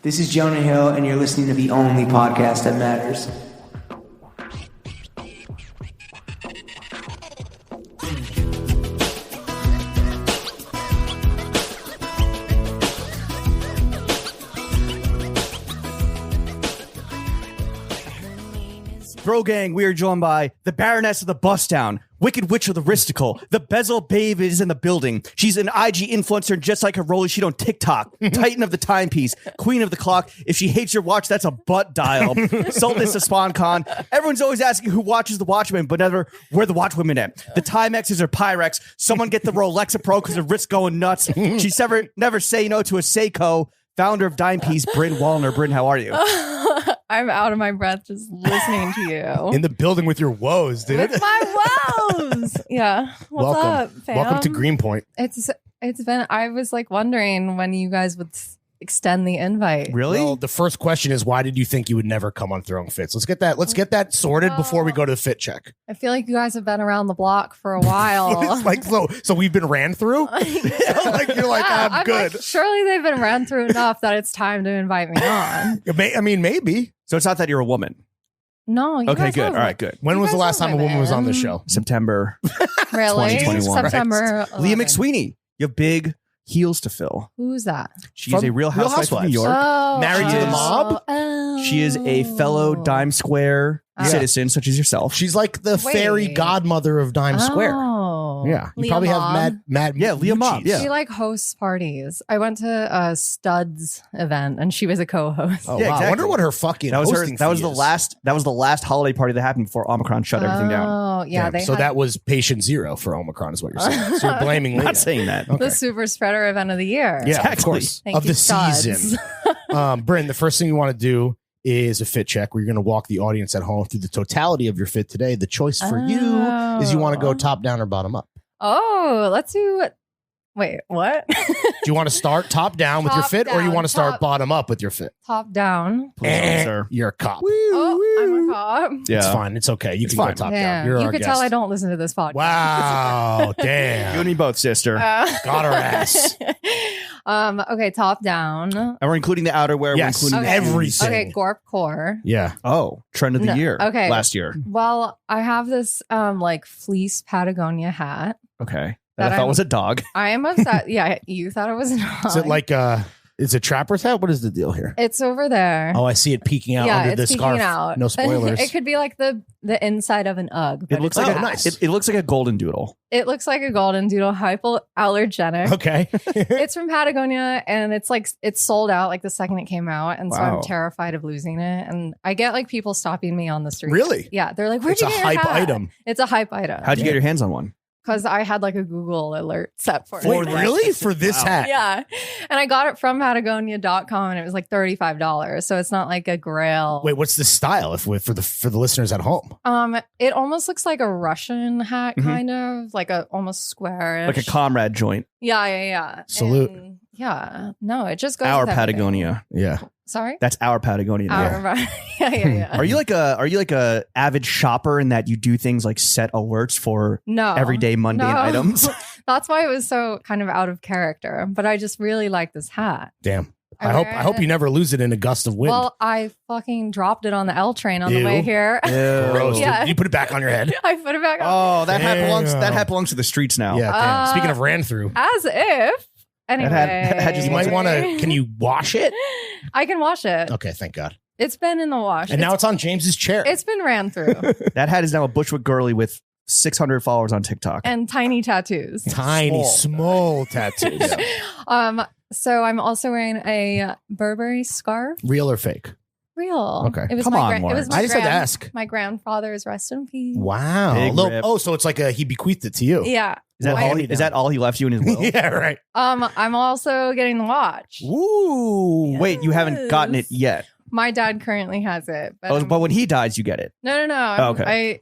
This is Jonah Hill, and you're listening to the only podcast that matters. Bro gang, we are joined by the Baroness of the Bust Down, Wicked Witch of the Risticle, the Bezel Babe is in the building. She's an IG influencer, and just like her Rollies, she don't TikTok. Titan of the Timepiece, Queen of the Clock. If she hates your watch, that's a butt dial. Sultaness of SpawnCon. Everyone's always asking who watches the Watchmen, but never where the Watchwomen at. The Timexes are Pyrex. Someone get the Rolexa Pro because the wrist's going nuts. She's never say no to a Seiko. Founder of Dimepiece, Brynn Wallner. Brynn, how are you? I'm out of my breath just listening to you. In the building with your woes, dude. With my woes. Yeah. What's up, fam? Welcome to Greenpoint. It's been, I was like wondering when you guys would extend the invite. Really? Well, the first question is, why did you think you would never come on Throwing Fits? Let's get that sorted before we go to the fit check. I feel like you guys have been around the block for a while. Like so we've been ran through. Like you're like, I'm good. Like, surely they've been ran through enough that it's time to invite me on. I mean, maybe. So it's not that you're a woman. No. You Okay, guys good. are All right, good. When was the last time a woman was on the women. show? September Really? 2021. September. Leah 11. McSweeney. You have big heels to fill. Who's that? She's a real housewife of New York. Oh, Married to the mob? She is a fellow Dime Square citizen, such as yourself. She's like the fairy godmother of Dime Square. Oh. Yeah. You Leah probably Mob. have Mad Yeah, Leah Mob, Mucci's. yeah. She like hosts parties. I went to a Studs event and she was a co-host. Oh, Yeah, wow. exactly. I wonder what her fucking that was her. hosting That was fee the is. last. That was the last holiday party that happened before Omicron shut everything down. Oh, yeah. Damn. So that was patient zero for Omicron is what you're saying. So you're blaming I'm Leah. not saying that. Okay. the super spreader event of the year. Yeah, Exactly. of course. Thank of you, the Studs. season. Brynn, the first thing you want to do is a fit check where you're going to walk the audience at home through the totality of your fit today. The choice for you is you want to go top down or bottom up. Oh, let's do it. Wait, what? Do you want to start top down with your Top fit or you down, want to start top- bottom up with your fit? Top down. Please, sir. You're a cop. Oh, I'm a cop. Yeah. It's fine. It's okay. You It's can fine. go top Yeah. down. You're You our could guest. tell I don't listen to this podcast. Wow. You and Damn. me both, sister. Got her ass. Okay, top down. And we're including the outerwear. Yes. We're including Okay. everything. Okay, Gorp Core. Yeah. Oh, trend of the No, year. okay. Last year. Well, I have this like fleece Patagonia hat. Okay. That That I thought I'm- was a dog. I am upset. Yeah, you thought it was not. Is it like is it trapper's hat? What is the deal here? It's over there. Oh, I see it peeking out yeah, under it's the peeking scarf. out. No spoilers. It could be like the inside of an UGG. But It looks it's like a a hat. nice. It looks like a golden doodle. It looks like a golden doodle, hypoallergenic. Okay. It's from Patagonia, and it's like it's sold out like the second it came out, and so Wow. I'm terrified of losing it. And I get like people stopping me on the street. Really? Yeah, they're like, "Where'd It's you a get your hype hat?" item. It's a hype item. How'd you get your hands on one? Because I had like a Google alert set for it. Wait, really? For this Wow. hat? Yeah. And I got it from Patagonia.com and it was like $35. So it's not like a grail. Wait, what's the style for the listeners at home? It almost looks like a Russian hat, Mhm. kind of like a almost square. Like a comrade joint. Yeah. Salute. And, yeah. No, it just goes Our with everything. Patagonia. Yeah. Sorry? That's our Patagonia. Yeah. Are you like a avid shopper in that you do things like set alerts for No. everyday mundane No. items? That's why it was so kind of out of character. But I just really like this hat. Damn. I I wear hope it. you never lose it in a gust of wind. Well, I fucking dropped it on the L train on Ew. the way here. Gross. Yeah. Did you put it back on your head? I put it back on. Oh, that Damn. hat belongs to the streets now. Yeah. Damn. Speaking Uh, of ran through, As if. Anyway. that had just you might want to. Can you wash it? I can wash it. Okay, thank God. It's been in the wash. And now it's on James's chair. it's been ran through. That hat is now a Bushwick girly with 600 followers on TikTok. And tiny tattoos. tiny, small tattoos. So I'm also wearing a Burberry scarf. Real or fake? Real. Okay. It was Come my on, it was Lawrence. my I just had to ask. My grandfather's rest in peace. Wow. Big rip. Oh, so it's like he bequeathed it to you. Yeah. Is that, Well, all hand he, me is down. that all he left you in his will? Yeah, right. I'm also getting the watch. Ooh. Wait, you haven't gotten it yet. My dad currently has it. But, Oh, but when he dies, you get it. no. Oh, okay.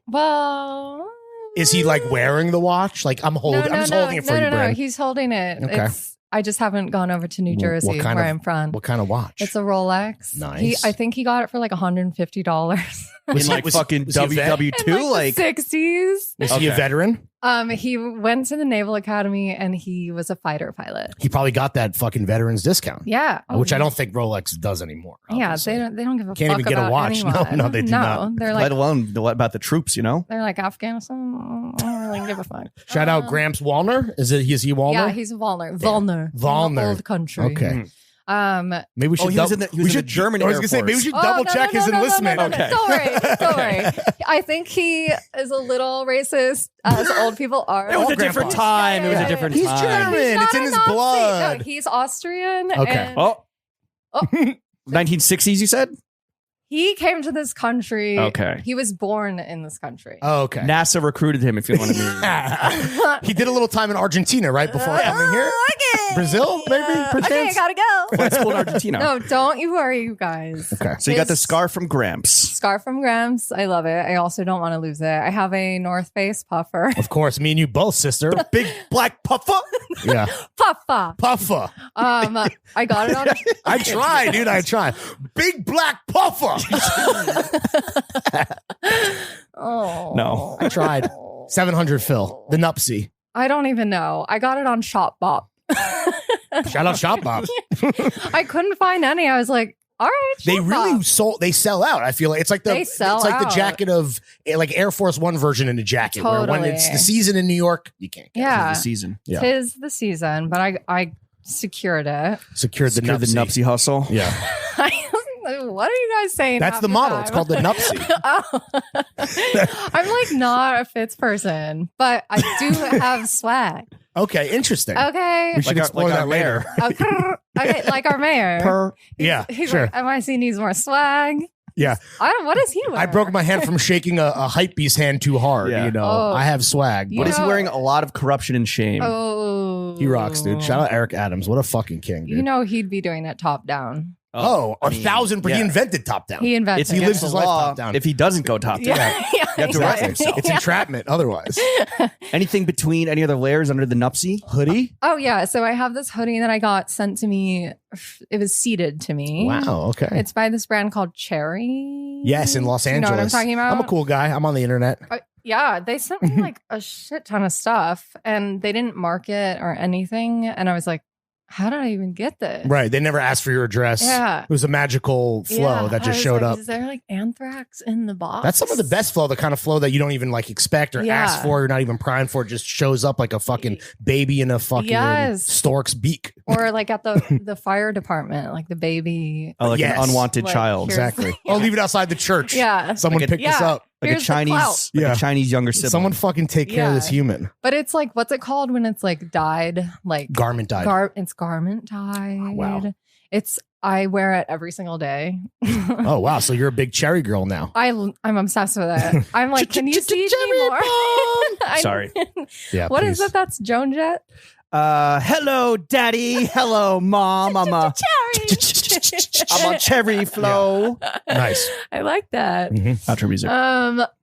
Is he like wearing the watch? Like I'm holding. I'm just holding it for you, No, Brynn. he's holding it. Okay. I just haven't gone over to New What Jersey, kind where of- I'm from. What kind of watch? It's a Rolex. Nice. I think he got it for like $150. In like fucking was he a vet? WW2? In Like, the 60s. Was he a Okay. veteran? He went to the Naval Academy and he was a fighter pilot. He probably got that fucking veterans discount. Yeah. Which I don't think Rolex does anymore. Yeah, obviously. they don't give a Can't fuck even get a about watch. anyone. No, they do not. They're Let like alone what about the troops, you know? they're like Afghanistan. I don't really give a fuck. Shout out Gramps Wallner. Is he Wallner? Yeah, he's Wallner. Wallner. Wallner. Old country. Okay. Um. Maybe we should. he was in the German I was Air gonna say maybe we Force. should double check his enlistment. No. Okay. Don't worry. Don't worry. I think he is a little racist, as old people are. It was a Grandpa. different time. It was a different He's time. German. He's not It's in a his Nazi. blood. No, he's Austrian. Okay. And Oh. Oh. 1960s, you said? he came to this country. Okay. He was born in this country. Oh, okay. NASA recruited him, if you want to be. He did a little time in Argentina, right before coming here. Okay. Brazil, maybe, Okay, perchance? gotta go. Flight school in Argentina. No, don't you worry, you guys. Okay. So you got the His- scarf from Gramps. Scarf from Gramps. I love it. I also don't want to lose it. I have a North Face puffer. Of course, me and you both, sister. Big black puffer. Yeah. Puffer. Puffer. I got it on. I tried, dude. I tried. Big black puffer. Oh No. I tried. 700 Phil. The Nupsy. I don't even know. I got it on Shop Bop. Shout out Shop Bob. I couldn't find any. I was like, all right. They Shop really Bop. they sell out. I feel like it's like the They sell it's like the out. jacket of like Air Force One version in a jacket. Where when Totally. it's the season in New York, you can't get Yeah. The season. Yeah. Tis the season, but I secured it. it. Secured the Secure the Nupsy. Nupsy hustle. Yeah. What are you guys saying? That's half the model. It's time? called the Nupsy. Oh. I'm like not a Fitz person, but I do have swag. Okay, interesting. Okay. We should explore that later. Okay, like our mayor. Yeah, He's sure. like, MIC needs more swag. Yeah. What is he wearing? I broke my hand from shaking a hype beast hand too hard. Yeah. You know, Oh. I have swag. You What but is he know- wearing? A lot of corruption and shame. Oh. he rocks, dude. Shout out Eric Adams. What a fucking king, dude. You know he'd be doing it top down. Oh, I 1,000. But he yeah. invented top down. He invented It's it. He lives against his the life law top down. if he doesn't go top down. Yeah, You have to exactly. rest yourself. It's entrapment otherwise. Anything between any other layers under the Nupsy? Hoodie? Oh yeah, so I have this hoodie that I got sent to me. It was seeded to me. Wow, okay. It's by this brand called Cherry. Yes, in Los Do you Angeles. know what I'm talking about? I'm a cool guy. I'm on the internet. Yeah, they sent me like a shit ton of stuff and they didn't mark it or anything. And I was like, how did I even get this? Right. They never asked for your address. Yeah. It was a magical flow Yeah, that I just was showed like, up. Is there like anthrax in the box? That's some of the best flow, the kind of flow that you don't even like expect or Yeah. ask for. You're not even primed for. It just shows up like a fucking baby in a fucking Yes. stork's beak. Or like at the fire department, like the baby. Oh, like Yes. an unwanted Like, child. here's- Exactly. I'll leave it outside the church. Yeah. Someone Like a- picked this Yeah. up. Like Here's a the clout. Chinese, like Yeah. a Chinese younger sibling. Someone fucking take care of this Yeah. human. But it's like, what's it called when it's like dyed? Like Garment dyed. it's garment dyed. Wow. I wear it every single day. Oh, wow. So you're a big cherry girl now. I'm obsessed with it. I'm like, can you see me more? I- Sorry. Yeah. What is please. it? That's Joan Jett. Hello, Daddy. Hello, Mom. I'm a cherry flow. Nice. I like that. Outro music.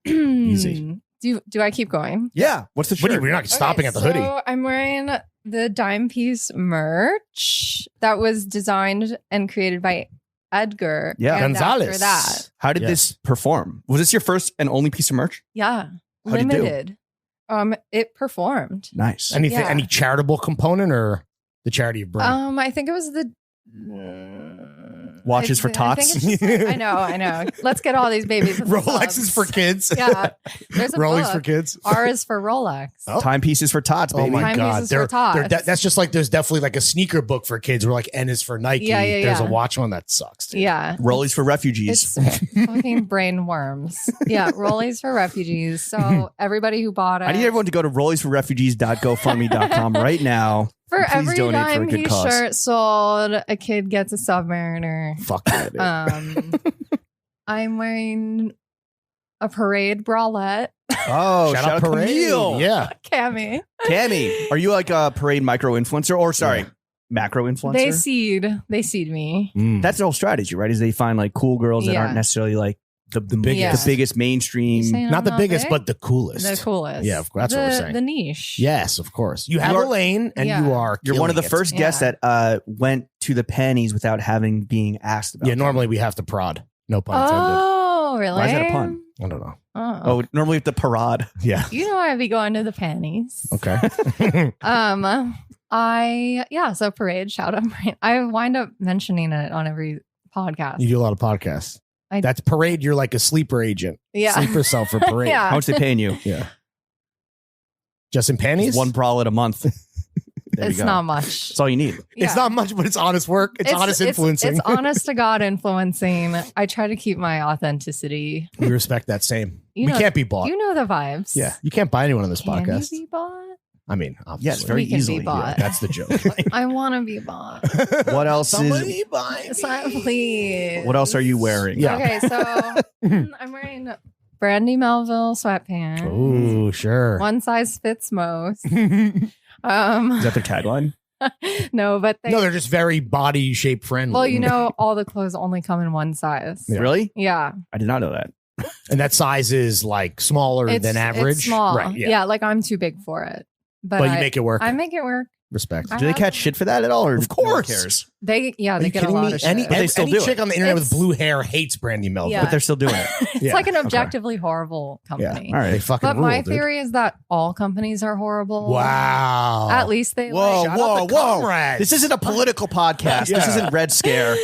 Easy. Do I keep going? Yeah. What's the What are shirt? you, we're not stopping at the hoodie. So I'm wearing the Dimepiece merch that was designed and created by Edgar. Yeah. And Gonzalez. After that, How did Yes. this perform? Was this your first and only piece of merch? yeah, How'd you do? limited. It performed. Nice. Anything, Yeah. any charitable component or the charity of Brynn? I think it was the Watches for I think tots. it's just like- I know. Let's get all these babies. with the Rolexes subs. for kids. Yeah, there's a Rollies book. for kids. R is for Rolex. Oh. Timepieces for tots, Oh baby. my Timepieces god, for tots. that's just like there's definitely like a sneaker book for kids where like N is for Nike. Yeah, yeah, There's a yeah. watch one that sucks. Dude. Yeah, Rollies for refugees. it's fucking brain worms. Yeah, Rollies for refugees. So everybody who bought it, I need everyone to go to rolliesforrefugees.gofundme.com right now. for and please every donate for a dime good he cause. shirt sold, a kid gets a Submariner. Fuck that. Dude. I'm wearing a parade bralette. Oh, shout out Parade. Camille. Yeah. Cammy. Cammy, are you like a parade micro influencer or sorry, macro influencer? They seed me. Mm. That's the whole strategy, right? Is they find like cool girls that Yeah. aren't necessarily like the biggest, Yeah. the biggest You mainstream. saying not I'm the biggest, big? but the coolest. the coolest. Yeah, that's what we're saying. The niche. Yes, of course. You have You a are- lane, and Yeah. you are. You're one of the killing it. first guests Yeah. that went to the panties without having being asked about. Yeah, them. normally we have to prod. No pun intended. Oh, really? Why is that a pun? I don't know. Oh, normally with the parade. Yeah. You know I'd be going to the panties. Okay. So parade, shout out. I wind up mentioning it on every podcast. You do a lot of podcasts. That's parade. You're like a sleeper agent. Yeah. Sleeper cell for parade. Yeah. How much they paying you? Yeah. Just in panties? One bralette a month. There It's you go. not much. That's all you need. It's not much, but it's honest work. It's honest influencing. It's honest to God influencing. I try to keep my authenticity. We respect that same. You We know- can't be bought. You know the vibes. Yeah. You can't buy anyone on this Can podcast. you be bought? I mean, obviously. Yes, very We can easily. be bought. That's the joke. I want to be bought. What else is? Somebody buy me. Please. What else are you wearing? Yeah. Okay, so I'm wearing Brandy Melville sweatpants. Ooh, sure. One size fits most. Is that their tagline? No, but they. No, they're just very body shape friendly. Well, you know, all the clothes only come in one size. Yeah. Really? Yeah, I did not know that. and that size is like smaller than average. It's small. Right. Yeah. Yeah, like I'm too big for it. But you make it work. I make it work. Respect. I Do they have- catch shit for that at all? Or Of course. no one cares? They Are they you get a kidding lot me? of shit. Any, But they still any do chick it. on the internet with It's- blue hair hates Brandy Melville. Yeah. But they're still doing it. It's Yeah, like an okay. objectively horrible company. All They right. fucking But rule, my dude. theory is that all companies are horrible. Wow. At least they Whoa, like Shout out the comrades. This isn't a political podcast. This Yeah. isn't Red Scare.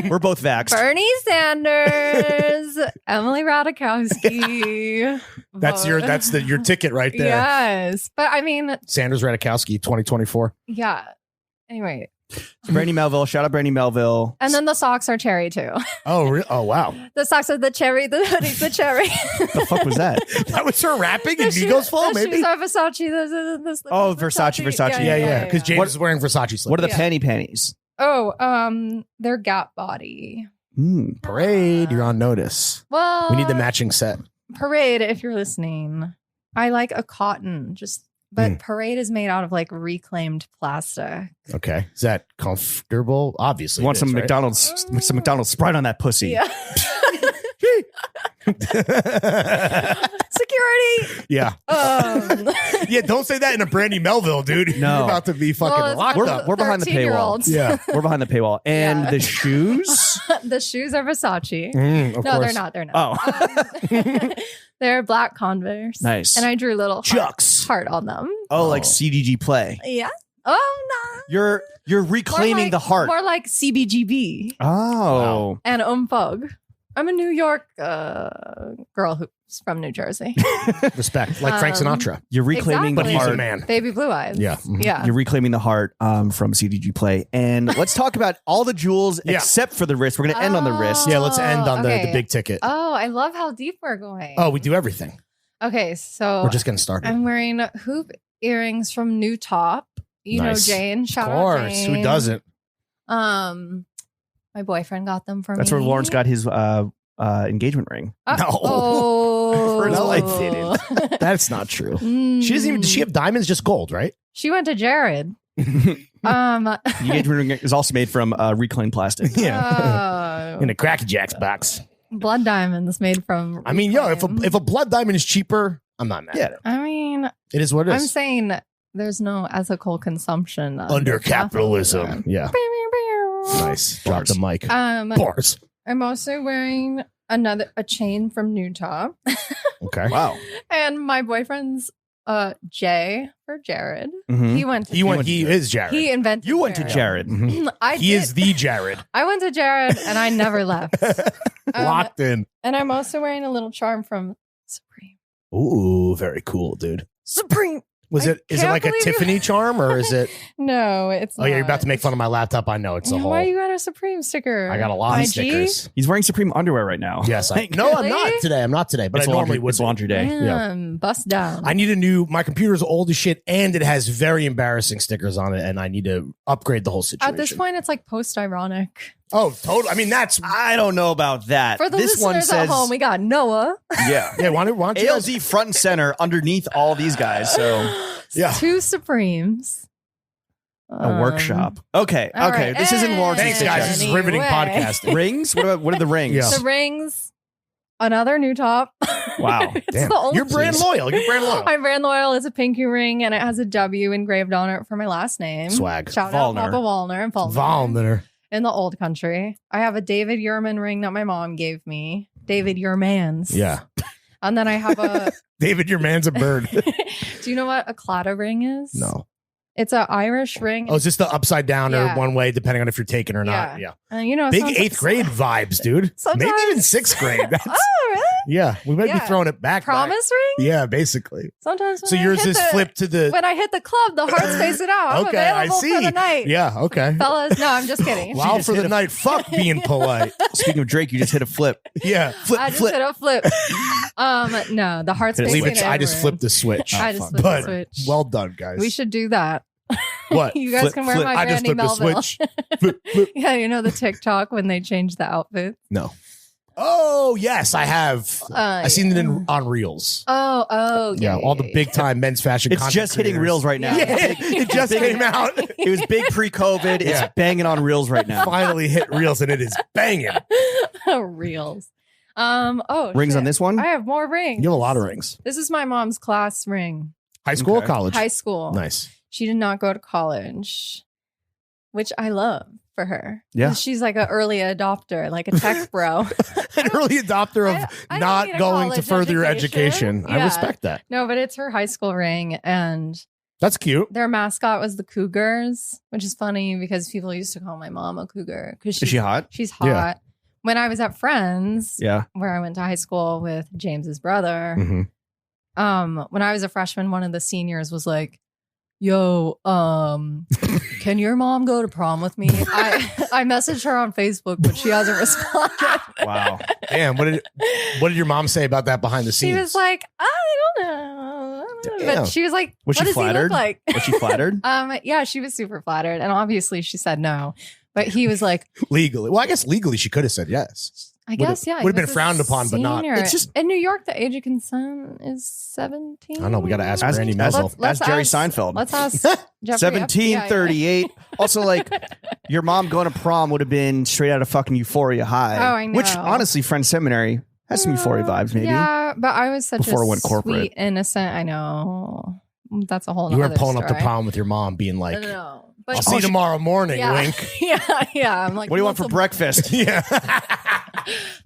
We're both vaxxed. Bernie Sanders, Emily Ratajkowski. That's your your ticket right there. Yes, but I mean, Sanders Ratajkowski 2024. yeah. Anyway, Brandy Melville. Shout out Brandy Melville. and then the socks are cherry too. Oh wow. The socks are the cherry. The hoodie's the cherry. The fuck was that? That was her rapping in The Migos flow, the maybe. shoes are Versace. The Oh, Versace. Yeah. Because James What- is wearing Versace slippers. What are the Yeah. panties? Oh, they're Gap body. Parade, you're on notice. Well, We need the matching set. Parade. If you're listening, I like a cotton. But Parade is made out of like reclaimed plastic. Okay. Is that comfortable? Obviously. You want it some is, right? McDonald's Sprite on that pussy? Yeah. Security. Yeah. Yeah, don't say that in a Brandy Melville, dude. No. You're about to be fucking Well, it's locked for up. We're behind the paywall. 13-year-olds. Yeah. We're behind the paywall. And Yeah. the shoes? The shoes are Versace. Of No, course. they're not. They're not. Oh. They're black Converse. Nice. And I drew little Chucks. heart on them. Oh, like CDG play. Yeah. Oh no. You're reclaiming More like- the heart. More like CBGB Oh. and Fug. I'm a New York girl who's from New Jersey. Respect. Like Frank Sinatra. You're reclaiming But the he's heart. a man. Baby blue eyes. Yeah. Yeah. You're reclaiming the heart from CDG Play. And let's talk about all the jewels Yeah. except for the wrist. We're going to end on the wrist. Yeah, let's end on okay. the big ticket. Oh, I love how deep we're going. Oh, we do everything. Okay, so We're just getting started. I'm wearing hoop earrings from New Top. You Nice. know Jane. Shout Of out course. Jane. Who doesn't? My boyfriend got them for me. That's where Lawrence got his engagement ring. No. Oh. No, I didn't. That's not true. She doesn't even. Does she have diamonds? Just gold, right? She went to Jared. The engagement ring is also made from reclaimed plastic. Oh. In a Cracker Jacks box. Blood diamonds made from. I mean, yo, reclaimed. if a blood diamond is cheaper, I'm not mad. Yeah. At it. I mean, It is what it I'm is. saying there's no ethical consumption Under capitalism. Yeah. Nice. Nice. Drop the mic. Bars. I'm also wearing a chain from New Top, Okay. Wow. and my boyfriend's J for Jared. Mhm. He went. To He is Jared. He invented. You went to Jared. Mhm. I He did. is the Jared. I went to Jared, and I never left. Locked in. And I'm also wearing a little charm from Supreme. Ooh, very cool, dude. Supreme. Is I it can't like a believe you- Tiffany charm or is it? No, it's. Oh yeah, you're about not. to make fun of my laptop. I know it's a whole. Why you got a Supreme sticker? I got a lot of IG? stickers. He's wearing Supreme underwear right now. Yes, Like, no, I'm Really? not today. I'm not today, but it's I normally laundry, would. it's laundry day. Damn, bust down. I need a new. My computer's old as shit, and it has very embarrassing stickers on it, and I need to upgrade the whole situation. At this point, it's like post-ironic. oh, totally. I mean, that's I don't know about that. For the this one listeners says, at home, we got Noah. yeah. yeah. Why don't you guys- ALZ front and center underneath all these guys. So Yeah. 2 Supremes. a workshop. Okay. all Okay. right. This isn't Lawrence. Thanks, guys. This is riveting podcasting. Rings? What are the rings? Yeah. The rings. Another New Top. Wow. It's Damn. the only- You're brand loyal. You're brand loyal. My brand loyal is a pinky ring, and it has a W engraved on it for my last name. Swag. Shout Wallner. out Papa Wallner and Wallner. Wallner. In the old country. I have a David Yurman ring that my mom gave me. David, your man's. Yeah. And then I have a. David, your man's a bird. Do you know what a claddagh ring is? No. It's an Irish ring. Oh, is this the upside down or Yeah. one way, depending on if you're taken or not? Yeah. And you know, Big sometimes- 8th grade vibes, dude. Sometimes- Maybe even 6th grade. That's- Oh, really? yeah. We might be Yeah. throwing it back. Promise ring? Yeah, basically. Sometimes. So yours is flipped to the. When I hit the club, the heart's facing out. I'm Okay, I available see. for the night. Yeah, okay. Fellas, no, I'm just kidding. Wow, for the night. Fuck being polite. Speaking of Drake, you just hit a flip. Yeah. I just hit a flip. No, the heart's facing Leave it. I just outward. flipped the switch. I just flipped But the switch. well done, guys. We should do that. What? You guys Flip, can wear flip. my I just Brandy flipped the Melville. switch. Flip, flip. Yeah, you know the TikTok when they change the outfit. No. Oh yes, I have. I seen it on Reels. Oh, Yeah, all the big time men's fashion. It's just hitting creators. reels right now. Yeah, it just came out. It was big pre-COVID. Yeah. It's banging on reels right now. Finally hit Reels, and it is banging. Reels. Oh, Rings shit. on this one? I have more rings. You have a lot of rings. This is my mom's class ring. High school or Okay. college? High school. Nice. She did not go to college, which I love for her. Yeah. She's like an early adopter, like a tech bro. An early adopter of I don't not need a going to college further your education. education. I Yeah. respect that. No, but it's her high school ring, and That's cute. their mascot was the Cougars, which is funny because people used to call my mom a cougar because Is she hot? she's hot. Yeah. When I was at Friends, Yeah. where I went to high school with James's brother, Mhm. when I was a freshman, one of the seniors was like, "Yo, can your mom go to prom with me?" I messaged her on Facebook, but she hasn't responded. Wow. Damn. What did your mom say about that behind the She scenes? was like, "I don't know," Damn. but she was like, Was "What she does he flattered? look like?" Was she flattered? Yeah, she was super flattered, and obviously she said no. But he was like, legally. Well, I guess legally she could have said yes. I guess, yeah. he Would have been was a frowned upon, but not. senior. It's just. In New York, the age of consent is 17. I don't know. We got to ask Ask- Brandy ask- Melville. Let's That's Jerry ask- Seinfeld. Let's ask Jeffrey. 1738. Also, like, your mom going to prom would have been straight out of fucking Euphoria High. Oh, I know. Which, honestly, Friends Seminary has some Euphoria vibes, maybe. Yeah, but I was such Before it a went corporate. sweet, innocent. I know. That's a whole You nother weren't pulling up the story. prom with your mom being like, No. But I'll see you tomorrow morning, yeah. wink. yeah. I'm like, What do you want for some- breakfast? Yeah.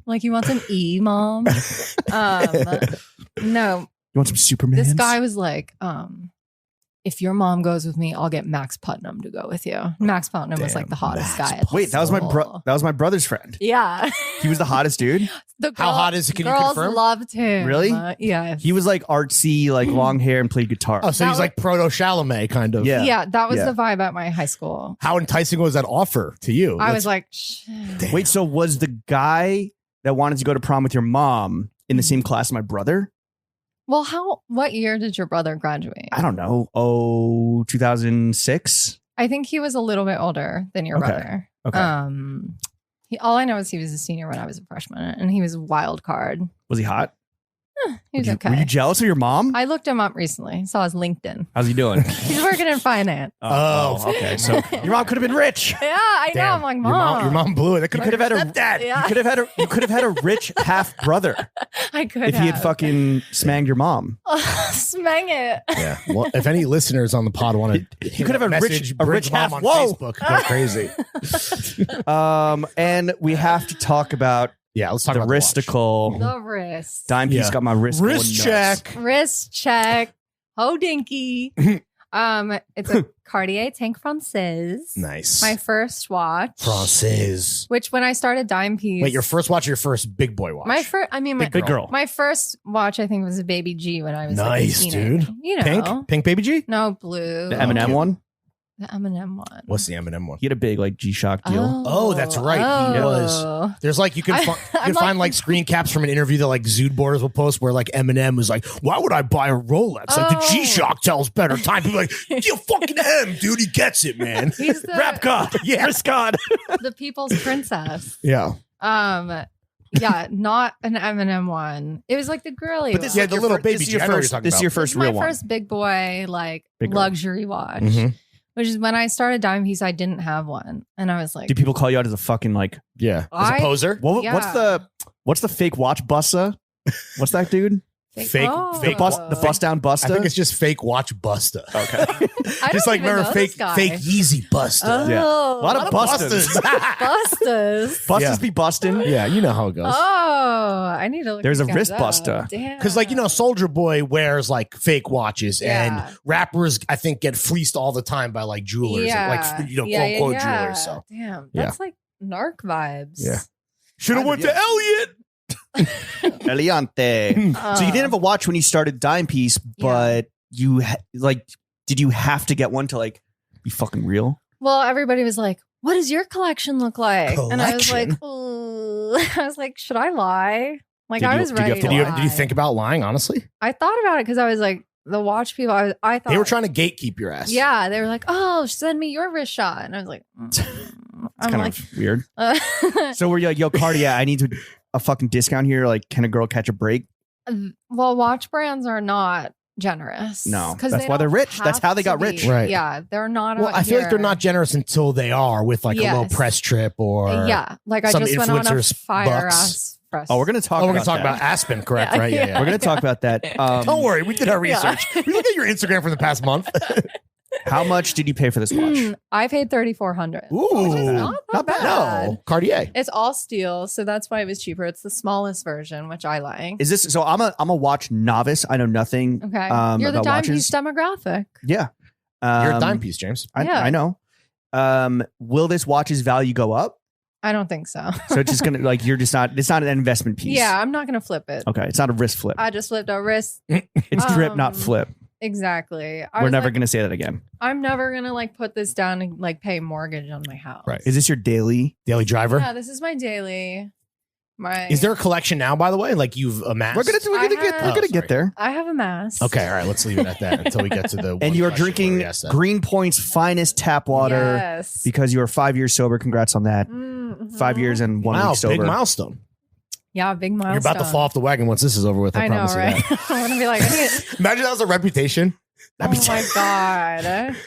Like, you want some E, mom? No, You want some Superman? this guy was like, if your mom goes with me, I'll get Max Putnam to go with you. Max Putnam was like the hottest Max guy. at the Wait, that was my school. that was my brother's friend. Yeah. He was the hottest dude. The How hot is it? Can you girls confirm? loved him. Really? Yeah. He was like artsy, like long hair, and played guitar. Oh, so That he's like proto Chalamet kind of. Yeah. Yeah, that was Yeah. the vibe at my high school. How enticing was that offer to you? I That's- was like, shit. Wait, so was the guy that wanted to go to prom with your mom in the same class as my brother? Well, what year did your brother graduate? I don't know. 2006? I think he was a little bit older than your Okay. brother. Okay. All I know is he was a senior when I was a freshman, and he was a wild card. Was he hot? He was Were okay. you jealous of your mom? I looked him up recently. Saw his LinkedIn. How's he doing? He's working in finance. Oh. Okay. So your mom could have been rich. Yeah, I know. Damn. I'm like, Your mom. Your mom blew it. That could You could have had a stepdad. Yeah. You could have had a rich half brother I could if he had fucking smanged your mom. smang it. Yeah. Well, if any listeners on the pod want to, You could have a rich half. on Whoa. Facebook. Go crazy. And we have to talk about Yeah, let's talk the about the watch. wristicle. The wrist. Dimepiece Yeah. got my wrist. Wrist going nuts. check. Wrist check. Ho dinky. It's a Cartier Tank Francaise. Nice. My first watch. Francaise. Which when I started Dimepiece. Wait, your first watch or your first big boy watch? My first. I mean, Big girl. My first watch, I think, was a Baby G when I was Nice, like a teenager. dude. You know, Pink? Pink Baby G? no blue. The M&M one. The M&M one. What's the M&M one? He had a big like G-Shock deal. Oh, that's right. He was. There's like you can I- you I'm can find like- like screen caps from an interview that like Zood Boards will post where like Eminem was like, "Why would I buy a Rolex? Like the Oh. G-Shock tells better time." People are like, "You fucking M, dude, he gets it, man." He's the, Rap God. Yeah. Wrist God. the people's princess. Yeah, Yeah, not an M&M one. It was like the girly But this one. Yeah, is the your little fir- baby This is G. your I know what you're first. talking This is about. your This first is my real one. first big boy like Big girl. luxury watch. Mhm. Which is when I started Dimepiece, I didn't have one, and I was like, Do people call you out as a fucking like? yeah. As a I- poser, Yeah. What's the fake watch busta? What's that dude? Fake- The bust down busta. I think it's just fake watch Busta. okay. I Just don't like even remember know fake this guy. fake Yeezy Busta. Oh, Yeah. A lot of Bustas. busters. Bustas. Busters Yeah. be busting. Yeah, you know how it goes. Oh, I need to look. There's these a guys wrist up. buster. Damn. Because, like, you know, Soldier Boy wears like fake watches, Yeah. and rappers, I think, get fleeced all the time by like jewelers, like, you know, quote unquote jewelers. So, damn, Yeah. that's like narc vibes. Yeah. should have went to Elliot. Eliante. So you didn't have a watch when you started Dimepiece, but you did you have to get one to like be fucking real? Well, everybody was like, "What does your collection look like?" And I was like, Collection? "Ooh." I was like, "Should I lie?" Like, Did I you- was did you ready. have to to lie? lie. Did you think about lying? Honestly, I thought about it because I was like, the watch people. I thought they were trying to gatekeep your ass. Yeah, they were like, "Oh, send me your wrist shot," and I was like, It's "I'm kind like, of weird. So we're like, yo, Cardia, I need a fucking discount here. Like, can a girl catch a break? well, watch brands are not generous. No, 'Cause that's they why they're don't rich. That's have how they to got be. rich. Right. Yeah, they're not. Well, out I feel like they're here. not generous until they are with like a little Yes. press trip or Yeah, like I some just went on a influencers' fire bucks. ass press. Oh, we're gonna talk. Oh, we're gonna about talk that. about Aspen, correct? Yeah. Right? Yeah. We're gonna talk about that. Don't worry, we did our research. We looked at your Instagram from the past month. How much did you pay for this watch? I paid $3,400. Ooh, Which is not Not bad. bad. No, Cartier. It's all steel, so that's why it was cheaper. It's the smallest version, which I like. Is this so? I'm a watch novice. I know nothing. Okay, you're the about watches. Dimepiece demographic. Yeah, You're a timepiece, James. Yeah. I know. Will this watch's value go up? I don't think so. So it's just gonna like you're just not. It's not an investment piece. Yeah, I'm not gonna flip it. Okay, it's not a wrist flip. I just flipped a wrist. It's drip, not flip. Exactly. We're never gonna say that again. I'm never gonna like put this down and like pay mortgage on my house. Right. Is this your daily? Daily driver. Yeah, this is my daily. My Is there a collection now, by the way? Like you've amassed? We're gonna sorry. get there. I have a mask. Okay, all right. Let's leave it at that until we get to the. And one you are question drinking where we asked that. Green Point's finest tap water Yes. because you are 5 years sober. Congrats on that. Mhm. 5 years and 1 Wow, week sober. big milestone. Yeah, big milestone. You're about to fall off the wagon once this is over with. I I know, promise right? you that. I'm gonna be like, Imagine that was a reputation. oh my god,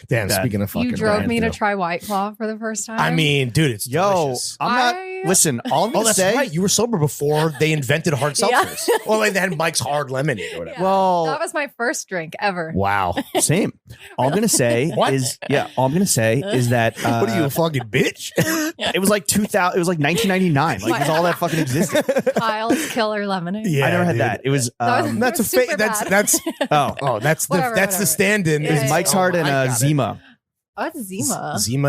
Damn. Bad. Speaking of fucking, you drove bad, me to though. try White Claw for the first time. I mean, dude, it's Yo, delicious. I'm not. Listen, all I'm Oh, gonna that's say. right. You were sober before they invented hard Yeah. seltzers. Well, they had Mike's Hard Lemonade or whatever. Yeah. Well, that was my first drink ever. Wow. same. All I'm gonna say What? is, yeah. All I'm gonna say is that What are you, a fucking bitch? It was like 2000. It was like 1999. Like, it was all that fucking existed. Kyle's Killer Lemonade. Yeah, I never had dude. that. It was. That was- That's a Super fake. That's bad. that's Oh, that's the Whatever, that's the whatever. stand-in. Yeah, is yeah, Mike's yeah. Hard and I got it. Zima. Oh, it's Zima. Zima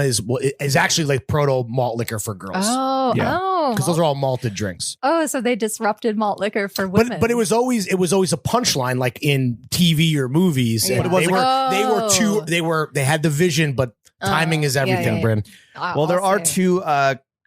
is actually like proto malt liquor for girls Oh, Yeah. oh, because those are all malted drinks. oh. So they disrupted malt liquor for women. But it was always a punchline like in TV or movies. Yeah. And But it wasn't- they had the vision, but timing is everything, Brynn. Well, there I'll are say. two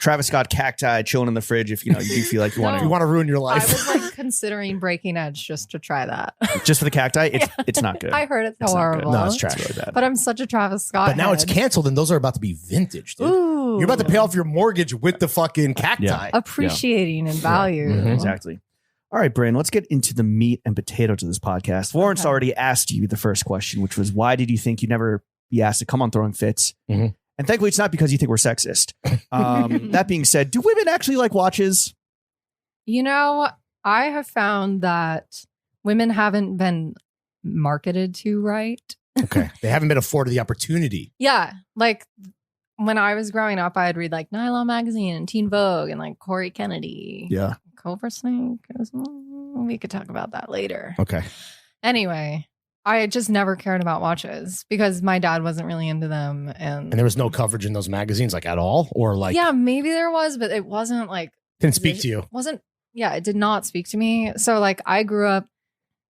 Travis Scott cacti chilling in the fridge. If you know you do feel like you want If to, you want to ruin your I life. was like considering Breaking Edge just to try that. just for the cacti, it's not good. I heard it's It's not good. horrible. No, it's It's trash. really bad. But I'm such a Travis Scott. But now it's head. canceled, and those are about to be vintage, dude. Ooh. You're about to pay off your mortgage with the fucking cacti. Yeah. appreciating in value. Mhm. Exactly. All right, Brynn, let's get into the meat and potatoes of this podcast. Florence Okay. already asked you the first question, which was, why did you think you'd never be asked to come on Throwing Fits? Mhm. And thankfully, it's not because you think we're sexist. That being said, do women actually like watches? You know, I have found that women haven't been marketed to right. Okay. They haven't been afforded the opportunity. Yeah. Like when I was growing up, I'd read like Nylon Magazine and Teen Vogue and like Corey Kennedy. Yeah. Cobra Snake. We could talk about that later. Okay. Anyway, I just never cared about watches because my dad wasn't really into them. And there was no coverage in those magazines, like at all, or like yeah, maybe there was, but it wasn't like didn't speak to you. It did not speak to me. So like I grew up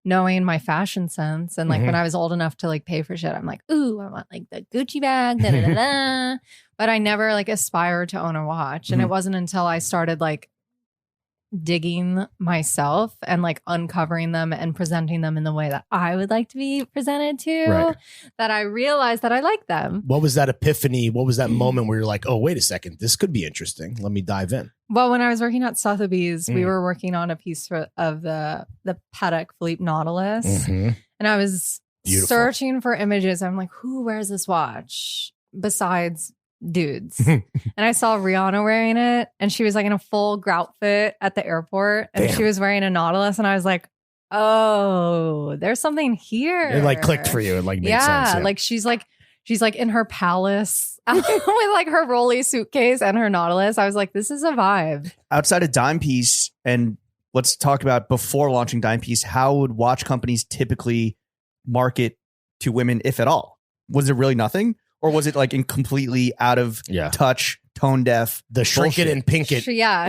knowing my fashion sense, and like when I was old enough to like pay for shit, I'm like, ooh, I want like the Gucci bag, da, da, da, da. But I never like aspired to own a watch. And it wasn't until I started like digging myself and like uncovering them and presenting them in the way that I would like to be presented to Right. that I realized that I like them. What was that epiphany? What was that moment where you're like, oh, wait a second, this could be interesting. Let me dive in. Well, when I was working at Sotheby's, we were working on a piece of the Patek Philippe Nautilus. Mhm. And I was Beautiful. searching for images. I'm like, who wears this watch besides dudes? And I saw Rihanna wearing it, and she was like in a full grout fit at the airport, and Damn. she was wearing a Nautilus, and I was like, oh, there's something here. It like clicked for you. It like made sense. Yeah. Like she's like in her palace with like her Rollies suitcase and her Nautilus. I was like, this is a vibe. Outside of Dimepiece and let's talk about before launching Dimepiece. How would watch companies typically market to women, if at all? Was it really nothing? Or was it like in completely out of touch, tone deaf? The shrink it and pink it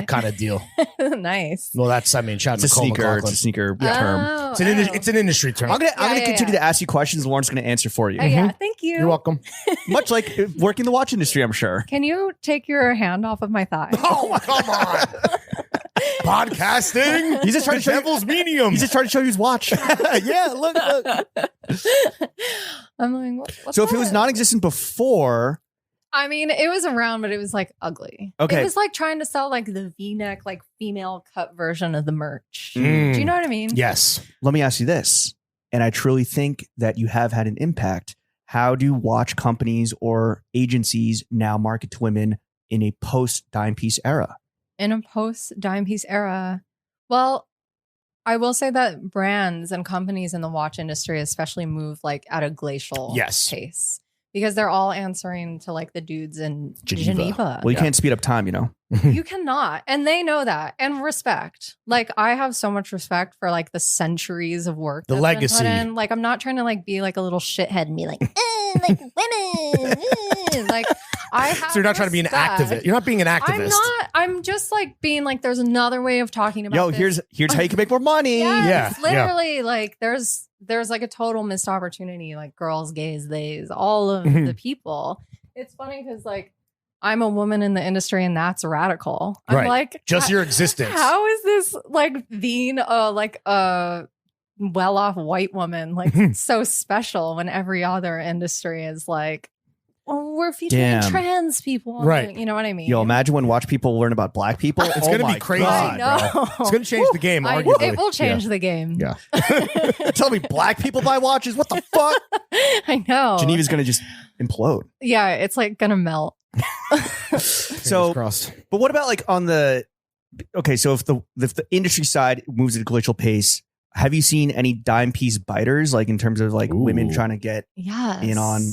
kind of deal. Nice. Well, that's, I mean, shout out to Nicole McLaughlin. It's a sneaker term. It's an industry term. I'm gonna continue to ask you questions. Lauren's gonna answer for you. Yeah, thank you. You're welcome. Much like working the watch industry, I'm sure. Can you take your hand off of my thigh? Oh, come on. Podcasting. He's just trying to show devil's medium. He's just trying to show you his watch. Yeah, look. I'm like, what's so if that? it was non-existent before, I mean, it was around, but it was like ugly. Okay. It was like trying to sell like the V-neck, like female cut version of the merch. Mm. Do you know what I mean? Yes. let me ask you this, and I truly think that you have had an impact. How do watch companies or agencies now market to women in a post-Dimepiece era? In a post-Dimepiece era, well, I will say that brands and companies in the watch industry especially move like at a glacial pace because they're all answering to like the dudes in Geneva. Well, you can't speed up time, you know. You cannot. And they know that. And respect. Like I have so much respect for like the centuries of work. The legacy. Like I'm not trying to like be like a little shithead and be like, like women. Like I have So you're not trying to be an activist. You're not being an activist. I'm not. I'm just like being like, there's another way of talking about Yo, this. here's how you can make more money. Yes, literally, like there's like a total missed opportunity, like girls, gays, theys, all of the people. It's funny because like I'm a woman in the industry and that's radical. I'm like, just your existence. How is this like being like a well-off white woman like so special when every other industry is like, oh, we're featuring trans people, right? You know what I mean? Yo, imagine when watch people learn about black people. It's going to be crazy. Bro. It's going to change the game. Arguably, it will change the game. Yeah. Tell me, black people buy watches? What the fuck? I know. Geneva's going to just implode. Yeah, it's like going to melt. So, but what about like on the? Okay, so if the industry side moves at a glacial pace, have you seen any Dimepiece biters, like in terms of like women trying to get in on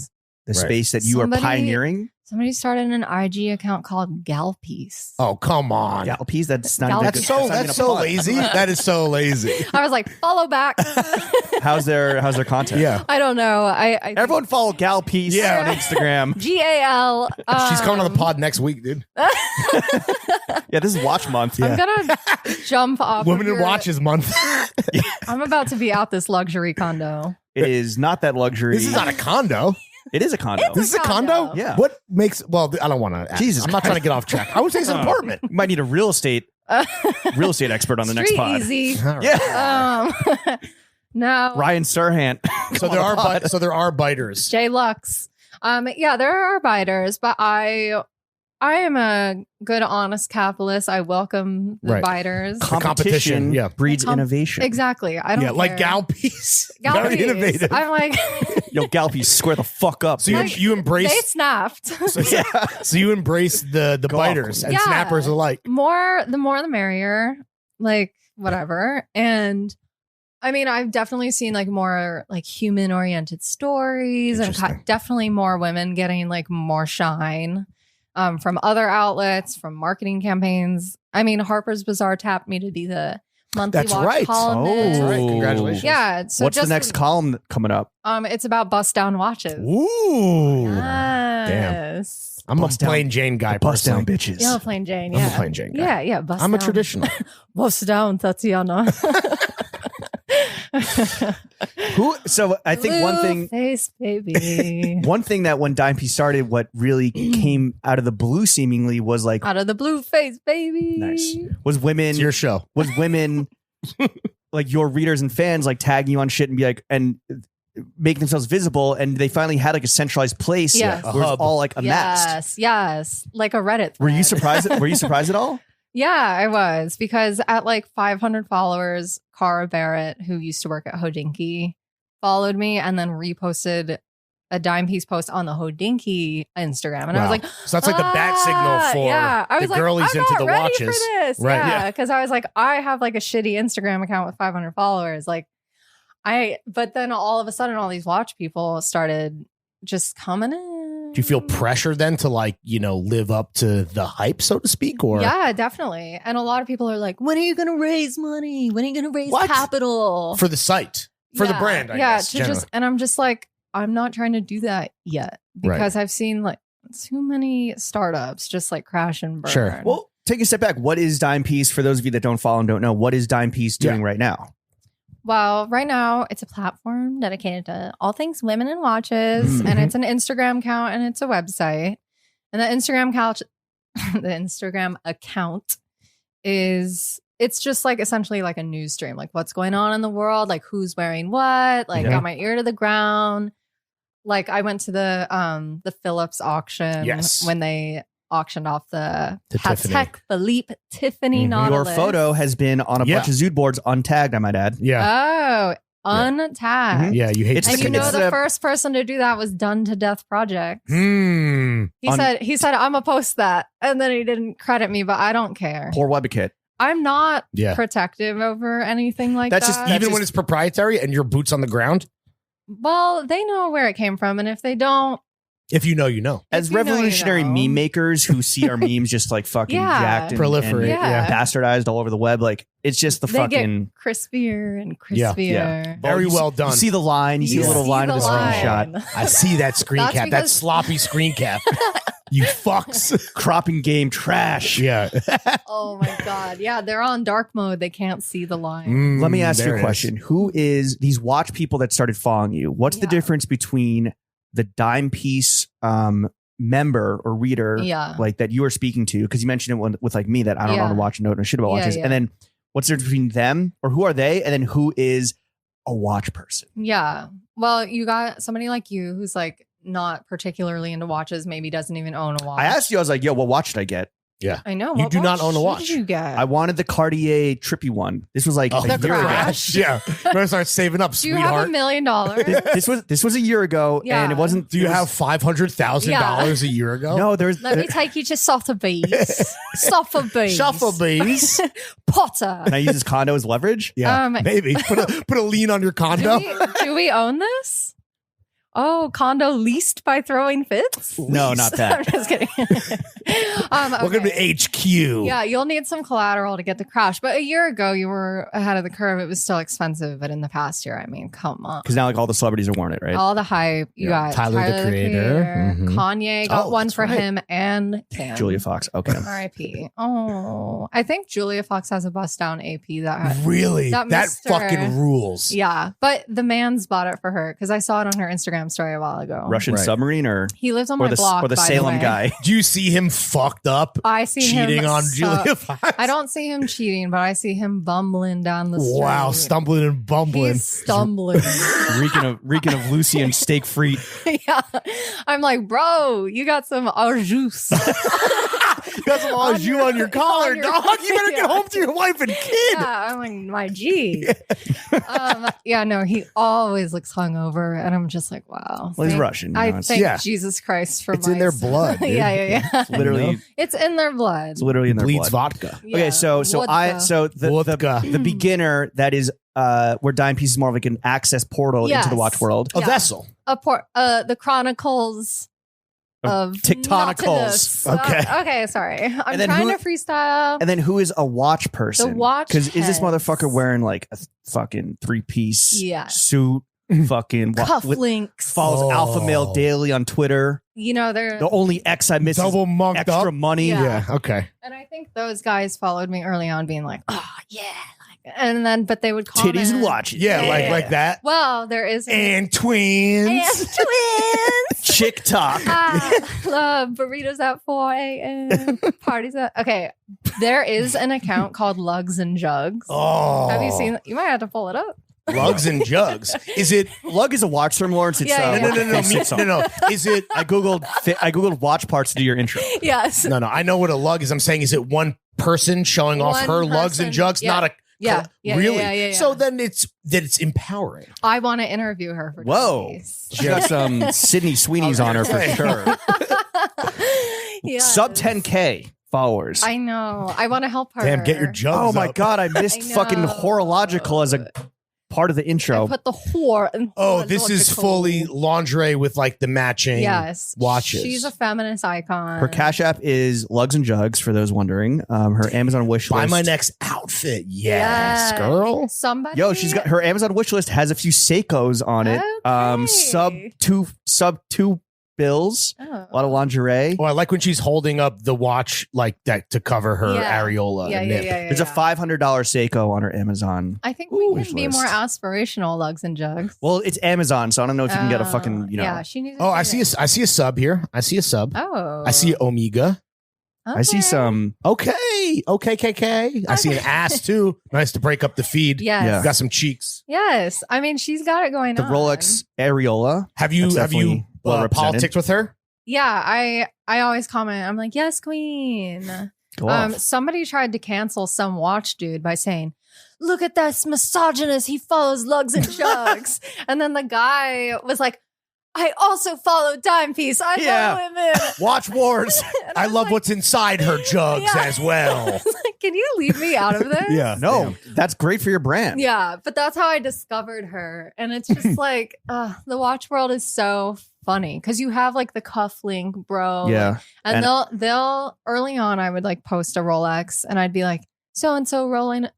the space that you are pioneering? Somebody started an IG account called Galpiece. Oh, come on. Galpiece? That's not that's so lazy. That is so lazy. I was like, follow back. How's their content? Yeah. I don't know. I Everyone follow Galpiece on Instagram. GAL. She's coming on the pod next week, dude. Yeah, this is watch month. I'm gonna jump off. Women in Watches month. I'm about to be out this luxury condo. It is not that luxury. This is not a condo. It is a condo. This is a condo? Yeah. What makes, well, I don't want to. Jesus. I'm not trying to get off track. I would say it's an apartment. You might need a real estate expert on the next pod. Easy. Right. Yeah. No. Ryan Serhant. So there are biters. J Lux. Yeah, there are biters, but I am a good, honest capitalist. I welcome the biters. Competition breeds innovation. Exactly. I don't care. Like Galpiece. Very innovative. I'm like, yo, Galpiece, square the fuck up. So you embrace. They snapped. So you embrace the biters and snappers alike. The more the merrier. Like whatever. And I mean, I've definitely seen like more like human oriented stories and definitely more women getting like more shine. From other outlets, from marketing campaigns. I mean, Harper's Bazaar tapped me to be the monthly watch columnist. Oh, congratulations! Yeah. So what's the next column coming up? It's about bust down watches. Ooh, yes. Damn. I'm a plain Jane guy. Bust down bitches. Yeah, plain Jane. Yeah, I'm a plain Jane guy. Yeah. Bust I'm down. a traditional. Bust down, Tatiana. So I think one thing, face baby. one thing that when Dimepiece started, what really came out of the blue, seemingly, was like out of the blue face baby. Nice. Was women? It's your show. Was women like your readers and fans like tagging you on shit and be like and make themselves visible, and they finally had like a centralized place where it's all like amassed. Yes, like a Reddit thread. Were you surprised? Were you surprised at all? Yeah, I was, because at like 500 followers, Cara Barrett, who used to work at Hodinkee, followed me and then reposted a Dimepiece post on the Hodinkee Instagram. And I was like, so that's like the bat signal for I was the girlies I'm into not the ready watches. For this. Right. Yeah, because I was like, I have like a shitty Instagram account with 500 followers. Like but then all of a sudden, all these watch people started just coming in. Do you feel pressure then to like, live up to the hype, so to speak? Or Yeah, definitely. And a lot of people are like, when are you going to raise money? When are you going to raise capital? For the site, for the brand, I guess. And I'm just like, I'm not trying to do that yet because I've seen like too many startups just like crash and burn. Sure. Well, take a step back. What is Dimepiece? For those of you that don't follow and don't know, what is Dimepiece doing right now? Well, right now it's a platform dedicated to all things women and watches, and it's an Instagram account and it's a website. And the Instagram account is it's just like essentially like a news stream, like what's going on in the world, like who's wearing what, like got my ear to the ground. Like I went to the Phillips auction when they auctioned off the Patek Philippe Tiffany Nautilus. Your photo has been on a bunch of Zood boards, untagged, I might add. Yeah. Oh, untagged. Yeah, you hate. And the first person to do that was Done to Death Projects. He said I'm gonna post that, and then he didn't credit me, but I don't care. Poor Webkit. I'm not protective over anything like that. That's even when it's proprietary and your boots on the ground. Well, they know where it came from, and if they don't. If you know, you know. As revolutionary meme makers who see our memes just like fucking jacked and proliferate, bastardized all over the web, like it's just the fucking get crispier and crispier. Yeah. Very well done. You see the line, you see the little line of the screenshot. I see that screen cap, that sloppy screen cap. You fucks. Cropping game trash. Yeah. Oh my God. Yeah, they're on dark mode. They can't see the line. Let me ask you a question. Who is these watch people that started following you? What's the difference between the Dimepiece member or reader like that you are speaking to? Because you mentioned it with like me that I don't know how to watch and know shit about watches. And then what's the difference between them, or who are they? And then who is a watch person? Yeah. Well, you got somebody like you who's like not particularly into watches, maybe doesn't even own a watch. I asked you, I was like, yo, what watch did I get? Yeah. I know. You do not own a watch. What did you get? I wanted the Cartier trippy one. This was like a year ago. Yeah. Better start saving up, Do you sweetheart. have $1 million? This was a year ago, and it wasn't. Do you have $500,000 a year ago? No, there's. Let me take you to Sotheby's. Sotheby's. Potter. Can I use this condo as leverage? Yeah, maybe put a lien on your condo. Do we own this? Oh, condo leased by throwing fits? No, not that. I'm just kidding. Welcome to HQ. Yeah, you'll need some collateral to get the crash. But a year ago, you were ahead of the curve. It was still expensive. But in the past year, I mean, come on. Because now like all the celebrities are wearing it, right? All the hype. You got Tyler, the creator. Kanye got one for him and Kim. Julia Fox. Okay. R.I.P. Oh, I think Julia Fox has a bust down AP that really that Mr. fucking rules. Yeah, but the man's bought it for her because I saw it on her Instagram story a while ago. Russian submarine, or he lives on my block, or the Salem guy. Do you see him fucked up? I see cheating him on Julia Fox. I don't see him cheating, but I see him bumbling down the street. Wow, stumbling and bumbling. He's stumbling. reeking of Lucy and steak frite. Yeah, I'm like, bro, you got some au jus. You got some au jus on your collar, dog. You better get home to your wife and kid. Yeah, I'm like, my G. No, he always looks hungover, and I'm just like, wow. Well, he's Russian. I thank Jesus Christ for it's in their blood. Dude. Yeah. It's literally, it's in their blood. It's literally in their bleeds blood. vodka. Yeah, okay, so the beginner that is where Dimepiece is more of like an access portal into the watch world. A vessel. The Chronicles of Tectonicals. Okay, sorry. I'm trying to freestyle. And then who is a watch person? The watch. Because is this motherfucker wearing like a fucking 3-piece suit? Fucking cufflinks. Follows Alpha Male daily on Twitter. You know, they're the only X I miss. Double munked extra up. money. Yeah. Okay. And I think those guys followed me early on, being like, "Oh yeah," but they would comment. Titties and watches. Yeah, like that. Well, there is and twins. Chick talk. Burritos at 4 a.m. Parties at. Okay, there is an account called Lugs and Jugs. Oh, have you seen? You might have to pull it up. Lugs and Jugs. Is it lug is a watch term, Lawrence? It's no. Is it? I googled watch parts to do your intro. Yes. No. I know what a lug is. I'm saying, is it one person showing off her lugs and jugs? Yeah. Not a. Yeah. Really? Yeah. So then it's empowering. I want to interview her for Whoa. She got some Sydney Sweeney's on her for sure. Yes. Sub 10K followers. I know. I want to help her. Damn, get your jugs. Oh my up. God, I missed fucking horological as a part of the intro. I put the whore. And Oh, this is fully lingerie with like the matching watches. She's a feminist icon. Her Cash App is Lugs and Jugs, for those wondering. Her Amazon wish list. Buy my next outfit. Yes, girl. Somebody. Yo, she's got her Amazon wish list has a few Seikos on it. Okay. Sub two bills. Oh. A lot of lingerie. Oh, I like when she's holding up the watch like that to cover her areola. Yeah, nip. There's a $500 Seiko on her Amazon. I think we can be more aspirational, Lugs and Jugs. Well, it's Amazon, so I don't know if you can get a fucking, Yeah, she needs. Oh, I see a sub here. I see a sub. Oh, I see Omega. I see some. Okay, KK. I see an ass too. Nice to break up the feed. Yes. Yeah. Got some cheeks. Yes. I mean, she's got it going The on. Rolex Areola. Have you well represented. politics with her? Yeah, I always comment. I'm like, yes, queen. Go off. Somebody tried to cancel some watch dude by saying, look at this misogynist. He follows Lugs and Jugs. And then the guy was like, I also follow Dimepiece. I follow him in. Watch wars. I love what's inside her jugs as well. Like, can you leave me out of this? No, that's great for your brand. Yeah, but that's how I discovered her. And it's just like, the watch world is so funny because you have like the cufflink, bro. Yeah. And they'll early on, I would like post a Rolex and I'd be like, so-and-so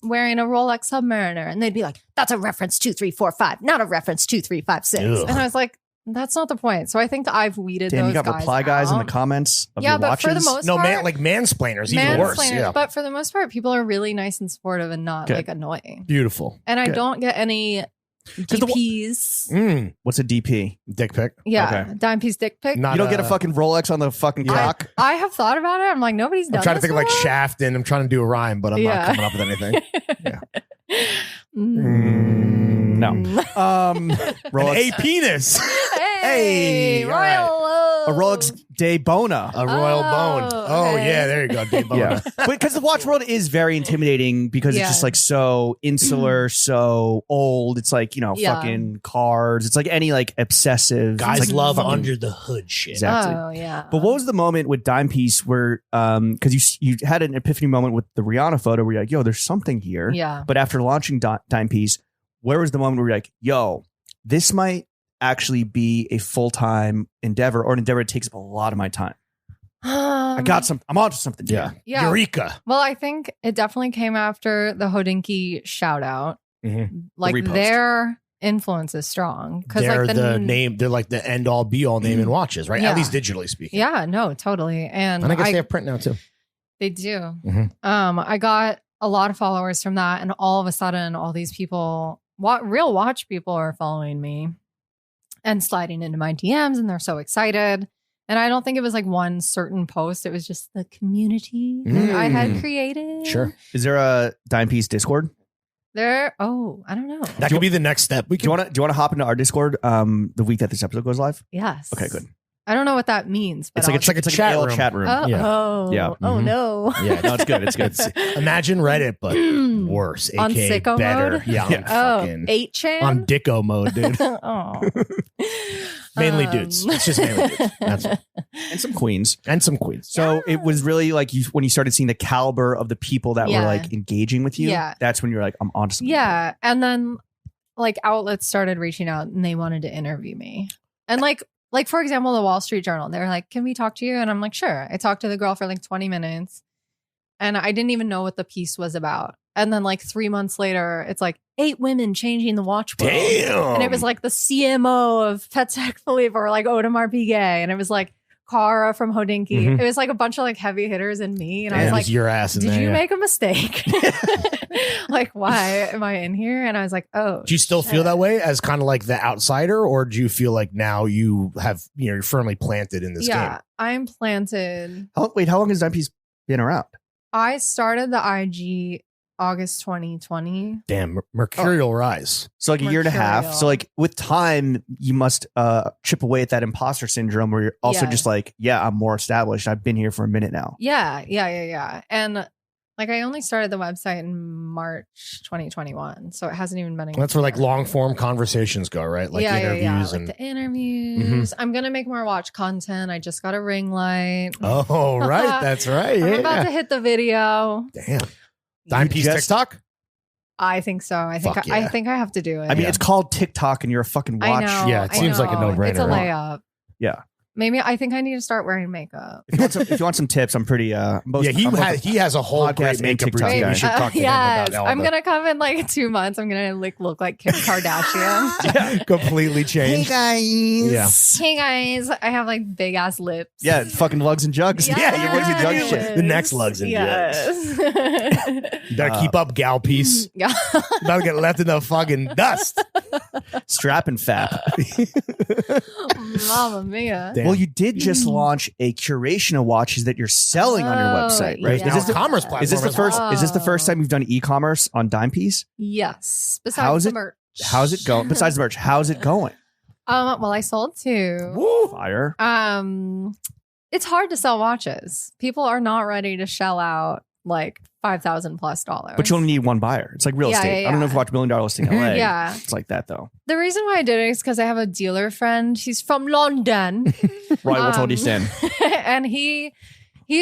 wearing a Rolex Submariner. And they'd be like, that's a reference 2345, not a reference 2356. Ugh. And I was like, that's not the point. So I think I've weeded Damn, those you got guys reply guys in the out. comments of Yeah, your but watches. for the most No, part, man, like mansplainers, even worse. Yeah. But for the most part, people are really nice and supportive and not like annoying. Beautiful. And I Good. don't get any DPs. What's a DP? Dick pic. Yeah, Okay. Dimepiece dick pic. Not You don't get a fucking Rolex on the fucking cock? I have thought about it. I'm like, nobody's done I'm trying to this think of like before? Shaft, and I'm trying to do a rhyme, but I'm not coming up with anything. No. Rolex. A penis. Hey, all right. Royal A Rolex de Bona. A royal bone. Oh, okay. yeah, there you go. Dave Bona. Yeah, because the watch world is very intimidating because it's just like so insular, so old. It's like, fucking cars. It's like any like obsessive. Guys it's like love fucking- under the hood shit. Exactly. Oh, yeah. But what was the moment with Dimepiece where, because you had an epiphany moment with the Rihanna photo where you're like, yo, there's something here. Yeah. But after launching Dimepiece, where was the moment where you're like, yo, this might actually be a full-time endeavor or an endeavor that takes up a lot of my time? I'm onto something. Yeah. Yeah. Eureka. Well, I think it definitely came after the Hodinky shout out. Like repost. their influence is strong because They're like the name. They're like the end all be all name in watches, right? Yeah. At least digitally speaking. Yeah, no, totally. And I guess they have print now too. They do. Mhm. I got a lot of followers from that, and all of a sudden, all these people, real watch people, are following me and sliding into my DMs, and they're so excited. And I don't think it was like one certain post; it was just the community that I had created. Sure. Is there a Dimepiece Discord? I don't know. That could be the next step. Do you want to hop into our Discord the week that this episode goes live? Yes. Okay, good. I don't know what that means, but It's like a chat AOL room. chat room. Oh, Yeah. oh, Yeah. oh no. Yeah, No, it's good. It's good. Imagine Reddit, but worse. On AKA sicko better. mode? Yeah. Oh, Fucking 8chan? on dicko mode, dude. Oh. Mainly dudes. It's just mainly dudes. That's it. And some queens. And some queens. So it was really like when you started seeing the caliber of the people that were Yeah. like engaging with you. Yeah. That's when you're like, I'm onto something. Yeah. And then like outlets started reaching out and they wanted to interview me. And like for example, the Wall Street Journal, they were like, can we talk to you? And I'm like, sure. I talked to the girl for like 20 minutes and I didn't even know what the piece was about. And then like 3 months later, it's like 8 women changing the watch world. Damn. And it was like the CMO of Patek Philippe or like Audemars Piguet. And it was like Cara from Hodinky. Mhm. It was like a bunch of like heavy hitters and me. And I Damn, was it like, was your ass in did there. you yeah. make a mistake? Like, why am I in here? And I was like, oh. Do you still feel that way as kind of like the outsider, or do you feel like now you have, you're firmly planted in this Yeah, game? I'm planted. How long has Dimepiece been around? I started the IG August 2020. Damn, mercurial rise. So like a year and a half. Mercurial. So like with time, you must chip away at that imposter syndrome where you're also Yeah. just like, yeah, I'm more established. I've been here for a minute now. Yeah. And like I only started the website in March 2021. So it hasn't even been a That's where like year. long form conversations go, right? Like interviews Like and. the interviews. I'm gonna make more watch content. I just got a ring light. Oh, right. That's right. I'm Yeah. about to hit the video. Damn. Dimepiece just- TikTok? I think so. I think Fuck yeah. I think I have to do it. I mean, it's called TikTok, and you're a fucking I watch. know. Yeah, it seems like a no-brainer, It's a right? layup. Yeah. Maybe I think I need to start wearing makeup. If you want some tips, I'm pretty. He has a whole podcast great and makeup TikTok routine. guy. We should talk to him yes, about all I'm the- gonna come in like 2 months. I'm gonna like look like Kim Kardashian. Yeah. completely changed. guys. Yeah. Hey guys, I have like big ass lips. Yeah, fucking lugs and jugs. Yes. Yeah, you're going to jug shit. The next lugs and yes. You gotta keep up, gal piece. Yeah. About to get left in the fucking dust. Strap and fap. Mamma mia. Damn. Well, you did just launch a curation of watches that you're selling on your Oh, website, right? yeah. Is this the commerce platform? Is this the as first? well? Is this the first time you've done e-commerce on Dimepiece? Yes. Besides How's the it- merch. How's it going? Besides the merch, how's it going? Well, I sold 2. Woo. Fire. It's hard to sell watches. People are not ready to shell out like $5,000+. But you only need one buyer. It's like real Yeah, estate. yeah, I don't know yeah. if you watch $1 Million Listing LA. Yeah. It's like that though. The reason why I did it is because I have a dealer friend. He's from London. Right, what's all you stand? And he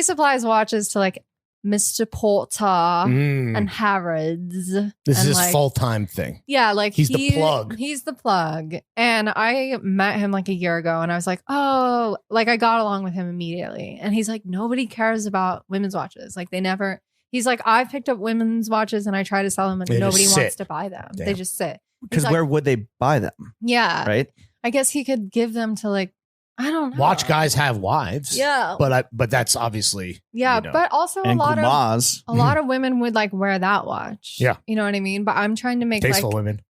supplies watches to like Mr. Porter and Harrods. This and is his like, full-time thing. Yeah, like He's the plug. He's the plug. And I met him like a year ago and I was like, oh, like I got along with him immediately. And he's like, nobody cares about women's watches. Like they never, he's like, I've picked up women's watches and I try to sell them and They just nobody sit. wants to buy them. They Damn. just sit. Because He's like, where would they buy them? yeah. Right? I guess he could give them to like, I don't know. Watch guys have wives. Yeah. But that's obviously Yeah. you know. But also And a lot Gumas. of women would like wear that watch. Yeah. You know what I mean? But I'm trying to make tasteful like, women.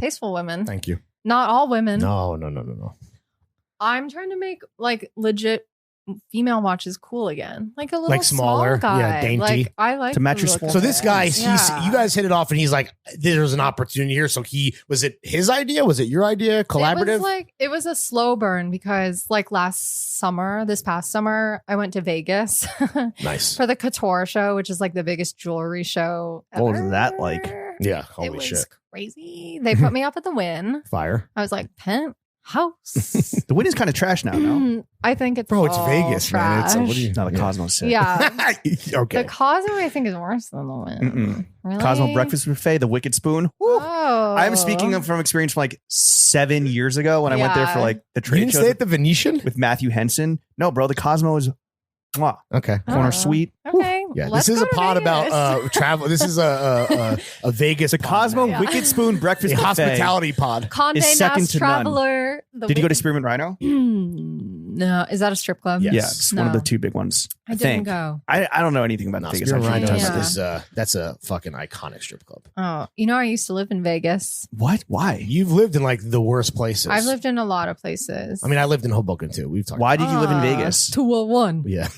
tasteful women. Thank you. Not all women. No. I'm trying to make like legit female watches cool again. Like a little Like smaller, small guy. yeah, dainty. Like I like To match the your look sport. of So this it. guy, Yeah. you guys hit it off, and he's like, "There's an opportunity here." So was it his idea? Was it your idea? Collaborative? It was a slow burn because like this past summer, I went to Vegas Nice. for the Couture show, which is like the biggest jewelry show. What was ever. that like? Yeah. It Holy was shit. crazy. They put me up at the Wynn. Fire. I was like, penthouse. The Wynn is kind of trash now, no? I think it's Bro, it's all Vegas, man. It's trash. what do you Now the Cosmo set. Yeah. Okay. The Cosmo, I think, is worse than the Wynn. Mm-mm. Really? Cosmo Breakfast Buffet, the Wicked Spoon. Woo. Oh. I'm speaking from experience from like 7 years ago when I went there for like the You trade didn't show stay at the Venetian? with Matthew Henson. No, bro, the Cosmo is mwah, Okay. corner Oh. suite. Okay. Yeah, let's this is go a to pod Vegas. about travel. This is a Vegas. The pod Cosmo now. Yeah. Wicked Spoon Breakfast a Buffet. hospitality pod. Condé is second Nast to none. Traveler. Did you go to Spearmint Rhino? No. Is that a strip club? Yes. Yeah, it's one of the No. 2 big ones. I didn't think. go. I don't know anything about No, Vegas. Spearmint I can't Rhino tell you Yeah. something. that's a fucking iconic strip club. Oh, you know, I used to live in Vegas. What? Why? You've lived in like the worst places. I've lived in a lot of places. I mean, I lived in Hoboken too. We've talked. Why did you live in Vegas? 201. Yeah,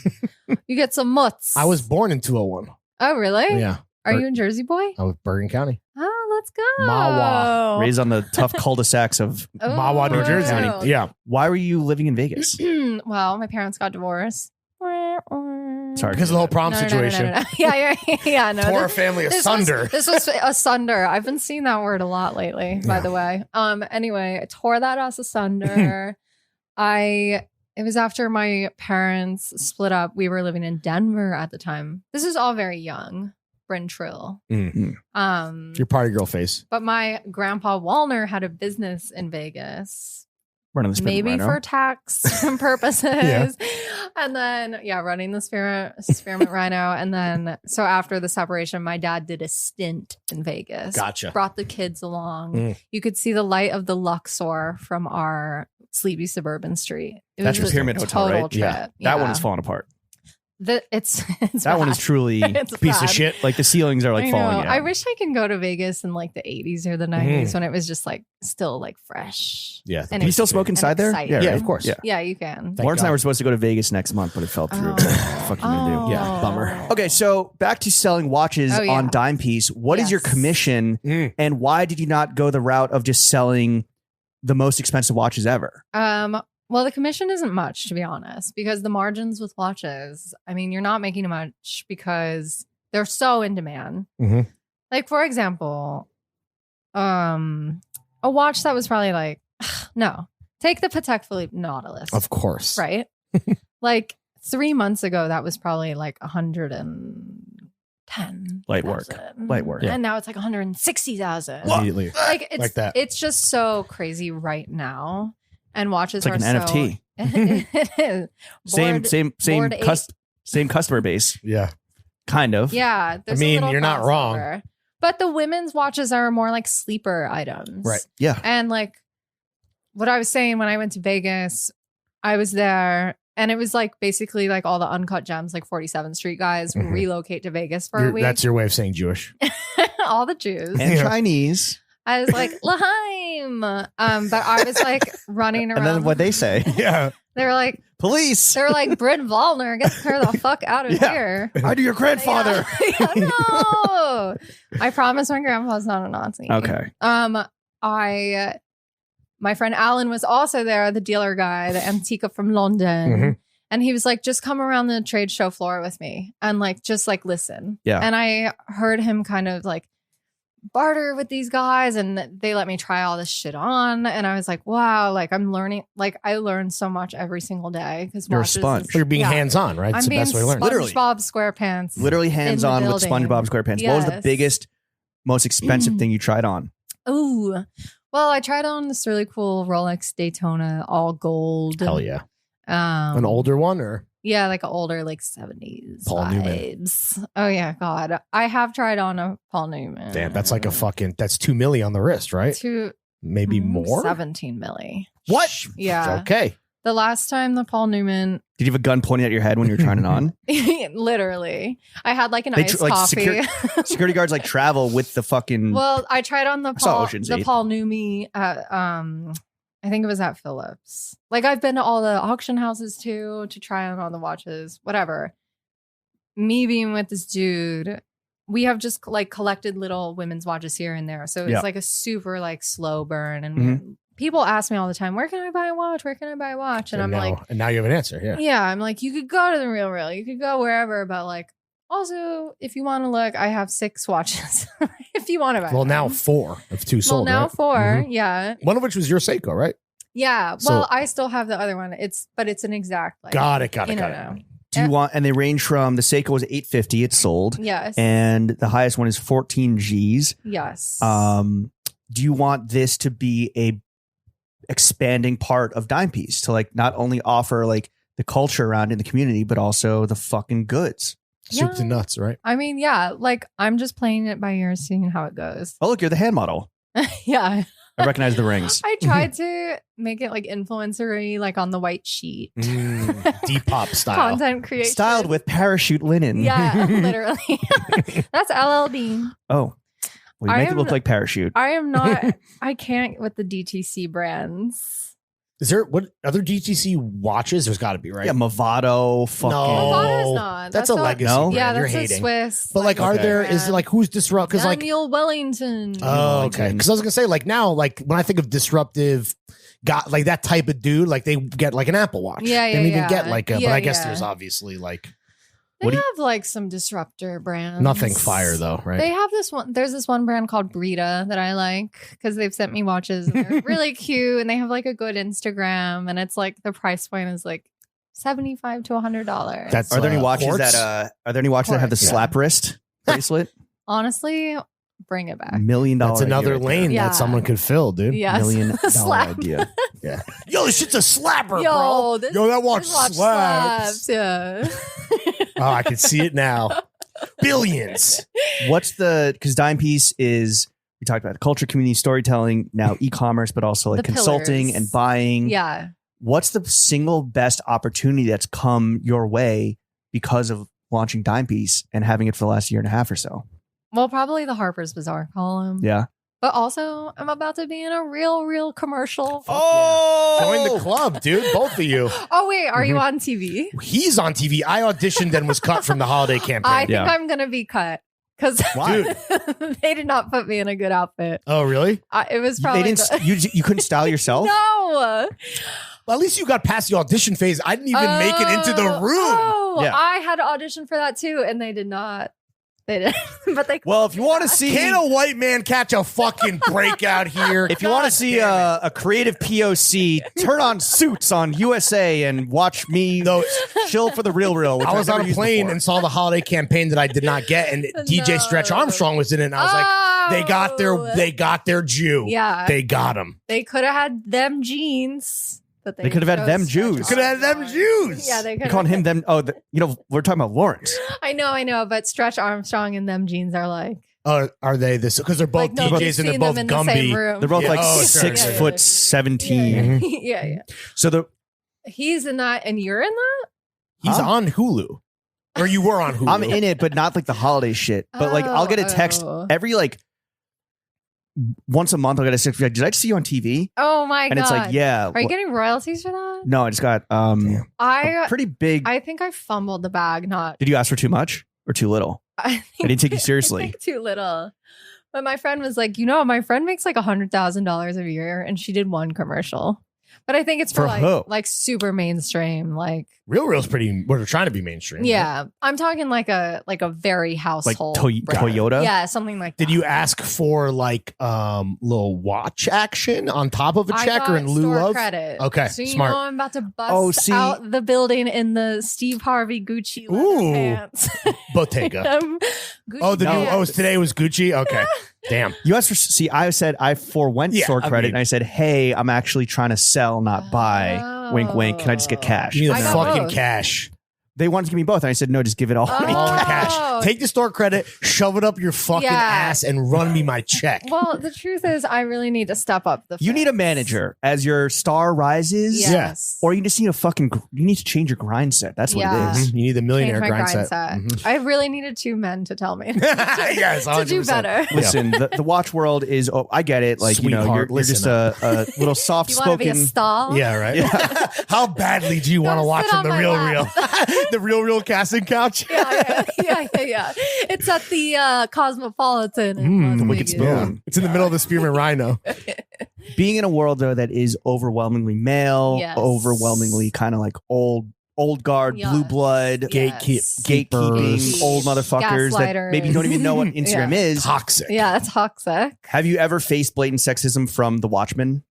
You get some mutts. I was born in 201. Oh, really? Yeah, Are you a Jersey boy? I was Bergen County. Oh, let's go. Mawa. Raised on the tough cul-de-sacs of. Oh. Mawa, New Jersey. County. Yeah, Why were you living in Vegas? Well, my parents got divorced. Sorry. because of the whole prom situation. No. Yeah. No, Tore a this- family this asunder. Was asunder. I've been seeing that word a lot lately, by the way. Anyway, I tore that ass asunder. It was after my parents split up. We were living in Denver at the time. This is all very young. Brynn Trill. Your party girl face. But my grandpa Wallner had a business in Vegas. Running the Spearmint Maybe Rhino. for tax purposes. Yeah. And then, running the Spearmint Rhino. And then, so after the separation, my dad did a stint in Vegas. Gotcha. Brought the kids along. Mm. You could see the light of the Luxor from our sleepy suburban street. It That's was your Pyramid a Hotel, total right? Trip. Yeah. That one is falling apart. It's That one bad. is truly It's Piece bad. of shit. like the ceilings are like I falling know. out. I wish I could go to Vegas in like the 80s or the 90s when it was just like still like fresh. Yeah. And Can you still smoke inside there? exciting. Yeah, of course. Yeah. Yeah, you can. Thank Lawrence and I God. were supposed to go to Vegas next month, but it fell through. Oh. What the fuck you gonna do? Yeah, bummer. Okay, so back to selling watches Oh, yeah. on Dimepiece. What is your Yes. commission, and why did you not go the route of just selling the most expensive watches ever? Well, the commission isn't much, to be honest, because the margins with watches, I mean, you're not making much because they're so in demand. Mhm. Like, for example, a watch that was probably like, no, take the Patek Philippe Nautilus. Of course. Right? Like 3 months ago, that was probably like $110 Light work. Yeah. And now it's like 160,000. Immediately. Like it's Like that. It's just so crazy right now. And watches It's like are an NFT. It is. Same customer base, Yeah. kind of. Yeah. I mean, you're not wrong. crossover. But the women's watches are more like sleeper items. Right. Yeah. And like what I was saying when I went to Vegas, I was there and it was like basically like all the uncut gems, like 47th Street guys Mhm. relocate to Vegas for a week. That's your way of saying Jewish. all the Jews. And Yeah. Chinese. I was like, Lahaim. But I was like running around. And then what they say? Yeah. They were like, Police. Brynn Wallner, get her the fuck out of Yeah. here. I do your grandfather. Yeah, no. I promise my grandpa's not a Nazi. Okay. My friend Alan was also there, the dealer guy, the Antica from London. Mhm. And he was like, just come around the trade show floor with me and like, just like listen. Yeah. And I heard him kind of like barter with these guys and they let me try all this shit on. And I was like, wow, like I'm learning, like I learn so much every single day because You're a sponge. You're being Yeah. hands-on, right? It's I'm the being best way to learn. Literally. SpongeBob SquarePants. Literally hands on with building. SpongeBob SquarePants. What was the Yes. biggest, most expensive thing you tried on? Ooh. Well, I tried on this really cool Rolex Daytona, all gold. Hell yeah. Um, An older one or? Yeah, like an older, like 70s Paul Newman. vibes. Oh yeah, God. I have tried on a Paul Newman. Damn, that's like a fucking, that's 2 milli on the wrist, right? Two, Maybe more? 17 milli. What? Yeah. Okay. The last time the Paul Newman, Did you have a gun pointing at your head when you were trying it on? literally, I had like an They iced like coffee. Security guards like travel with the fucking. Well, I tried on the saw Paul, Ocean's the 8. Paul Newman at I think it was at Phillips. Like I've been to all the auction houses too to try on all the watches, whatever. Me being with this dude, we have just like collected little women's watches here and there. So it's Yeah. like a super like slow burn. And Mhm. people ask me all the time, where can I buy a watch? Where can I buy a watch? And I'm now, like, and now you have an answer. Yeah. yeah, I'm like, you could go to the Real. You could go wherever, but like, also, if you want to look, I have 6 watches. if you want to buy Well, them. now 4 of 2 Well, sold. now right? 4, Mhm. yeah. One of which was your Seiko, right? Yeah. So- Well, I still have the other one. It's an exact like Got it. you Got know. it. Do you want? And they range from the Seiko was $850. It's sold, Yes. and the highest one is 14 G's. yes. Do you want this to be a expanding part of Dimepiece to like not only offer like the culture around in the community, but also the fucking goods? Soup to Yeah. nuts, right? I mean, yeah, like I'm just playing it by ear, seeing how it goes. Oh, look, you're the hand model. yeah. I recognize the rings. I tried to make it like influencery, like on the white sheet. Depop style. Content creation. Styled with parachute linen. Yeah, literally. That's LLD. Oh, well, you I make it am- look like parachute. I am not, I can't with the DTC brands. Is there what other DTC watches? There's got to be, right? Yeah, Movado. Fucking. No. Movato's not. That's a not- legacy No? brand. Yeah, You're that's a hating. Swiss. But like, are Okay. there? Is it like who's disrupt? Because like, Daniel Wellington. oh, okay. Because I was gonna say like now, like when I think of disruptive, got like that type of dude, like they get like an Apple Watch. Yeah, They yeah, don't even yeah. get like a. But Yeah, I guess yeah. there's obviously like They What do have you- like some disruptor brands. nothing fire though, right? They have this one. There's this one brand called Brita that I like because they've sent me watches and they're really cute and they have like a good Instagram and it's like the price point is like $75 to $100. That's Are there any watches quartz? that are there any watches that have the Quartz, yeah. slap wrist bracelet? Honestly, bring it back. $1 million. That's another idea right lane Yeah. that someone could fill, dude. there. Yes. $1 million Slap. idea. Yeah. Yo, this shit's a slapper, Yo, bro. this- Yo, that watch, This watch slaps. slaps. Yeah. Oh, I can see it now. Billions. What's the because Dimepiece is we talked about the culture, community, storytelling, now e-commerce, but also like The consulting pillars. and buying. Yeah. What's the single best opportunity that's come your way because of launching Dimepiece and having it for the last year and a half or so? Well, probably the Harper's Bazaar column. Yeah. But also, I'm about to be in a real commercial. Oh, Join the club, dude. Both of you. Oh, wait. Are Mm-hmm. you on TV? He's on TV. I auditioned and was cut from the holiday campaign. I think Yeah. I'm going to be cut because Why? they did not put me in a good outfit. Oh, really? It was They probably. didn't. You couldn't style yourself. No. Well, at least you got past the audition phase. I didn't even make it into the room. Oh, Yeah. I had to audition for that too, and they did not. They did, but they. Well, if you want to see, Can a white man catch a fucking breakout here? if you want to see a creative POC, turn on Suits on USA and watch me chill for the real. Which I was I've on never a used plane before. and saw the holiday campaign that I did not get, and DJ Stretch Armstrong was in it, and I was like, they got their Jew. Yeah. They got him. They could have had them jeans, but They could have had chose them Stretch Jews. Could have had them Jews. Yeah, they could You're calling him them. Oh, we're talking about Lawrence. I know, but Stretch Armstrong and them jeans are like. Are they this? Because they're both Like nobody's DJs and they're seen both them in the same Gumby. room. They're both Yeah. like Oh, sure, 6'17". Yeah. So He's in that, and you're in that. He's Huh? on Hulu, or you were on Hulu. I'm in it, but not like the holiday shit. But like, I'll get a text every like once a month. I'll get a text. Like, did I see you on TV? Oh my And god! it's like, yeah. Are you getting royalties for that? No, I just got a pretty big. I think I fumbled the bag. Not. Did you ask for too much or too little? I didn't take you seriously. I think too little. But my friend was like, my friend makes like $100,000 a year, and she did one commercial. But I think it's for who? like super mainstream, like Real Real's pretty. We're trying to be mainstream. right? yeah. I'm talking like a very Like household brand. Toyota. Yeah, something like that. Did you ask for like little watch action on top of a I check or got in lieu store of? credit. Okay, So you smart. know I'm about to bust Oh, see- out the building in the Steve Harvey Gucci leather Ooh. pants. Bottega. Gucci Oh, the new. Oh, pants. today was Gucci. Okay, damn. You asked for. See, I said I forewent Yeah, store I credit, mean- and I said, "Hey, I'm actually trying to sell, not buy. Wink, wink. Can I just get cash?" You need I the got fucking both. cash. They wanted to give me both, and I said, "No, just give it all." Oh. to me." All in Oh. cash. Take the store credit, shove it up your fucking Yeah. ass, and run me my check. Well, the truth is, I really need to step up the. You need a fence. manager as your star rises. Yes. Or you just need you need to change your grind set. That's what Yeah. it is. Mhm. You need the Change millionaire my grind grind set. set. Mhm. I really needed two men to tell me Yes, to do 100%. better. Listen, the watch world is. Oh, I get it. Like Sweetheart, you're just a little soft You want to be a spoken. stall? Yeah, right. How badly do you want to Go watch sit on on the my Real lap. Real? The Real casting couch? Yeah. It's at the Cosmopolitan. in Las the Wicked Vegas. Spoon. It's in the middle of the Spearmint Rhino. Being in a world though that is overwhelmingly male, Yes. overwhelmingly kind of like old guard, Yes. blue blood, Yes. gatekeeping, Keepers. old motherfuckers that Gaslighters. maybe don't even know what Instagram Yeah. is. Toxic. Yeah, it's toxic. Have you ever faced blatant sexism from the Watchmen?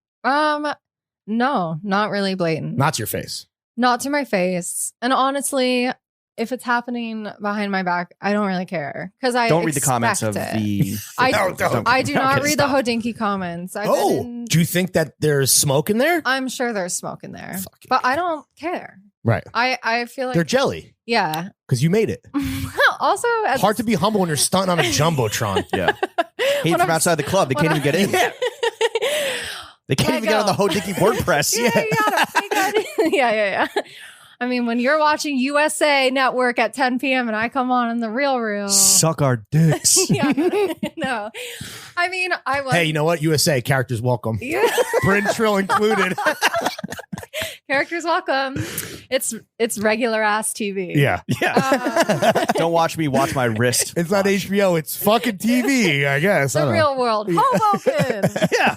No, not really blatant. Not to your face. Not to my face. And honestly, if it's happening behind my back, I don't really care because I Don't read the comments of expect it. the. I- Don't. I do not Okay, read stop. the Hodinky comments. I've Oh, been in- do you think that there's smoke in there? I'm sure there's smoke in there, Fucking but I don't care. Right. I feel like They're jelly yeah. because you made it. Also, as Hard to be humble when you're stunting on a jumbotron. Yeah. Hate When from I'm- outside the club. They when can't even get in. Yeah. They can't Let even get on the go. Hodinky WordPress. yeah, you gotta. Yeah. I mean, when you're watching USA Network at 10 p.m. and I come on in the Real. Suck our dicks. Yeah, no. I mean, I was. Hey, you know what? USA characters welcome. Yeah. Bryn Trill included. Characters welcome. It's regular ass TV. Yeah. Uh, Don't watch me watch my wrist. It's not HBO. It's fucking TV, I guess. I the don't know. real world. Hoboken. Yeah.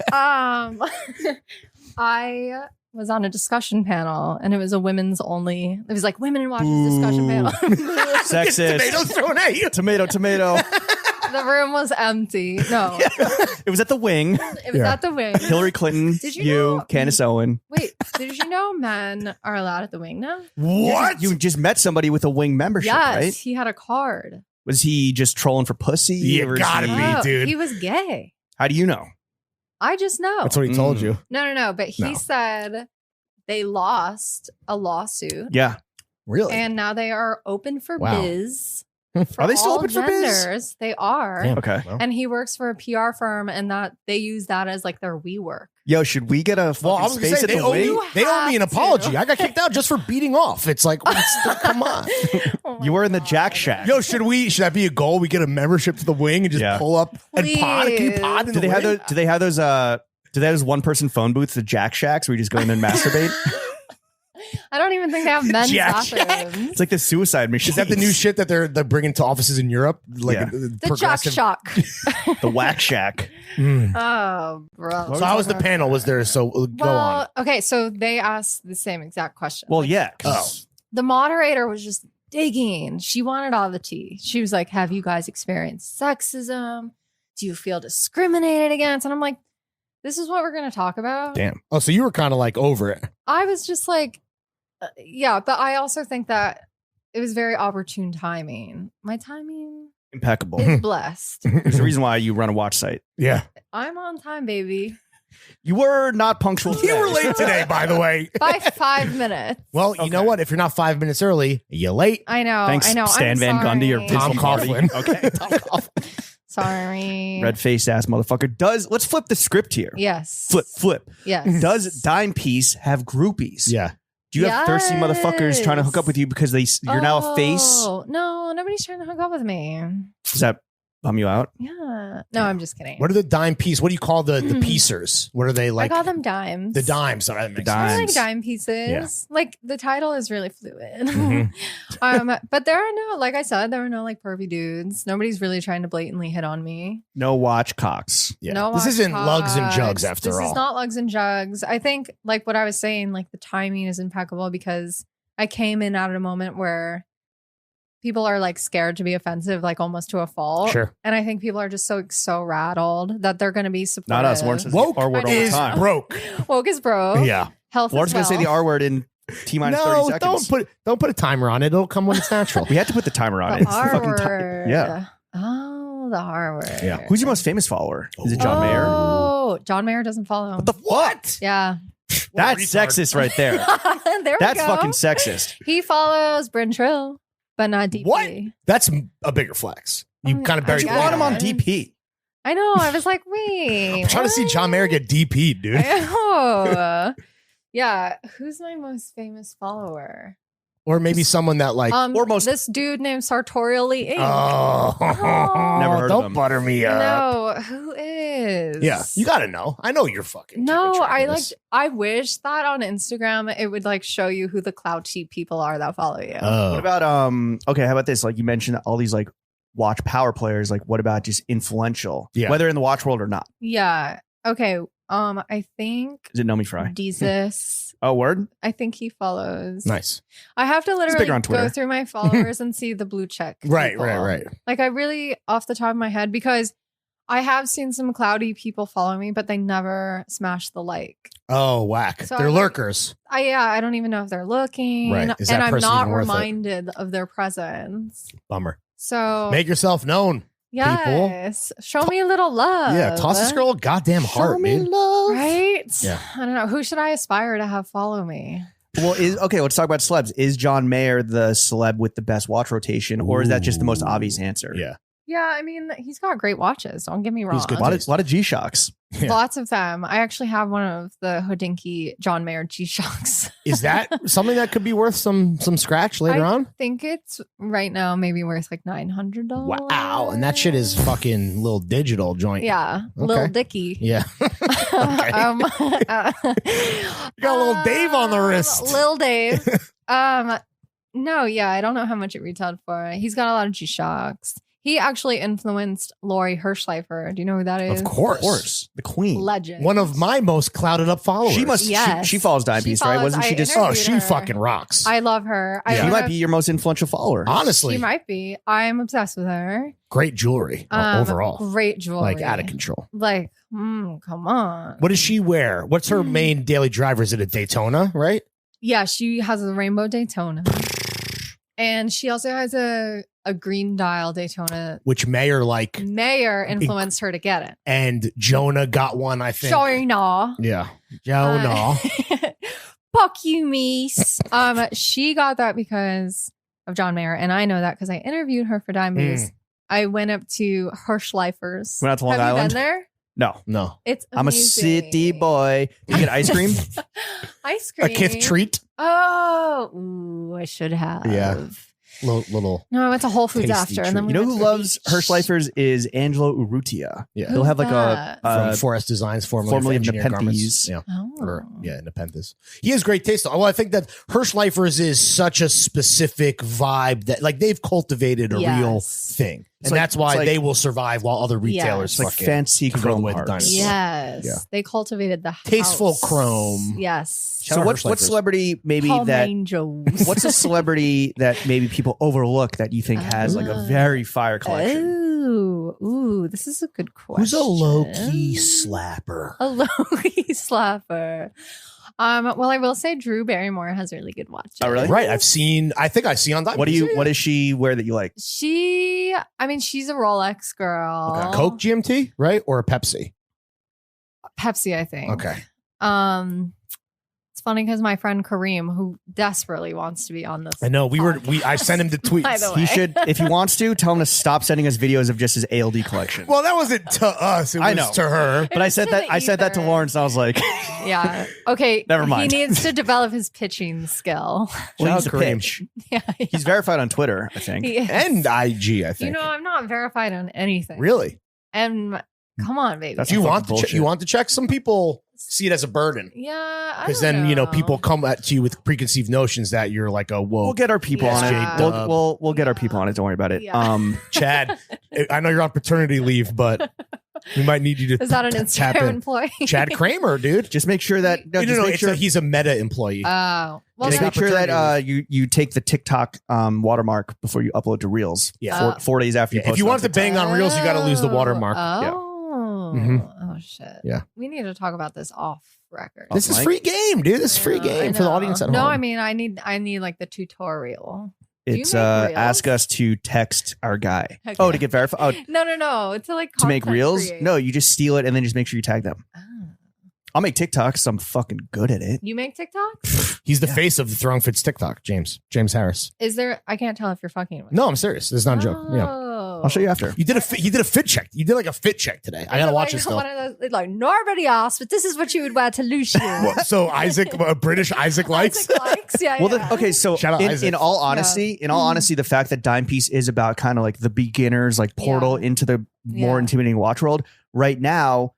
I was on a discussion panel and it was a women's only. It was like women in watches discussion panel. Sexist. Tomatoes thrown at you. Tomato. The room was empty. No, It was at the Wing. it was Yeah. at the Wing. Hillary Clinton, Did you you, know- Candace Owen. Wait, did you know men are allowed at the Wing now? What? You just met somebody with a Wing membership, Yes, right? he had a card. Was he just trolling for pussy? You or is gotta he- be. Oh, dude. he was gay. How do you know? I just know. That's what he told you. No. But he No. said they lost a lawsuit Yeah. Really? and now they are open for Wow. biz. For Are they still all open for biz? genders. They are. Damn. Okay. Well, And he works for a PR firm and that they use that as like their WeWork. Yo, should we get a well, I fucking was gonna space say at they the owe, Wing? You they owe me an have to. apology. I got kicked out just for beating off. It's like, come on. Oh my You were in the God. Jack Shack. Yo, should that be a goal? We get a membership to the Wing and just Yeah. pull up and pod? Can you Please. pod in do the they have Wing? those? Do they have those one person phone booths, the Jack Shacks, where you just go in there and masturbate? I don't even think they have men's Jack Shack. bathrooms. It's like the suicide machine. Is that the new shit that they're bringing to offices in Europe? Like Yeah. The Jack progressive. Shock. The Whack Shack. Mm. Oh, bro. So how was the panel? Was there go on? Well, okay, so they asked the same exact question. Well, Like, yeah. 'cause Oh. the moderator was just digging. She wanted all the tea. She was like, have you guys experienced sexism? Do you feel discriminated against? And I'm like, this is what we're going to talk about. Damn. Oh, so you were kind of like over it. I was just like, yeah, but I also think that it was very opportune timing. My timing Impeccable. is blessed. There's a reason why you run a watch site. Yeah. I'm on time, baby. You were not punctual today. You were late today, by the way. By 5 minutes. Well, you know what? If you're not 5 minutes early, you're late. I know. Thanks, I know. Stan I'm Van Gundy or sorry. Tom Coughlin. Okay. Tom Coughlin. Sorry. Red-faced ass motherfucker. Let's flip the script here. Yes. Flip. Yes. Does Dimepiece have groupies? Yeah. Do you have thirsty motherfuckers trying to hook up with you because you're now a face? Oh, no, nobody's trying to hook up with me. Does that bum you out? Yeah. No, I'm just kidding. What are the dime piece? What do you call the piecers? What are they like? I call them dimes. The dimes. Sorry, that makes The I dimes. like dime pieces. Yeah. Like the title is really fluid. Mhm. But there are no, like I said, there are no like pervy dudes. Nobody's really trying to blatantly hit on me. No watch cocks. Yeah. No This watch isn't lugs and cocks. jugs after all. This is not lugs and jugs. I think like what I was saying, like the timing is impeccable because I came in at a moment where people are like scared to be offensive, like almost to a fault. Sure. And I think people are just so rattled that they're going to be supportive. Not us. Lauren says Woke the R word all the is time. broke. Woke is broke. Yeah. Health Lauren's is going to say the wealth. R word in T-minus 30 No, seconds. don't put a timer on it. It'll come when it's natural. We had to put the timer on it. The It's the R fucking word. Yeah. Oh, the R word. Yeah. Who's your most famous follower? Is it John Mayer? Oh, John Mayer doesn't follow. What the what? Yeah. That's retard. sexist right there. There That's we go. fucking sexist. He follows Brynn Trill, but not DP. What? That's a bigger flex. You Oh, kind of I buried You got want him on it. DP. I know. I was like, wait. I'm trying to see John Mayer get DP'd, dude. Oh. Yeah. Who's my most famous follower? Or maybe someone that like. or most- this dude named Sartorially Inc. Oh, Never heard of don't him. butter me up. No, who is? Yeah, you got to know. I know you're fucking. No, keeping track I of like. this. I wish that on Instagram it would like show you who the clout cheap people are that follow you. Oh. What about okay, how about this? Like you mentioned all these like watch power players, like what about just influential? Yeah. Whether in the watch world or not. Yeah. Okay. I think Is it Nomi Fry? Jesus. Oh, word? I think he follows. Nice. I have to literally bigger on Twitter. go through my followers and see the blue check. Right, people. right. Like I really off the top of my head because I have seen some cloudy people follow me, but they never smash the like. Oh, whack. So They're I'm like- lurkers. I don't even know if they're looking. Right. Is And that I'm person not even worth it? reminded of their presence. Bummer. So Make yourself known. yes. Show me a little love. Yeah, toss this girl a goddamn heart, man. Right? Yeah. I don't know. Who should I aspire to have follow me? Well, let's talk about celebs. Is John Mayer the celeb with the best watch rotation, or is that just the most obvious answer? Yeah. Yeah, I mean, he's got great watches. Don't get me wrong. He's good. A lot of G-Shocks. Yeah. Lots of them. I actually have one of the Hodinky John Mayer G-Shocks. Is that something that could be worth some scratch later I on? think it's right now maybe worth like $900. Wow. And that shit is fucking little digital joint. Yeah, Lil Dicky. Yeah. Okay. You got a little Dave on the wrist. Lil Dave. No, yeah, I don't know how much it retailed for. He's got a lot of G-Shocks. He actually influenced Lori Hirschleifer. Do you know who that is? Of course. The queen. Legend. One of my most clouded up followers. She must. Yes. She follows Dimepiece, right? Wasn't she just? Oh, interviewed she her. fucking rocks. I love her. Yeah. She don't might know be your most influential follower. Honestly, She might be. I'm obsessed with her. great jewelry overall. Great jewelry. Like out of control. Like, come on. What does she wear? What's her main daily driver? Is it a Daytona, right? Yeah, she has a rainbow Daytona. And she also has a green dial Daytona. Which Mayer like Mayer influenced her to get it. and Jonah got one, I think. Jonah. Yeah. Jonah. Fuck you, Mies. She got that because of John Mayer, and I know that because I interviewed her for Dimepiece. I went up to Hirschleifer's. Went out to Long Have Island? You been there? No. No. It's I'm a amazing. city boy. You get ice cream? Ice cream. A Kith treat. Oh, ooh, I should have. Yeah. Little. No, I went to Whole Foods Tasty after, and then treat. we You know went who to the loves beach. Hirschleifer's is Angelo Urrutia. Yeah. He'll have like that? From Forest Designs, formerly of Engineer Nepenthes. Garments. Yeah. Oh. Or, Nepenthes. He has great taste. Well, I think that Hirschleifer's is such a specific vibe that like they've cultivated a real Yes. thing. And that's why like- they will survive while other retailers It's like fucking fancy can go chrome with hearts. dinosaurs. Yes. Yeah. They cultivated the Tasteful house. chrome. Yes. Shout So out what Hershey's. celebrity maybe Palm that angels. what's a celebrity that maybe people overlook that you think has like a very fire collection? Ooh, this is a good question. Who's a low-key slapper? A low-key slapper. Well, I will say Drew Barrymore has really good watches. Oh, really? Right. I think I've seen on Dimepiece. What does she wear that you like? She's a Rolex girl. Okay. Coke GMT, right? Or a Pepsi? Pepsi, I think. Okay. It's funny because my friend Kareem, who desperately wants to be on this, I know I sent him the tweets. By the way. He should, if he wants to, tell him to stop sending us videos of just his ALD collection. Well, that wasn't to us. It was I know. to her. But I said that to ether. Lawrence, and I was like, yeah. Okay. Never mind. He needs to develop his pitching skill. well, he's Shout a out Kareem. pitch. Yeah. He's verified on Twitter, I think. He is. And IG, I think. I'm not verified on anything. Really? And come on, baby. That's Do you fucking want to bullshit. you want to check? Some people see it as a burden. Yeah. Because then, people come to you with preconceived notions that you're like a We'll woke get our people on Yeah. it. We'll get our people on it. Don't worry about it. Yeah. Chad. I know you're on paternity leave, but we might need you to Is that an tap Instagram in. employee? Chad Kramer, dude. Just make sure that No, just make it's sure, he's a meta employee. Oh. Well, just Take make sure paternity that you take the TikTok watermark before you upload to Reels. Yeah. 4 days after you Yeah, post if you it on want to bang on Reels, you got to lose the watermark. Oh. Mhm. Oh shit. Yeah. We need to talk about this off record. This is Mike? free game, dude. This is free I game for the know. audience at No, home. I mean I need like the tutorial. Do you It's make Reels? ask us to text our guy. Okay. Oh, to get verified. Oh, No. To like to make content Reels? create. No, you just steal it and then just make sure you tag them. Oh. I'll make TikToks. I'm fucking good at it. You make TikTok? He's the face of the Throwing Fits TikTok, James Harris. Is there? I can't tell if you're fucking with. No, I'm serious. This is not a joke. Yeah. Oh. I'll show you after. You did a fit check. You did like a fit check today. I gotta watch this though. One of those, like nobody asked, but this is what you would wear to Lucian. What, so Isaac, a British Isaac likes. Isaac likes, yeah. Well, yeah. okay, so Shout out Isaac. in all honesty, the fact that Dimepiece is about kind of like the beginner's like portal Yeah. into the more Yeah. intimidating watch world right now,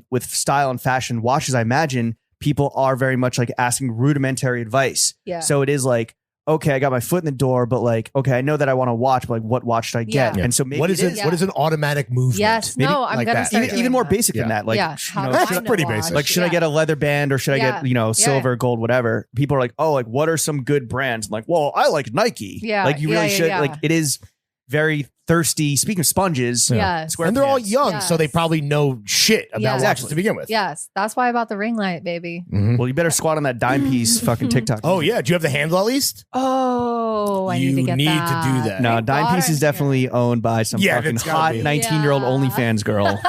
with style and fashion watches, I imagine people are very much like asking rudimentary advice. Yeah. So it is like, okay, I got my foot in the door, but like, okay, I know that I want to watch, but like, what watch should I get? Yeah. And so maybe What is it it? Yeah. What is an automatic movement? Yes. Maybe No, I'm like gonna that. start even doing more that. basic than Yeah. that. Like, Yeah. sh- How you know, do That's I should, know pretty watch? basic. like, should I get a leather band or should I Yeah. get, Yeah. silver, gold, whatever? People are like, oh, like, what are some good brands? I'm like, well, I like Nike. Yeah. Like, you Yeah, really yeah, should. yeah. Like, it is very thirsty. Speaking of sponges, Yeah. Yes. And they're all SquarePants. young, so they Yes. probably know shit about Yes. watches to begin with. Yes, that's why I bought the ring light, baby. Mhm. Well, you better squat on that Dimepiece fucking TikTok. Oh yeah, do you have the handle at least? Oh, I You need to get need to that. do that. No, Thank God Dimepiece I'm is definitely owned by some Yeah, fucking that's gotta hot be. 19-year-old Yeah. OnlyFans girl.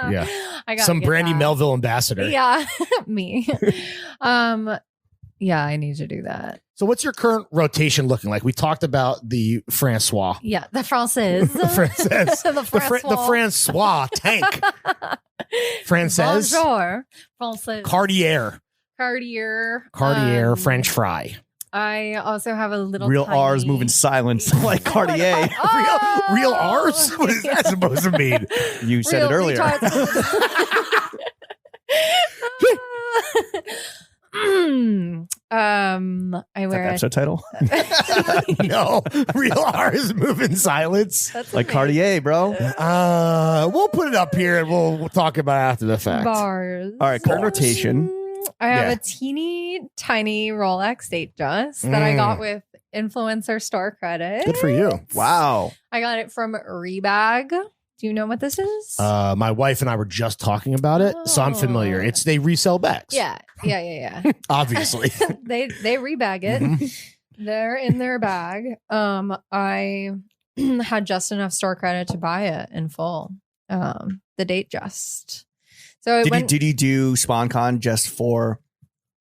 Yeah. I got Some Brandy Melville ambassador. Yeah, me. Yeah, I need to do that. So what's your current rotation looking like? We talked about the Francois. Yeah, the Française. Francaise. the The Francois tank. Francaise. Bonjour. Française. Cartier. Cartier. French fry. I also have a little Real tiny... R's moving silence like Cartier. Oh! Real R's? What is that supposed to mean? You said it Real earlier. retards. I That wear episode title? No. Real R's moving silence. That's Like amazing. Cartier, bro. We'll put it up here and we'll talk about it after the fact. Bars. All right, current rotation. I have Yeah. a teeny tiny Rolex Datejust that I got with influencer store credit. Good for you. Wow. I got it from Rebag. Do you know what this is? My wife and I were just talking about it, so I'm familiar. Oh. They resell bags. yeah. Obviously. they rebag it. Mhm. They're in their bag. I had just enough store credit to buy it in full. The Datejust. So it went. Did you do SpawnCon just for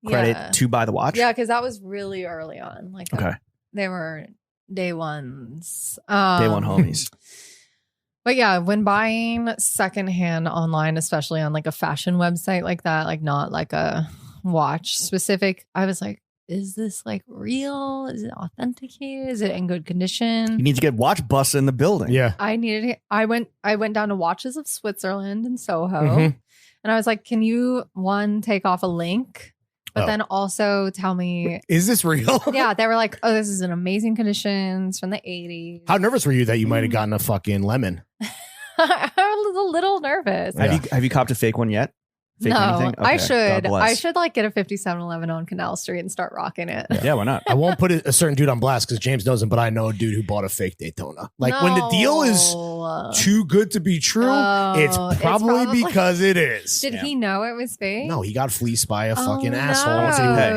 credit Yeah. to buy the watch? Yeah, because that was really early on. Like, Okay. they were day ones. Day one homies. But yeah, when buying secondhand online, especially on like a fashion website like that, like not like a watch specific, I was like, is this like real? Is it authenticated? Is it in good condition? You need to get watch busts in the building. Yeah. I needed it. I went down to Watches of Switzerland in Soho. Mhm. And I was like, can you take off a link but then also tell me, Is this real? yeah, they were like, oh, this is an amazing conditions from the 80s. How nervous were you that you might have gotten a fucking lemon? I was a little nervous. Yeah. Have you copped a fake one yet? Fake No, anything? I Okay, should. God bless. I should like get a 5711 on Canal Street and start rocking it. Yeah, why not? I won't put a certain dude on blast because James knows him, but I know a dude who bought a fake Daytona. Like when the deal is too good to be true, Oh, it's probably because it is. Did he know it was fake? No, he got fleeced by a Oh, fucking asshole. What's he pay?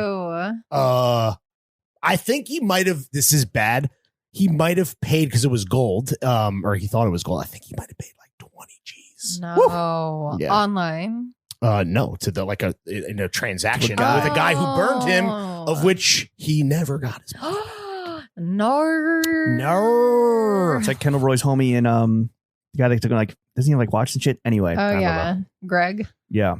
no. I think he might have. This is bad. He might have paid because it was gold, or he thought it was gold. I think he might have paid like 20 G's. No. Yeah. Online. No, to the in a transaction with a guy who burned him, of which he never got his money. No. No. It's like Kendall Roy's homie and the guy that took like doesn't he have like watch and shit? Anyway. Oh I don't yeah, know. Greg. Yeah.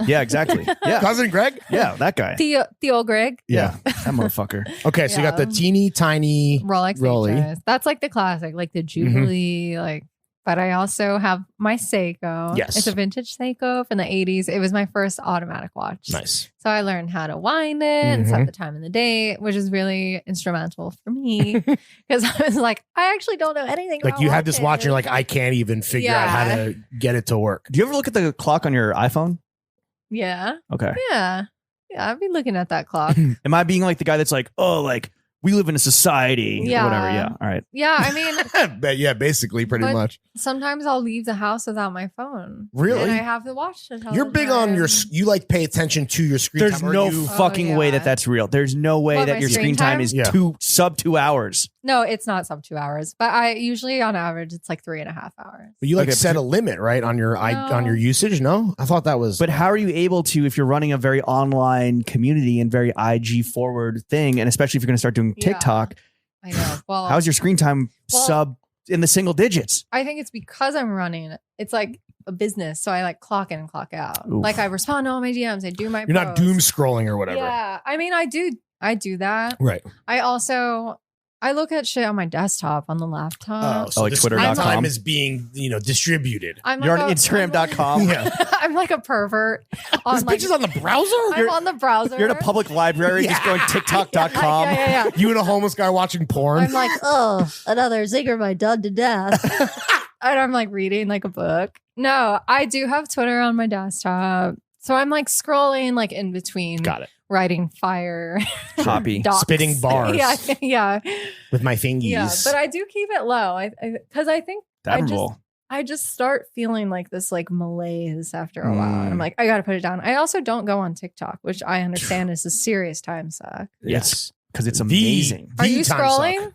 Yeah, exactly. Yeah. Cousin Greg? Yeah, that guy. Theo Greg. Yeah. That motherfucker. Okay, so you got the teeny tiny Rolex Rollie. HS. That's like the classic, like the Jubilee, like. But I also have my Seiko. Yes. It's a vintage Seiko from the 80s. It was my first automatic watch. Nice. So I learned how to wind it and set the time and the date, which is really instrumental for me because I was like, I actually don't know anything. Like about you had this watches. watch and you're like, I can't even figure out how to get it to work. Do you ever look at the clock on your iPhone? Yeah. Okay. Yeah. Yeah. I've been looking at that clock. Am I being like the guy that's like, oh, like we live in a society or Yeah. whatever? Yeah. All right. Yeah. I mean, But yeah, basically pretty But much. sometimes I'll leave the house without my phone. Really? And I have to watch the You're big on your, you like pay attention to your screen There's time. or no you, fucking way yeah. that that's real. There's no way What, that my your screen screen time time? is Yeah. sub 2 hours. No, it's not sub 2 hours, but I usually on average it's like 3.5 hours. but you like Okay, set but a limit, right? On your on your usage? No? I thought that was But how are you able to, if you're running a very online community and very IG forward thing, and especially if you're going to start doing Yeah. TikTok, I know. Well, how's your screen time Well- sub in the single digits? I think it's because I'm running. It's like a business, so I like clock in and clock out. Oof. Like I respond to all my DMs. I do my. you're not posts. doom scrolling or whatever. Yeah, I mean, I do that. Right. I look at shit on my desktop on the laptop. So like the screen Twitter.com? time is being, distributed. I'm You're like on Instagram.com. Yeah. I'm like a pervert. This like, bitch is on the browser? I'm on the browser. You're in a public library just going TikTok.com. Yeah. You and a homeless guy watching porn? I'm like, oh, another zinger my dog to death. And I'm like reading like a book. No, I do have Twitter on my desktop. So I'm like scrolling like in between Got it. writing fire. Copy. docs. Spitting bars. Yeah. With my fingies. Yeah. But I do keep it low. Because I think Admirable. I just start feeling like this like malaise after a while. And I'm like, I got to put it down. I also don't go on TikTok, which I understand is a serious time suck. Yes. Because it's The- amazing. Are you time scrolling? suck.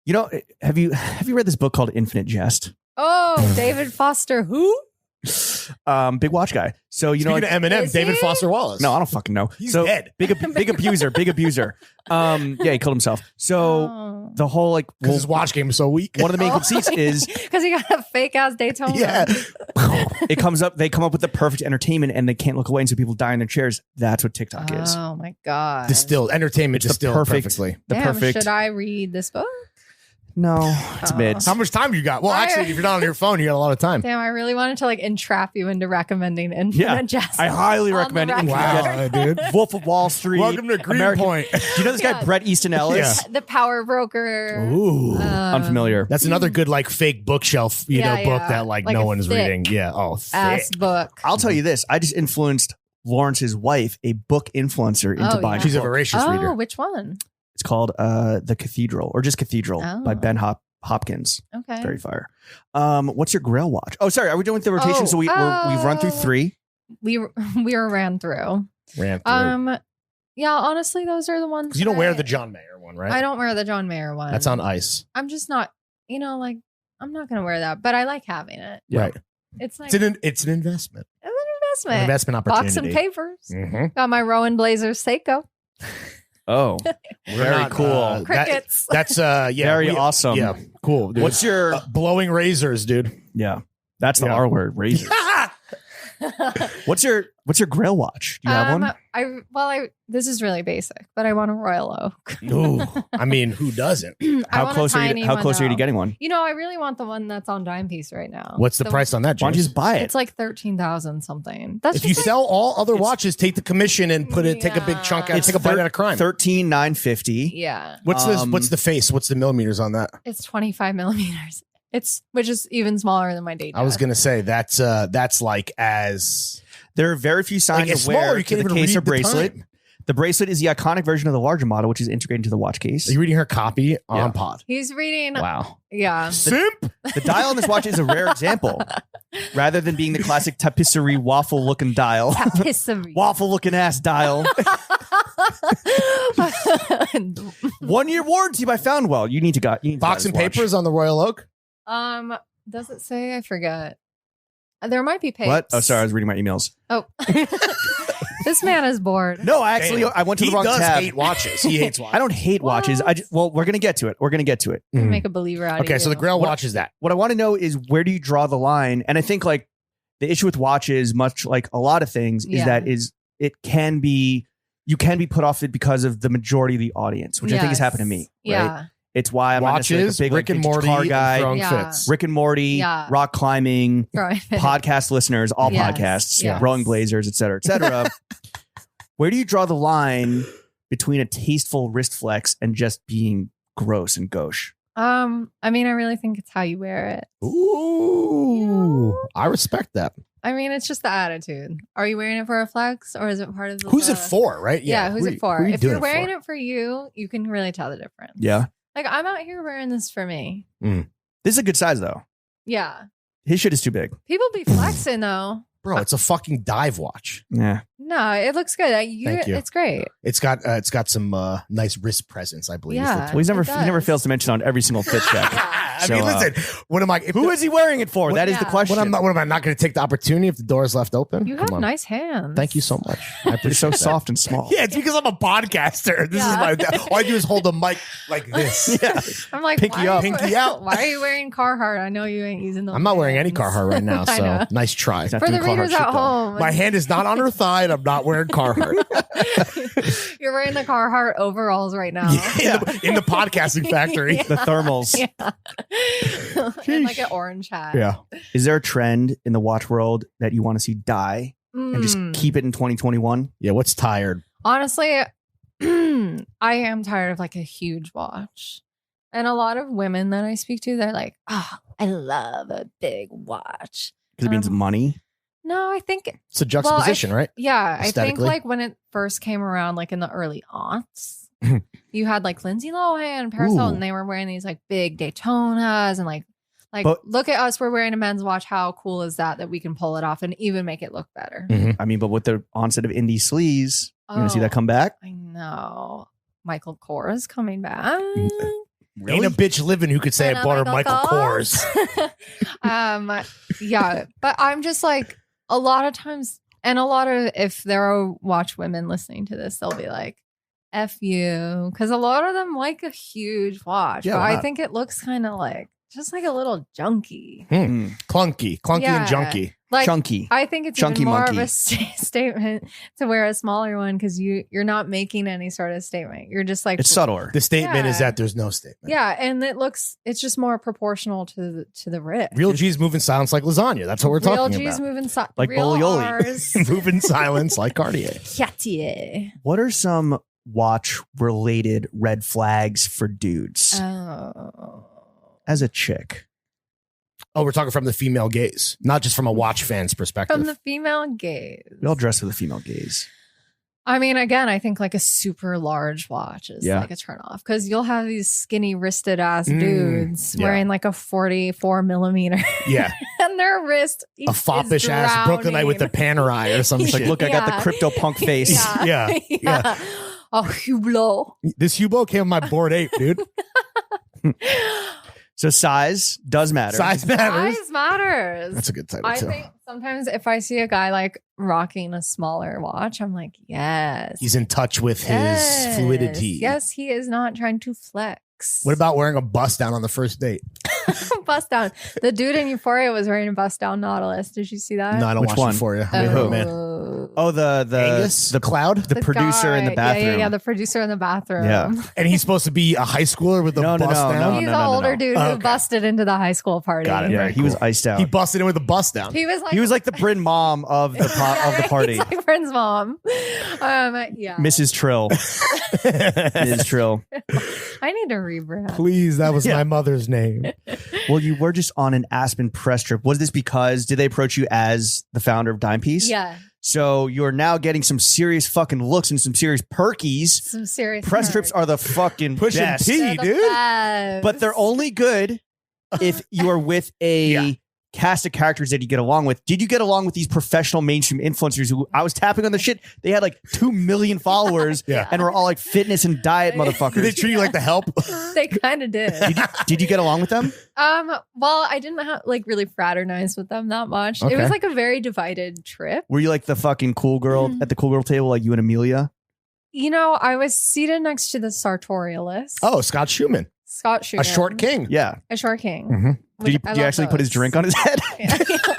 You know, have you read this book called Infinite Jest? Oh, David Foster, who? Big watch guy. So you Speaking know, of Eminem, Is David he? Foster Wallace. no, I don't fucking know. He's so dead. Big abuser. Yeah, he killed himself. So the whole like Because his watch game is so weak. one of the main conceits is because he got a fake ass Daytona. Yeah. they come up with the perfect entertainment and they can't look away, and so people die in their chairs. That's what TikTok is. Oh my god. Distilled. Entertainment It's the distilled perfect- perfectly. The Damn, perfect. Should I read this book? No, it's Oh. mid. How much time you got? Well, actually, if you're not on your phone, you got a lot of time. Damn, I really wanted to like entrap you into recommending Infinite Yeah, Jest. I highly On the recommend record. Infinite Jest. Wow, dude. Wolf of Wall Street. Welcome to Greenpoint. Do you know this guy Yeah. Bret Easton Ellis? The Power Broker. Ooh. Unfamiliar. That's another good like fake bookshelf, Yeah, book yeah. that like Like no a one is thick reading. Yeah. Oh, thick. Ass book. I'll tell you this. I just influenced Lawrence's wife, a book influencer, into Oh, buying. yeah. She's a book. voracious Oh, reader. which one? It's called The Cathedral, or just Cathedral by Oh. Ben Hopkins. Okay. Very fire. What's your Grail watch? Oh, sorry. Are we doing the rotation? Oh, So we've run through 3. We were ran through. Ran through. Yeah, honestly, those are the ones. Because you don't that wear the John Mayer one, right? I don't wear the John Mayer one. That's on ice. I'm just not. Like I'm not gonna wear that, but I like having it. Yeah. Right. It's like It's an investment. an An investment. investment opportunity. Box and papers. Mhm. Got my Rowan Blazer Seiko. Oh, very not, cool. Crickets. That's Very awesome. Yeah, cool. Dude. What's your? blowing razors, dude? Yeah, that's the Yeah. R word. Razors. What's your grail watch? Do you have one? This is really basic, but I want a Royal Oak. Ooh, I mean, who doesn't? How close are you to getting one? You know, I really want the one that's on Dimepiece right now. What's the price on that, Why don't you James? just buy it? It's like 13,000 something. That's If you sell all other watches, take the commission and take a big chunk out. Take a bite out of crime. 13,950. Yeah. What's the face? What's the millimeters on that? It's 25 millimeters. Which is even smaller than my date. I was gonna say that's like as there are very few signs of smaller, wear you to can't the even case read or the bracelet. time. The bracelet is the iconic version of the larger model, which is integrated into the watch case. Are you reading her copy on pod? He's reading. Wow. Yeah. Simp. The dial on this watch is a rare example. Rather than being the classic tapisserie waffle looking dial. Tapisserie. Waffle looking ass dial. 1 year warranty by Foundwell. You need to Box and papers on the Royal Oak. Does it say? I forget. There might be papers. What? Oh, sorry. I was reading my emails. Oh. This man is bored. No, I went to the wrong tab. He hate watches. He hates watches. I don't hate watches. We're going to get to it. We're going to get to it. Make a believer out of you. Okay, so the Grail watch is that. What I want to know is where do you draw the line? And I think like the issue with watches, much like a lot of things, is that you can be put off it because of the majority of the audience, which I think has happened to me. Right? Yeah. It's why I'm watches, not necessarily a big Rick and vintage Morty, car guy. throwing fits. Rick and Morty, rock climbing, podcast listeners, all podcasts, rowing blazers, et cetera, et cetera. Where do you draw the line between a tasteful wrist flex and just being gross and gauche? I mean, I really think it's how you wear it. Ooh, I respect that. I mean, it's just the attitude. Are you wearing it for a flex or is it part of the Who's it for, right? Yeah, who's it for? If you're wearing it it for you, you can really tell the difference. Yeah. Like, I'm out here wearing this for me. This is a good size, though. Yeah. His shit is too big. People be flexing, though. Bro, it's a fucking dive watch. Yeah. No, it looks good. Thank you. It's great. It's got some nice wrist presence, I believe. Yeah. Well, he never fails to mention on every single fit check. I mean, listen, what am I? Who is he wearing it for? That is the question. What am I not going to take the opportunity if the door is left open? You have nice hands. Thank you so much. I appreciate You're so that. soft and small. Yeah, it's because I'm a podcaster. This is my. All I do is hold a mic like this. Yeah. I'm like, Pinky up. Pinky out. Why are you wearing Carhartt? I know you ain't using those. I'm not wearing any Carhartt right now, I so know. nice try. He's not For the doing Carhartt readers shit, at though. home, My hand is not on her thigh, and I'm not wearing Carhartt. you're wearing the Carhartt overalls right now. In the podcasting factory. The thermals. And like an orange hat. Yeah. Is there a trend in the watch world that you want to see die and just keep it in 2021? Yeah. What's tired? Honestly, I am tired of like a huge watch. And a lot of women that I speak to, they're like, oh, I love a big watch. Because it means money. No, I think It's a juxtaposition, right? Yeah, I think Aesthetically. like when it first came around, like in the early aughts, you had like Lindsay Lohan and Paris Hilton, and they were wearing these like big Daytonas and like But- look at us, we're wearing a men's watch. How cool is that we can pull it off and even make it look better? I mean, but with the onset of indie sleaze, you're going to see that come back? I know. Michael Kors coming back. Ain't a bitch living who could say I bought her Michael Kors. Yeah, but I'm just like a lot of times, and a lot of if there are watch women listening to this, they'll be like, "F you," because a lot of them like a huge watch, Yeah, but why I not? think it looks kind of like just like a little junky. Clunky Yeah. and junky. Like Chunky. I think it's Chunky even more monkey. of a statement to wear a smaller one because you're not making any sort of statement. You're just like It's subtler. The statement is Yeah. that there's no statement. yeah, and it's just more proportional to the wrist. Real G's move in silence like lasagna. That's what we're Real talking G's about. moving Like real Bolioli. R's. Move in silence like Cartier. Cartier. What are some watch related red flags for dudes Oh. as a chick? Oh, we're talking from the female gaze, not just from a watch fan's perspective. From the female gaze. We all dress for the female gaze. I mean, again, I think like a super large watch is Yeah. like a turn off because you'll have these skinny wristed ass dudes yeah. wearing like a 44 millimeter yeah, and their wrist a foppish ass Brooklynite with a Panerai or some It's like, shit. look, I got the Yeah. crypto punk face. Yeah. Yeah. A Hublot. This Hubo came on my board ape, dude. So size does matter. Size matters. Size matters. That's a good title I too. think sometimes if I see a guy like rocking a smaller watch, I'm like, yes. He's in touch with his fluidity. Yes, he is not trying to flex. What about wearing a bust down on the first date? Bust down. The dude in Euphoria was wearing a bust down Nautilus. Did you see that? No, I don't Which watch one? Euphoria. Oh, Man. Oh, the Angus? The Cloud? the producer in the guy. bathroom. Yeah, the producer in the bathroom. Yeah. And he's supposed to be a high schooler with a No, no, bust no, down? He's no, the no, no, older no. dude who Okay. busted into the high school party. Got it. Yeah, Very he was cool. iced out. He busted in with a bust down. He was like, He was like the Bryn mom of the of the party. He's like Bryn's mom. Yeah. Mrs. Trill. Ms. Trill. I need to rebrand. Please, that was Yeah. my mother's name. Well, you were just on an Aspen press trip. Was this because did they approach you as the founder of Dimepiece? Yeah. So you're now getting some serious fucking looks and some serious perkies. Some serious Press trips are the fucking Pushing best. T. They're the dude. best. But they're only good if you are with a Yeah. cast of characters that you get along with. Did you get along with these professional mainstream influencers who I was tapping on the shit? They had like 2 million followers Yeah. and were all like fitness and diet Did they motherfuckers. treat you like the help? They kind of did. Did you get along with them? Well, I didn't like really fraternize with them that much. It Okay. was like a very divided trip. Were you like the fucking cool girl at the cool girl table, like you and Amelia? You know, I was seated next to the sartorialist. Oh, Scott Schumann. Scott Schumann. A short king. Yeah. A short king. Mhm. Which Did I you love actually put his those. drink on his head?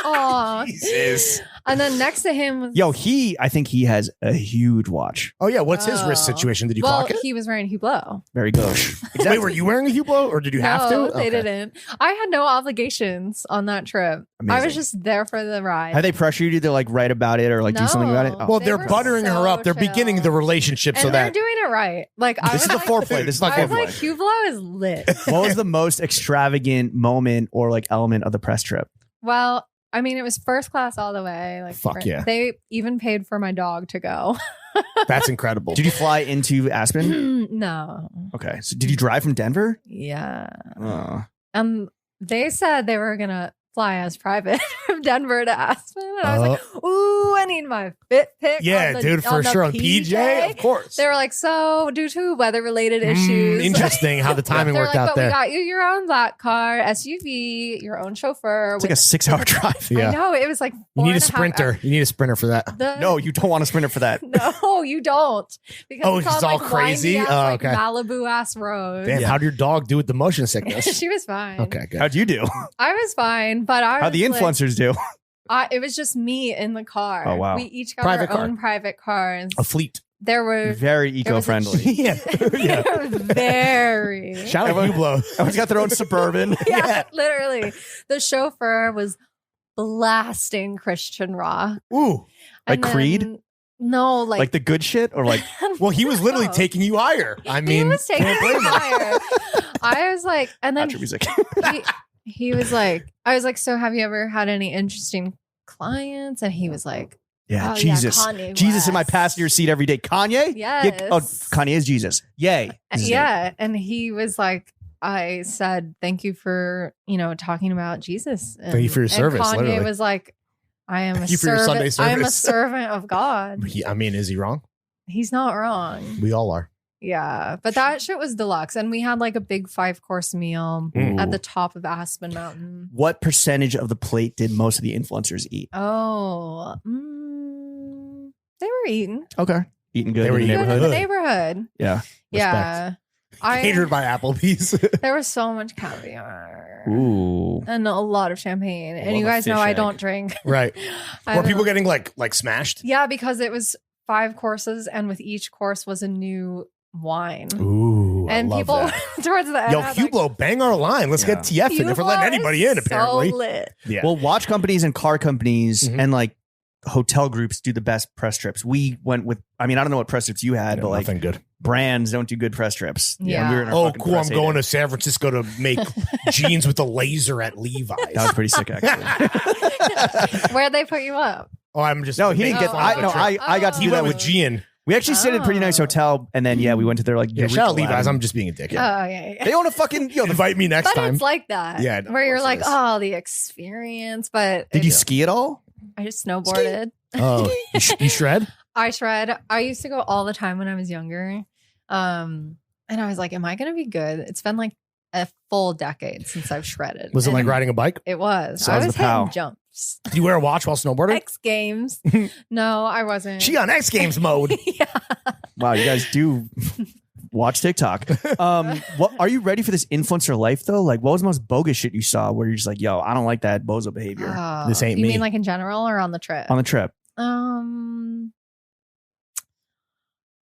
Aw. Jesus. And then next to him was Yo, I think he has a huge watch. Oh, yeah. What's his Oh. wrist situation? Did you well, clock it? he was wearing Hublot. Very gauche. Wait, were you wearing a Hublot or did you have to? No, they Okay. didn't. I had no obligations on that trip. I Amazing. was just there for the ride. Have they pressured you to like write about it or like do something about it? No. Oh. Well, They they're were buttering her so up. They're beginning chill. the relationship and so they're that doing it right. Like I This was is the like, foreplay. This is the I was foreplay. like, Hublot is lit. What was the most extravagant moment or like element of the press trip? Well, I mean, it was first class all the way. Like, Fuck yeah. They even paid for my dog to go. that's incredible. Did you fly into Aspen? No. Okay. So did you drive from Denver? Yeah. Oh. They said they were gonna fly as private from Denver to Aspen, and I was like, "Ooh, I need my fit pick." Yeah, on the, dude, for sure. On PJ, of course. They were like, "So, due to weather-related issues, Interesting how the timing they're worked like, out but there. we got you your own black car, SUV, your own chauffeur." It's like a 6-hour drive. I Yeah. know it was like You need a 4.5 sprinter. hours. You need a sprinter for that. No, you don't want a sprinter for that. No, you don't. Because Oh, it's it's all like crazy? windy-ass, Oh, like okay. Malibu ass roads. Damn, Yeah. how'd your dog do with the motion sickness? She was fine. Okay, good. How'd you do? I was fine, but I How'd the was, like, influencers do? it was just me in the car. Oh, wow. We each got Private our car. own private cars. A fleet. There were Very There was a- eco-friendly. yeah. yeah. they were very Shout out Hublot. Everyone's got their own Suburban. yeah, literally. The chauffeur was blasting Christian rock. Ooh. Like And Creed? then- No, like, Like the good shit or like Well, he was literally No. taking you higher. I mean, he was taking can't blame me him. higher. I was like, and then country music. he was like, I was like, so have you ever had any interesting clients? And he was like, Yeah, oh, Jesus. Kanye Jesus in my West. passenger seat every day. Kanye? Yes. Oh, Kanye is Jesus. Yay. This is it. Yeah. And he was like, I said, thank you for, talking about Jesus. Thank you for your service, And Kanye literally. was like, I am a Thank you for your Sunday servant. I am a service." servant of God. I mean, is he wrong? He's not wrong. We all are. Yeah. But that shit was deluxe. And we had like a big 5-course meal Mm. at the top of Aspen Mountain. What percentage of the plate did most of the influencers eat? Oh, they were eating. Okay. Eating good They were in the eating Good in neighborhood. the neighborhood. Yeah. Yeah. Catered by Applebee's. There was so much caviar. Ooh. And a lot of champagne. And love you a guys know fish I egg. don't drink. right. I Were don't- people getting like smashed? Yeah, because it was 5 courses, and with each course was a new wine. Ooh. And people towards the end. Yo, had, like, Hublot, bang our line. Let's Yeah. get TF in if we're letting Hublot anybody is in, apparently. So lit. Yeah. Well, watch companies and car companies Mhm. and like hotel groups do the best press trips. We went with, I mean, I don't know what press trips you had, Yeah, but like nothing good. brands don't do good press trips. Yeah. When we were in our Oh, fucking cool. I'm press going heyday. to San Francisco to make jeans with a laser at Levi's. That was pretty sick, actually. Where'd they put you up? Oh, I'm just. No, he didn't get. Oh, I okay. no, I got to Oh. He do that went with. with Gian. We actually stayed at a pretty nice Oh. hotel, and then we went to their like. Yeah, shout out Eureka Levi's. Lab. I'm just being a dickhead. Oh, yeah. They own a fucking. Yo, Invite me next But time. it's like that. Yeah, of Where you're course like, it is. oh, the experience. But did you ski at all? I just snowboarded. Oh, you shred? I shred. I used to go all the time when I was younger. And I was like, am I going to be good? It's been like a full decade since I've shredded. Was it And like riding a bike? It was. So I how's was the pow? hitting jumps. Do you wear a watch while snowboarding? X Games. No, I wasn't. She on X Games mode. Yeah. Wow, you guys do Watch TikTok. What are you ready for this influencer life though? Like, what was the most bogus shit you saw where you're just like, yo, I don't like that bozo behavior This ain't you me. mean like in general or on the trip? on the trip?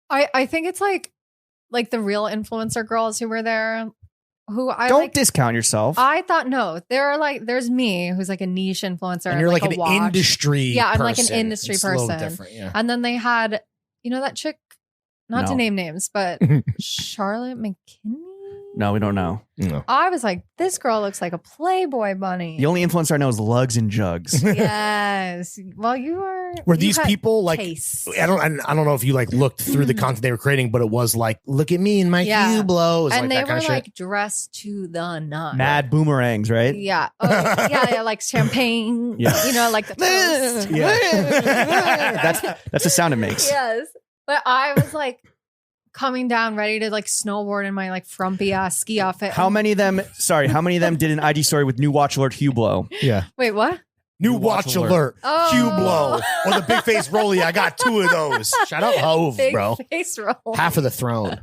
I think it's like the real influencer girls who were there, who I Don't like, discount yourself. I thought no, there are like there's me who's like a niche influencer, And you're like a an watch. industry. Yeah, I'm like an person. industry It's a little person. different, yeah. And then they had, that chick, not to No. name names, but Charlotte McKinney. No, we don't know. No. I was like, this girl looks like a Playboy bunny. The only influencer I know is Lugs and Jugs. Yes. Well, you were. Were you these had people like? taste. I don't know if you like looked through the content they were creating, but it was like, look at me and my Yeah. Hublot. It was And like they that kind were of like shit. dressed to the nut. Mad boomerangs, right? Yeah. Oh, yeah, like champagne. Yeah. Like the toast. That's the sound it makes. Yes. But I was like coming down ready to like snowboard in my like frumpy ass ski outfit. How many of them did an IG story with new watch alert Hublot? Yeah. Wait, what? New watch alert. Oh. Hublot. Or the big face Rollie. I got 2 of those. Shout out Hove, Big bro. face roll. Half of the throne.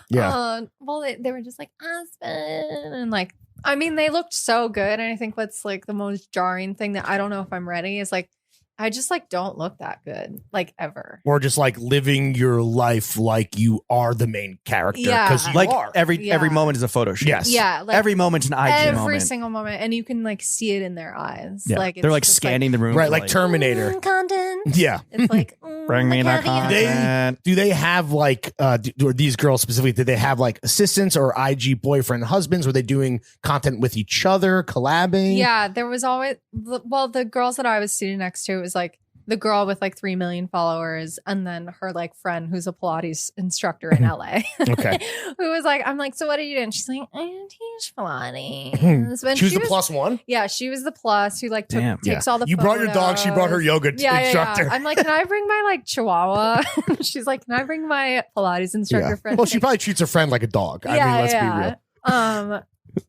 Yeah. Well, they were just like Aspen and like, I mean, they looked so good. And I think what's like the most jarring thing that I don't know if I'm ready is like, I just like don't look that good, like ever. Or just like living your life like you are the main character. Yeah. Because you Like are. every moment is a photo shoot. Yes. Yeah, like Every moment's an IG every moment. single moment, and you can like see it in their eyes. Yeah. Like They're it's like just, scanning the room. Right, for, like Terminator. content. Yeah. It's like Bring me the caviar. content. Do they have like, or these girls specifically, did they have like assistants or IG boyfriend husbands? Were they doing content with each other, collabing? Yeah, there was always the girls that I was sitting next to, it was like the girl with like 3 million followers, and then her like friend who's a Pilates instructor in LA. Okay. Who was like, I'm like, so what are you doing? She's like, I teach Pilates. When She was the plus one? Yeah, she was the plus who like Damn. takes all the You brought your dog, she brought her photos. yoga instructor. I'm like, can I bring my like Chihuahua? She's like, can I bring my Pilates instructor Yeah. friend? Well, she probably treats her friend like a dog. I mean, let's be real.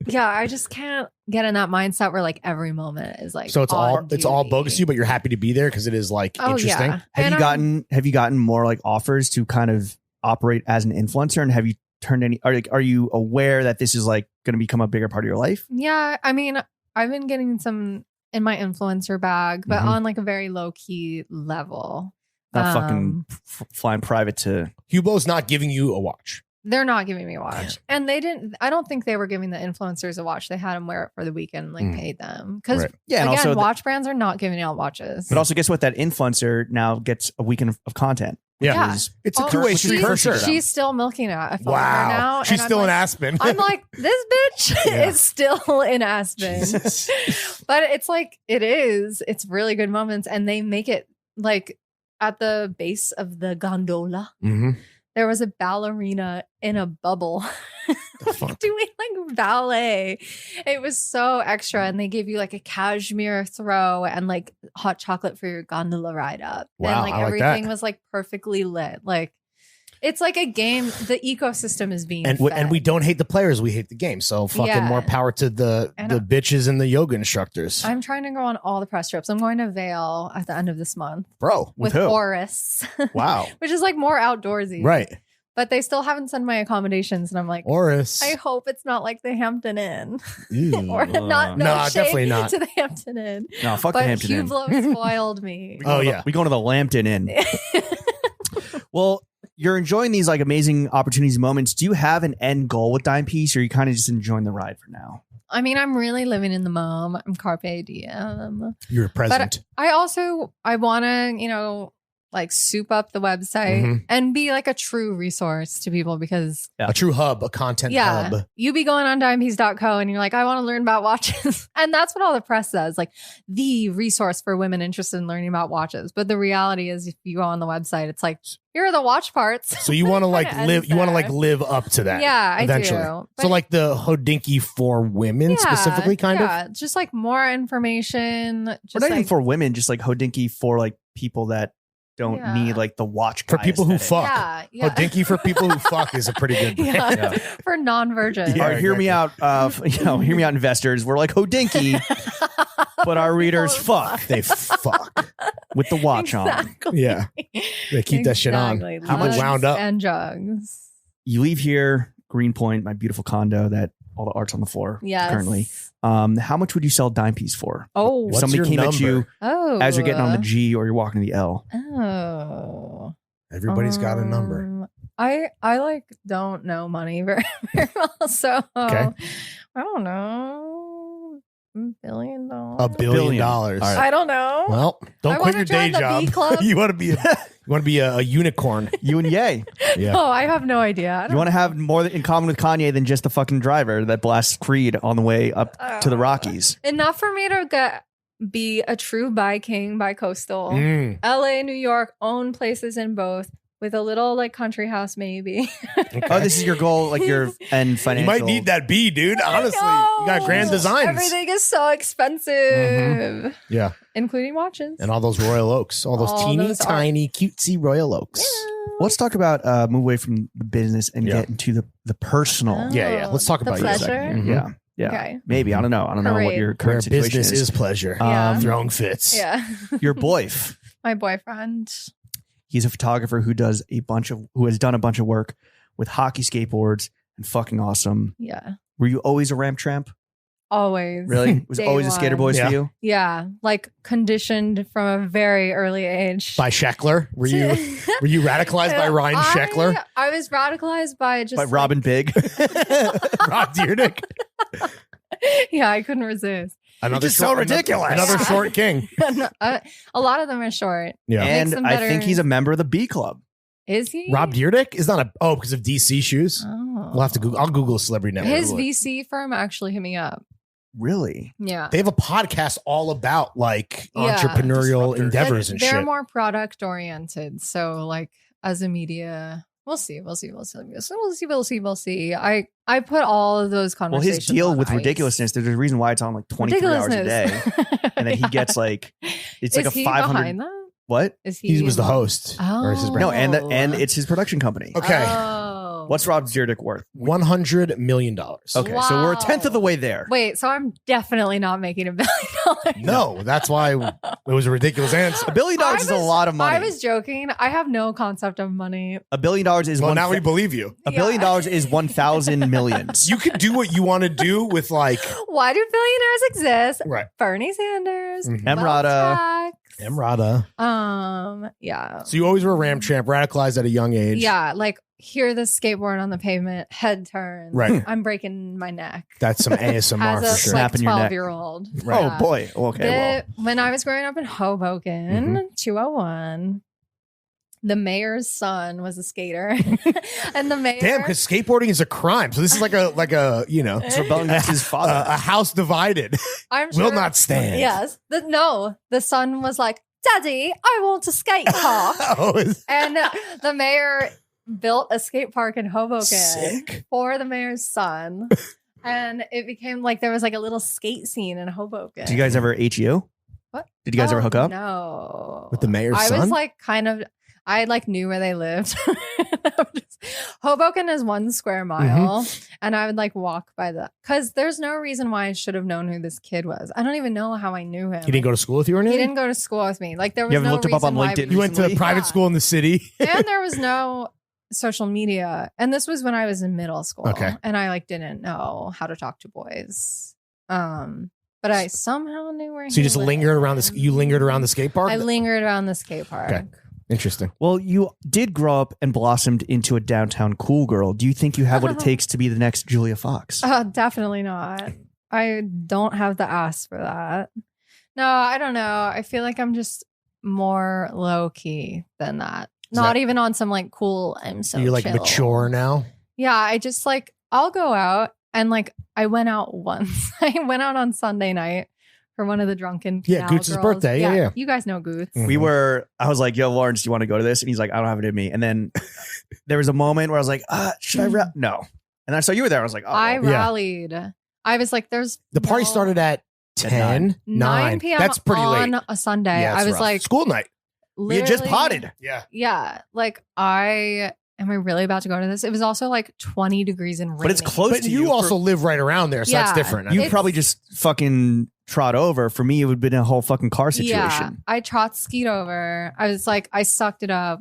Yeah, I just can't get in that mindset where like every moment is like So it's all beauty. bogus to you, but you're happy to be there because it is like Oh, interesting. yeah. Have you gotten more like offers to kind of operate as an influencer, and have you turned any? Are you aware that this is like going to become a bigger part of your life? Yeah, I mean, I've been getting some in my influencer bag, but Mhm. on like a very low key level. Not fucking flying private to. Hublot's not giving you a watch. They're not giving me a watch. And I don't think they were giving the influencers a watch. They had them wear it for the weekend and like paid them. Because Right. Yeah, and again, also watch brands are not giving out watches. But also, guess what? That influencer now gets a weekend of content. Yeah. It's a Oh, two-way she's- street for sure. She's still milking it. I follow her Wow. now. She's and I'm still in like, Aspen. I'm like, this bitch Yeah. is still in Aspen. But it's like, it's really good moments. And they make it like at the base of the gondola. Mm-hmm. There was a ballerina in a bubble doing like ballet. It was so extra. And they gave you like a cashmere throw and like hot chocolate for your gondola ride up. Wow, and like I like everything that. was like perfectly lit. Like it's like a game. The ecosystem is being And fed. we don't hate the players, we hate the game. So fucking Yeah. more power to the And bitches and the yoga instructors. I'm trying to go on all the press trips. I'm going to Vail at the end of this month Bro, with who? Oris, wow. which is like more outdoorsy. Right. But they still haven't sent my accommodations. And I'm like, Oris. I hope it's not like the Hampton Inn. Ew. Or not. No, shade definitely not. to the Hampton Inn. No, fuck the But Hampton Inn. Hublot spoiled me. Oh, yeah. We going to the Lambton Inn. Well, you're enjoying these like amazing opportunities and moments. Do you have an end goal with Dimepiece, or are you kind of just enjoying the ride for now? I mean, I'm really living in the moment. I'm carpe diem. You're present. I want to, like soup up the website Mhm. and be like a true resource to people because Yeah. A true hub, a content hub. you be going on dimepiece.co and you're like, I want to learn about watches. And that's what all the press says, like the resource for women interested in learning about watches. But the reality is if you go on the website, it's like, here are the watch parts. So you want to like Kinda live, ends you want to there. like live up to that. Yeah, I eventually. do. So But- like the Hodinky for women specifically, kind of. just like more information. Or Just not even like, for women, just like Hodinky for like people that don't Yeah. need like the watch For guy people who aesthetic. fuck. yeah. Hodinky for people who fuck is a pretty good brand. Yeah. For non-virgins. All right, hear me out. exactly. Hear me out, investors. We're like Hodinky, but our readers fuck They fuck. with the watch on. Exactly. Yeah. They keep that shit on. Exactly. How much Lugs wound up? and jugs. you leave here, Greenpoint, my beautiful condo that all the art's on the floor Yes. currently. How much would you sell Dimepiece for? Oh. If What's somebody your came at you number? Oh. as you're getting on the G or you're walking the L. Oh. Everybody's got a number. I like don't know money very, very well, so Okay. I don't know. $1 billion. $1 billion. All right. I don't know. Well, don't I quit wanna your day join the job. B club. you want to be a unicorn. You and Ye. Yeah. Oh, I have no idea. I You don't want to have more in common with Kanye than just the fucking driver that blasts Creed on the way up to the Rockies. enough for me to be a true bi-king, bi-coastal. Mm. LA, New York, own places in both with a little like country house maybe. Oh, this is your goal, like your end financial. You might need that B, dude. Honestly, you got grand designs. Everything is so expensive. Yeah. Including watches. And all those Royal Oaks, all those All teeny those tiny cutesy Royal Oaks. Let's talk about move away from the business and Yeah. get into the personal. Yeah. Let's talk The about you a pleasure? second. Mhm. Yeah. Yeah. Okay. Maybe. I don't know. I don't know what Parade. your Where current situation business is is. pleasure. Yeah. Throwing fits. Yeah. Your boyf. My boyfriend. He's a photographer who has done a bunch of work with hockey skateboards and fucking awesome. Yeah. Were you always a ramp tramp? Always. Really? Was Day always a skater one. boys Yeah. for you? Yeah. Like conditioned from a very early age. By Sheckler? Were you radicalized by Ryan Sheckler? I was radicalized by just By Robin Big. Rob Dyrdek? Yeah, I couldn't resist. Another just so ridiculous. Another short king. A lot of them are short. Yeah. Makes And them I better. think he's a member of the B Club. Is he? Rob Dyrdek is not because of DC shoes. Oh. We'll have to Google. I'll Google Celebrity Network. His VC firm actually hit me up. Really? Yeah. They have a podcast all about like Yeah. entrepreneurial Disruptors. endeavors and They're shit. more product oriented. So like as a media, we'll see. I put all of those Well, conversations. his deal on with ice. ridiculousness, there's a reason why it's on like 23 hours a day. And then he gets like, it's like Is a he 500. behind that? What? Is he? He was the involved? host. Or is his Oh. No, and it's his production company. Okay. Oh. What's Rob Dyrdek worth? $100 million. Okay, so we're a tenth of the way there. Wait, so I'm definitely not making $1 billion. No, that's why it was a ridiculous answer. $1 billion is a lot of money. I was joking. I have no concept of money. $1 billion is Well, one. now we believe you. $1 billion is 1,000 millions. You could do what you want to do with like Why do billionaires exist? right. Bernie Sanders, Mhm. Emrata. Emrata. Yeah. So you always were a ram tramp, radicalized at a young age. Yeah, like hear the skateboard on the pavement, head turn. Right. I'm breaking my neck. That's some ASMR As for a sure. Snap. like Snapping your neck. 12-year-old. Right. Oh boy. Okay. When I was growing up in Hoboken, Mm-hmm. 201, the mayor's son was a skater. And the mayor Damn, because skateboarding is a crime. So this is like a It's rebelling against his father. a house divided I'm will sure- not stand. Yes. The son was like, Daddy, I want a skate park. Oh, And the mayor built a skate park in Hoboken Sick. for the mayor's son. And it became like there was like a little skate scene in Hoboken. Did you guys ever HU? What? Did you guys ever hook up? No. With the mayor's I son? was like I like knew where they lived. Hoboken is 1 square mile. Mm-hmm. And I would like walk by because there's no reason why I should have known who this kid was. I don't even know how I knew him. He didn't go to school with you or He anything? didn't go to school with me. Like there was You haven't no looked him up on reason why LinkedIn? You went to recently? private Yeah. school in the city. And there was no social media. And this was when I was in middle school. Okay. And I like didn't know how to talk to boys. But I somehow knew where So you he just lingered around the lived. you lingered around the skate park? I lingered around the skate park. Okay. Interesting. Well, you did grow up and blossomed into a downtown cool girl. Do you think you have what it takes to be the next Julia Fox? Definitely not. I don't have the ass for that. No, I don't know. I feel like I'm just more low key than that. Is Not that- even on some like cool. I'm so You're like chill. mature now. Yeah, I just like I'll go out and like I went out once. I went out on Sunday night for one of the drunken Yeah, canal Goots' girls. birthday. Yeah. You guys know Goots. Mhm. I was like, yo, Lawrence, do you want to go to this? And he's like, I don't have it in me. And then there was a moment where I was like, should I? No. And I saw you were there. I was like, oh, I well. Yeah. rallied. I was like, there's The party no- started at 10, 9 p.m. That's pretty on late. a Sunday. Yeah, I it's was rough. like, school night. You just literally- potted. Yeah. Yeah, like am I really about to go to this? It was also like 20 degrees and raining. But it's close But to you you. also live right around there, so that's Yeah. different. You It's- probably just fucking trot over. For me, it would have been a whole fucking car situation. Yeah, I trot skied over. I was like, I sucked it up.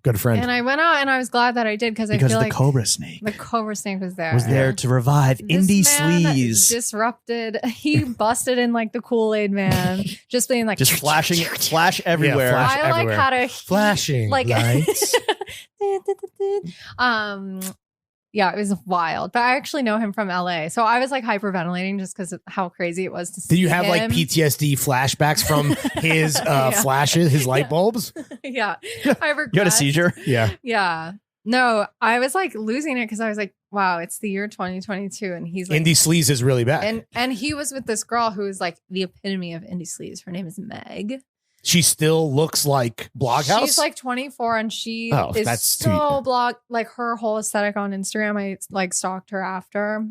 Good friend. And I went out and I was glad that I did because I Because feel the like Cobra Snake the Cobra Snake was there. was there to revive This indie man sleaze. disrupted. He busted in like the Kool-Aid man, just being like, Just flashing, flash everywhere. flash I like everywhere. had a Flashing like lights. yeah, it was wild. But I actually know him from LA, so I was like hyperventilating just because of how crazy it was to see. Did you have like him. PTSD flashbacks from his flashes, his light bulbs? Yeah, I regret. You had a seizure? Yeah. Yeah, no, I was like losing it because I was like, wow, it's the year 2022, and he's like, Indie sleaze is really bad. and he was with this girl who is like the epitome of indie sleaze. Her name is Meg. She still looks like Bloghouse. She's like 24 and she Oh, is that's so blog, like her whole aesthetic on Instagram. I like stalked her after.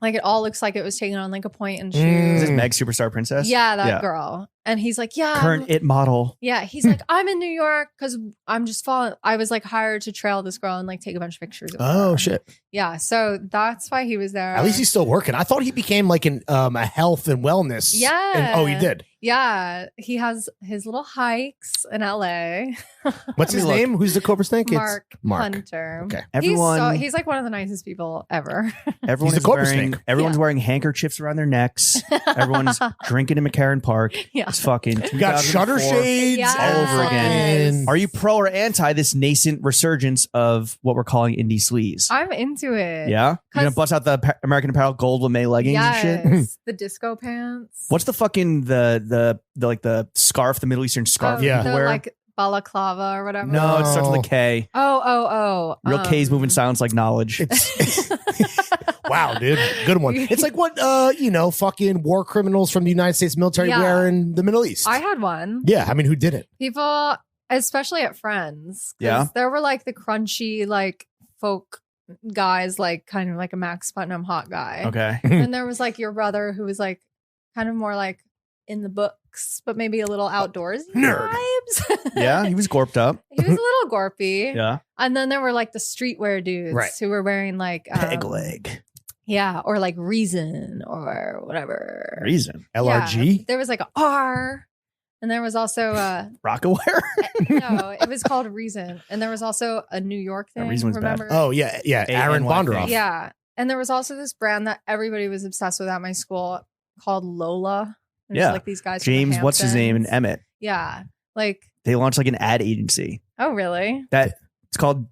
Like it all looks like it was taken on like a point and shoot. Is this Meg Superstar Princess? Yeah, that Yeah. girl. And he's like, yeah. Current it model. Yeah, he's like, I'm in New York because I'm just following. I was like hired to trail this girl and like take a bunch of pictures of Oh her. shit! Yeah, so that's why he was there. At least he's still working. I thought he became like a health and wellness. Yeah. And, oh, he did. Yeah, he has his little hikes in LA. What's his name? Who's the Cobra Snake? Mark Mark. Hunter. Okay. Everyone, He's like one of the nicest people ever. everyone He's is the Cobra wearing, Snake. everyone's Yeah. wearing handkerchiefs around their necks. Everyone's drinking in McCarran Park. Yeah. It's fucking We got 2004 shutter shades Yes. all over again. Yes. Are you pro or anti this nascent resurgence of what we're calling indie sleaze? I'm into it. Yeah? You're gonna 'Cause- bust out the American Apparel gold lame leggings and shit? Yes. The disco pants. What's the fucking the like the scarf, the Middle Eastern scarf Yeah. people The wear? like balaclava or whatever. No, it starts with a K. Oh. Real K's moving sounds like knowledge. It's wow, dude, good one. It's like what fucking war criminals from the United States military Yeah. wear in the Middle East. I had one. Yeah, I mean, who didn't? People, especially at Friends. 'cause Yeah. There were like the crunchy, like folk guys, like kind of like a Max Putnam hot guy. Okay. And there was like your brother who was like kind of more like in the books, but maybe a little outdoorsy Nerd. vibes. Yeah, he was gorped up. He was a little gorpy. Yeah. And then there were like the streetwear dudes Right. who were wearing like Peg leg. yeah, or like Reason or whatever. Reason. LRG. Yeah. There was like a R, and there was also Rockaware? no, it was called Reason, and there was also a New York thing. Reason was bad. remember? Oh yeah. Aaron A-N-Y Bondaroff. thing. Yeah, and there was also this brand that everybody was obsessed with at my school called Lola. It was Yeah. like these guys. from the James, what's his name? And Hamptons. Emmett. Yeah, like They launched like an ad agency. oh really? That it's called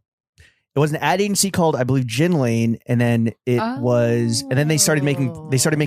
it was an ad agency called I believe Gin Lane, and then it was and then they started making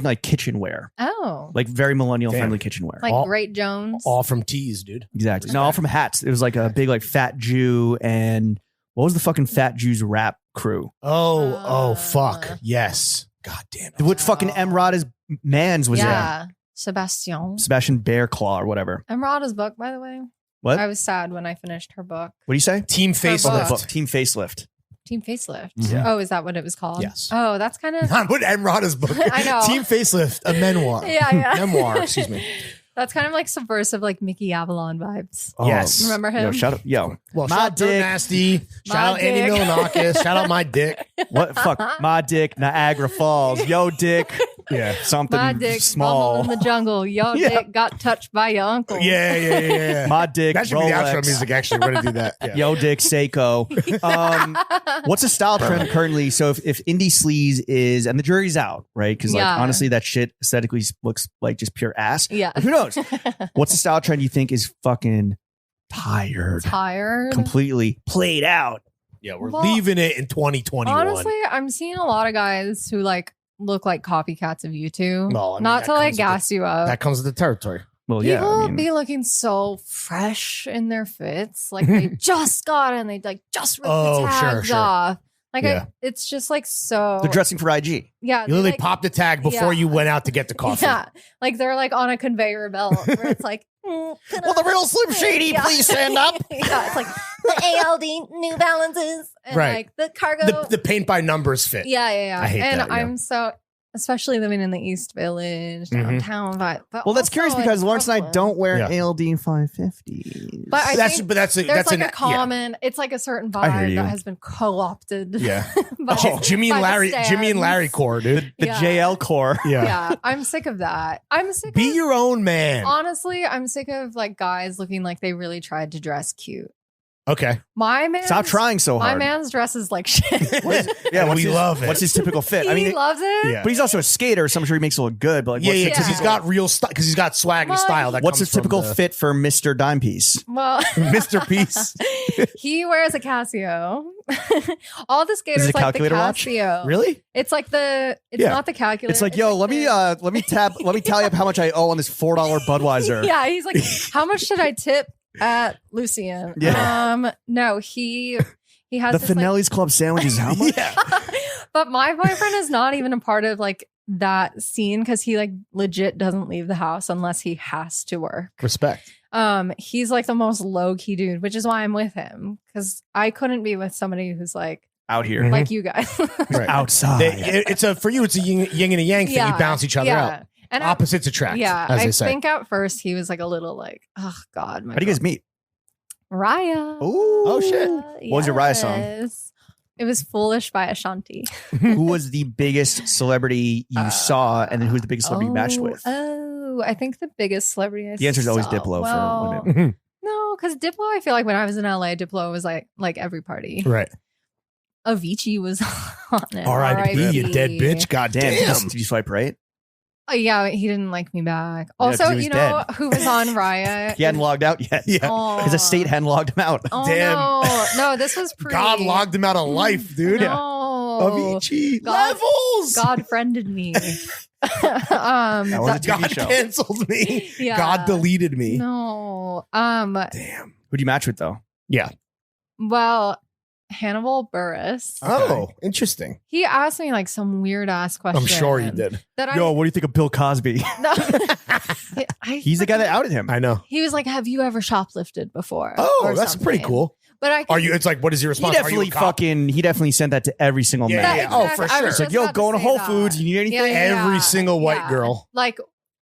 like kitchenware. Oh, Like very millennial Damn. friendly kitchenware. like all- Great Jones. All from Tees, dude. Exactly. No, all from hats. It was like a big like Fat Jew and what was the fucking Fat Jew's rap crew? Oh, fuck. Yes. God damn it. What fucking Emrata's Mans was yeah, Sebastian. in? Sebastian Bearclaw or whatever. Emrata's book, by the way. What? I was sad when I finished her book. What do you say? Team book. Facelift. Team Facelift. Team Facelift. Yeah. Oh, is that what it was called? Yes. Oh, that's kind of Not what Emrata's book. I know. Team Facelift, a memoir. Yeah. Memoir, excuse me. That's kind of like subversive, like Mickey Avalon vibes. Yes. Remember him? Yo, shout out. Yo. Well, My shout out Dirt dick. Nasty. Shout My out Andy dick. Milonakis. Shout out my dick. What? Fuck. My dick, Niagara Falls. Yo, dick. Yeah. Something My dick small. bumbled in the jungle. Your Yeah. dick got touched by your uncle. Yeah. My dick, That should be the outro Rolex. music, actually. We're going to do that. Yeah. Yo, dick, Seiko. What's a style trend currently? So if indie sleaze is, and the jury's out, right? Because like Yeah. honestly, that shit aesthetically looks like just pure ass. Yeah. Like, who knows? What's the style trend you think is fucking tired, Tired. completely played out? Yeah, we're Well, leaving it in 2021. Honestly, I'm seeing a lot of guys who like look like copycats of you two. Well, I mean, Not that to like comes with gas you up. that comes with the territory. Well, People yeah. I mean, be looking so fresh in their fits, like they just got in, they like just ripped Oh, the sure, tags sure. off. Like Yeah. it's just like so. they're dressing for IG. Yeah, You they, literally like, popped the tag before yeah. you went out to get the coffee. Yeah, like they're like on a conveyor belt where it's like, Will the real Slim Shady please stand up? Yeah, it's like the ALD New Balances and Right. like the cargo. The paint by numbers fit. yeah. I hate and that, yeah. I'm so, especially living in the East Village, downtown vibe. But Well, that's also curious in because Lawrence and I Brooklyn. don't wear Yeah. ALD 550s. But I think That's there's like an a common. It's like a certain I hear vibe you. that has been co-opted. Yeah. by, Jimmy by and the Larry stands. core, dude. the Yeah. JL core. Yeah. Yeah, I'm sick of that. I'm sick. Be of, your own man. honestly, I'm sick of like guys looking like they really tried to dress cute. Okay. My man. Stop trying so My hard. man's dresses like shit. Yeah, we love it. What's his typical fit? I He mean, loves it. Yeah. but he's also a skater, so I'm sure he makes it look good. But like, Yeah, what's, yeah, the because he's typical- got real style. Because he's got swag and Well, style. That what's comes his typical from fit for Mr. Dimepiece? Well, Mr. Piece. he wears a Casio. All the skaters Is it a like the calculator watch? Casio. Really? It's like it's Yeah. not the calculator. It's like, yo, let me tally up how much I owe on this $4 Budweiser. Yeah, he's like, how much should I tip at Lucien? Yeah. No, he has The this, like- Finelli's Club sandwiches. How much? Yeah. But my boyfriend is not even a part of like that scene because he like legit doesn't leave the house unless he has to work. Respect. He's like the most low key dude, which is why I'm with him because I couldn't be with somebody who's like Out here. like you guys. Right. Outside. For you, it's a yin and a yang thing. You bounce each other out. And Opposites attract. yeah, as I they say. think at first he was like a little like, oh God. How do you guys meet? Raya. Ooh. Oh, shit. What was your Raya song? Yes. It was Foolish by Ashanti. Who was the biggest celebrity you saw, and then who's the biggest celebrity you matched with? Oh, I think the biggest celebrity I The answer is always saw- Diplo well, for women. No, because Diplo, I feel like when I was in LA, Diplo was like every party. Right. Avicii was on it. R.I.P. You dead bitch. God Damn. damn. Did you swipe right? Oh, yeah, he didn't like me back. 'cause Also, he was you know dead. who was on Raya? He hadn't logged out yet. Yeah. Oh. His estate hadn't logged him out. Oh, Damn. No, this was pre. God logged him out of life, dude. No. Avicii. God- Levels. God friended me. That was a TV God show. canceled me. Yeah. God deleted me. No. Damn. Who'd you match with, though? Yeah. Well, Hannibal Buress. Oh, interesting. He asked me like some weird ass question. I'm sure he did. That I Yo, what do you think of Bill Cosby? No. He's the guy that outed him. I know. He was like, "Have you ever shoplifted before?" Oh, Or that's pretty something. cool. But I Are you? It's like, what is your He response? definitely he definitely sent that to every single Yeah, man. yeah. Oh, for I sure. was It's like, just yo, about going to say Whole that. Foods. You need anything? Yeah. Every single white Yeah. girl. Like,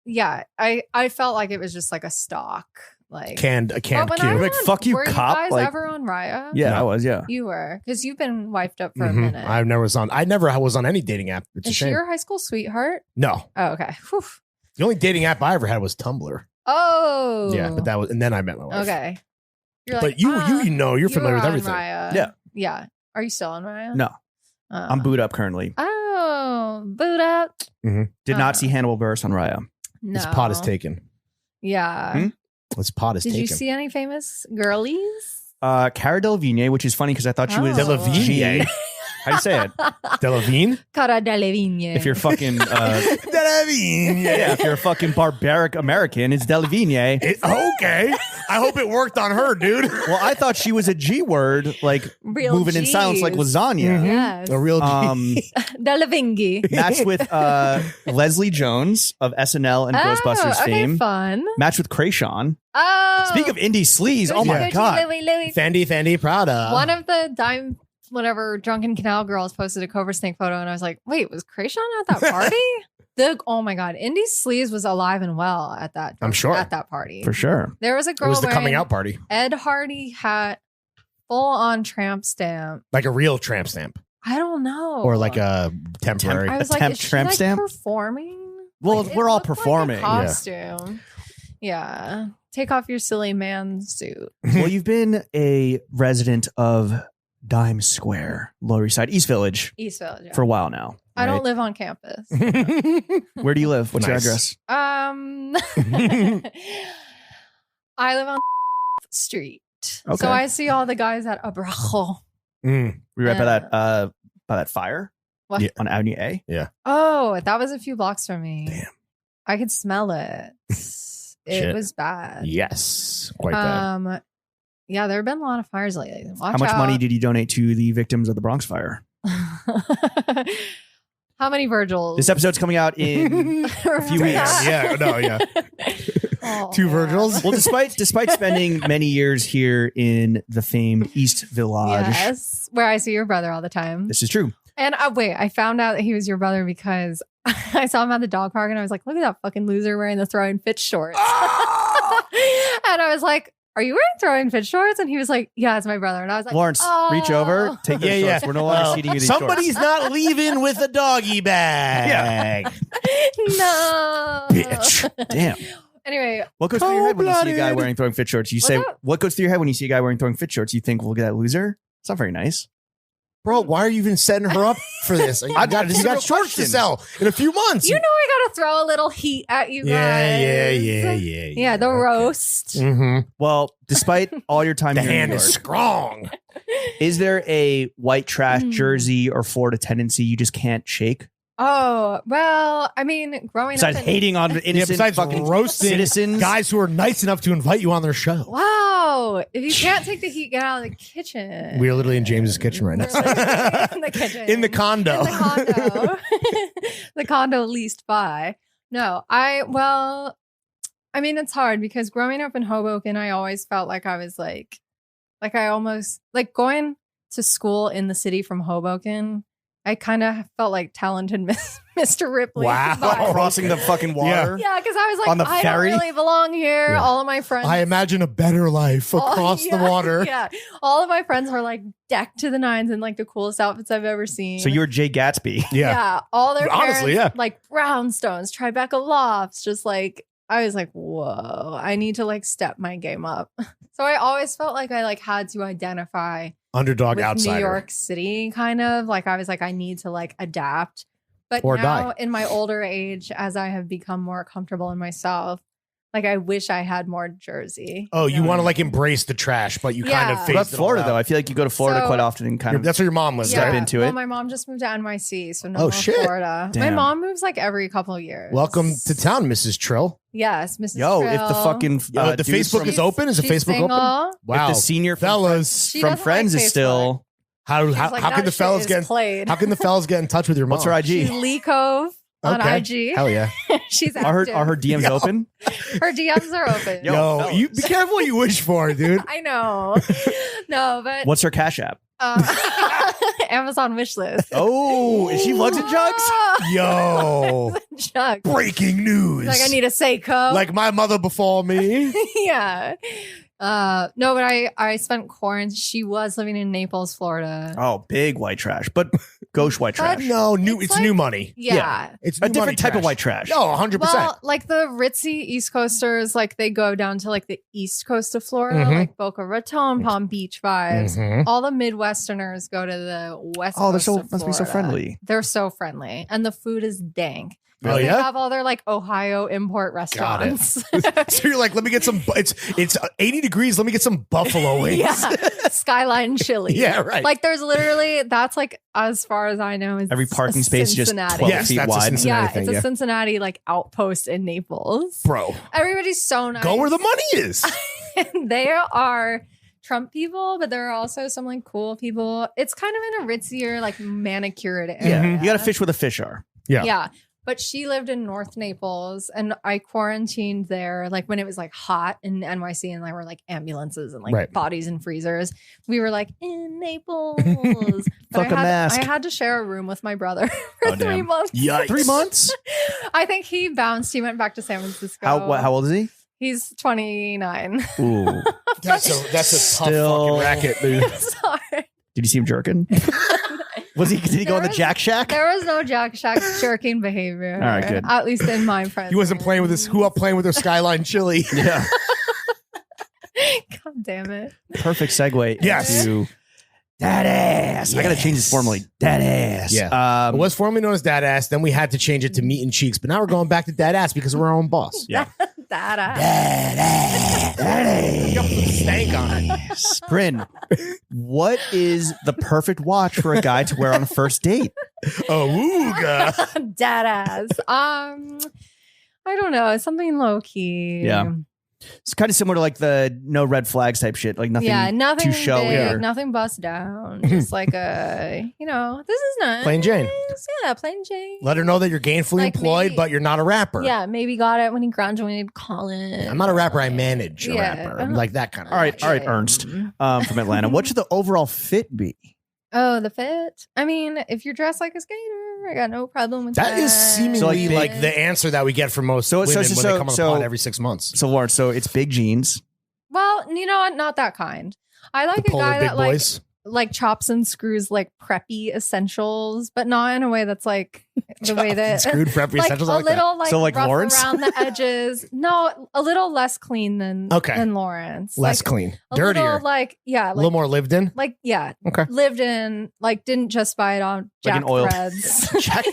yeah, I felt like it was just like a stock. Like, A canned when cue. I was Like, on- fuck you, were cop. You guys Like- ever on Raya? Yeah, No. I was, yeah. You were, because you've been wiped up for a Mhm. minute. I never was on any dating app. It's a Is she shame. your high school sweetheart? No. Oh, okay. Whew. The only dating app I ever had was Tumblr. Oh, Yeah, but that was, and then I met my wife. okay. You're But you know, you're you familiar were with on everything. Raya. Yeah. Yeah. Are you still on Raya? No, Oh. I'm boot up currently. Oh, boot up. Did not see Hannibal Buress on Raya. No. This pot is taken. Yeah. Hmm? This pot is Did taken. you see any famous girlies? Cara Delevingne, which is funny because I thought she was Oh. Delevingne. How do you say it? Delevingne? Cara Delevingne. If you're fucking Delevingne. yeah, if you're a fucking barbaric American, it's Delevingne. Okay. I hope it worked on her, dude. Well, I thought she was a G word, like Real moving in silence like Gs. lasagna. Yes. A real G. Delevingne. Matched with Leslie Jones of SNL and Ghostbusters okay, fame. fun. Matched with Krayshawn. Oh. Speak of indie sleaze, oh my Gucci, god. Louis. Fendi, Prada. One of the whatever drunken canal girls posted a Cobra Snake photo, and I was like, "Wait, was Krayshawn at that party?" Oh my god, indie sleaze was alive and well at that. I'm sure. at that party For sure. There was a It girl. was the coming wearing out party. Ed Hardy hat, full on tramp stamp. Like a real tramp stamp. I don't know, Or like a temporary. I was a like, temp is she tramp like stamp? performing? Well, Like, it we're all looked like a performing. Yeah. costume. Yeah. Take off your silly man suit. Well, you've been a resident of Dime Square, Lower East Side, East Village East Village. Yeah. for a while now. I don't right? live on campus. Where do you live? What's Nice. your address? I live on Street. Okay. So I see all the guys at Abrajo. Mm. We right by that fire What? Yeah. on Avenue A. Oh, that was a few blocks from me. Damn. I could smell it. It Shit. was bad. Yes. Quite bad. Yeah, there have been a lot of fires lately. Watch How much out. money did you donate to the victims of the Bronx fire? How many Virgils? This episode's coming out in a few weeks. Yeah, no, yeah. Oh, Two Virgils? well, despite spending many years here in the famed East Village, Yes, where I see your brother all the time. this is true. And wait, I found out that he was your brother because I saw him at the dog park and I was like, look at that fucking loser wearing the throwing fit shorts. And I was like, are you wearing throwing fit shorts? And he was like, yeah, it's my brother. And I was like, Lawrence, oh. reach over, take those Yeah, shorts. We're no longer seating you these Somebody's shorts. not leaving with a doggy bag. No. Bitch. Damn. Anyway, What goes through your head when you see a guy Cold-blooded. wearing throwing fit shorts? You What's say, up? what goes through your head when you see a guy wearing throwing fit shorts? You think, well, look at that loser? It's not very nice. Bro, why are you even setting her up for this? You got this is a real shorts to question. sell in a few months. you know I gotta throw a little heat at you guys. Yeah, the roast. Mm-hmm. Well, despite all your time The here in hand New is York, strong. is there a white trash Hmm. Jersey or Florida tendency you just can't shake? Oh, well, I mean, growing Besides up in, hating on innocent besides fucking roasting citizens. guys who are nice enough to invite you on their show. Wow. If you can't take the heat, get out of the kitchen. We are literally in James's kitchen right We're now. literally in the kitchen. In the condo. In the condo. The condo leased by. No, I mean, it's hard because growing up in Hoboken, I always felt like I was like I almost like going to school in the city from Hoboken. I kind of felt like talented Mr. Ripley. Wow. vibes. Crossing the fucking water. Yeah, because I was like, On the I ferry? don't really belong here. Yeah. All of my friends. I imagine a better life across the yeah, water. Yeah. All of my friends were like decked to the nines in like the coolest outfits I've ever seen. So you were Jay Gatsby. Yeah. All their Honestly, parents, yeah. like brownstones, Tribeca lofts, just like I was like, whoa, I need to like step my game up. So I always felt like I like had to identify Underdog with outsider. New York City, kind of like I was like, I need to like adapt. But Or now die. in my older age, as I have become more comfortable in myself, like I wish I had more Jersey. Oh, you know? want to like embrace the trash, but you kind Yeah. of What phase about Florida, though? I feel like you go to Florida So- quite often and kind of That's where your mom lives, Step right? into well, it. my mom just moved to NYC, so no Oh, more shit. Florida. My Damn. mom moves like every couple of years. Welcome to town, Mrs. Trill. Yes, Mrs. Yo, if the Trill. fucking Yo, the dudes Facebook from, is open. Is the She's Facebook single. open? Wow, if the senior from fellas. She from doesn't Friends like is still How She's how, like, how that can the shit fellas is get played. how can the fellas get in touch with your mom? what's her She's IG? Lee Cove on Okay. IG. Hell yeah. She's Are active. her DMs Yo. open? Her DMs are open. Yo, Yo, fellas. you be careful what you wish for, dude. I know. No, but What's her Cash App? Amazon wish list. Oh, is she lugs and jugs? Yo, Jug. breaking news. Like I need a Seiko. Like my mother before me. yeah. No, but I spent quarantine. She was living in Naples, Florida. Oh, big white trash, but gauche white trash. No, It's it's like- new money. Yeah. It's A new money different type trash. of white trash. No, 100%. Well, like the ritzy East Coasters, like they go down to like the East Coast of Florida, Mhm. like Boca Raton, Palm Beach vibes. Mhm. All the Midwesterners go to the West Oh, they're Coast so of must be so Florida. friendly. They're so friendly, and the food is dank. Oh, They yeah? have all their like Ohio import Got it. restaurants. So you're like, let me get some. It's 80 degrees. Let me get some buffalo wings. yeah, Skyline Chili. Yeah, right. Like there's literally that's like as far as I know is Every parking space is just Cincinnati. 12 Yes, feet that's a wide. Cincinnati Yeah, thing, it's a yeah. Cincinnati like outpost in Naples. Bro, Everybody's so nice. go where the money is. They are Trump people, but there are also some like cool people. It's kind of in a ritzier, like manicured area. Yeah, you got to fish where the fish are. Yeah. Yeah. But she lived in North Naples and I quarantined there like when it was like hot in NYC and there were like ambulances and like Right. bodies in freezers. We were like in Naples. But Fuck a mask. I had to share a room with my brother for Oh, 3 damn. months. Yikes. 3 months? I think he bounced. He went back to San Francisco. How old is he? He's 29. Ooh. That's a tough Still- fucking racket, dude. Sorry. Did you see him jerking? Did he go in the There Jack Shack? There was no Jack Shack jerking behavior. All right, good. At least in my friends. He wasn't playing with his playing with their Skyline Chili. Yeah. God damn it. Perfect segue Yes. into that ass. I got to change this formally. That ass. Yeah. It was formerly known as Dad Ass. Then we had to change it to Meat and Cheeks. But now we're going back to Dad Ass because we're our own boss. Yeah. That Got some stank on it. Brynn, what is the perfect watch for a guy to wear on a first date? Oh, ooga. Dad ass. I don't know. It's something low key. Yeah. It's kind of similar to like the no red flags type shit. Like nothing, Yeah, nothing too showy. big, or- nothing bust down. Just like a, this is nice. Plain Jane. Yeah, plain Jane. Let her know that you're gainfully Like employed, maybe- but you're not a rapper. Yeah, maybe got it when he graduated college. I'm not a rapper. I manage a Yeah. rapper. I'm like that kind of. All right, rapper. Ernst, from Atlanta. What should the overall fit be? Oh, the fit. I mean, if you're dressed like a skater, I got no problem with that. That is seemingly So, like, like the answer that we get from most So- women so- when so- they come on the so- pod every 6 months. So, Lawrence, so it's big jeans. Well, you know what? Not that kind. I like The a polar guy big that like boys. like chops and screws, like preppy essentials, but not in a way that's like the way that Screwed preppy like essentials. I a like that. little like So, like, rough Lawrence? around the edges. No, a little less clean than Lawrence. Less Like, clean, a dirtier, little, like a little more lived in. like yeah, Okay. lived in. Like didn't just buy it on Like Jack an oil- Threads. Jack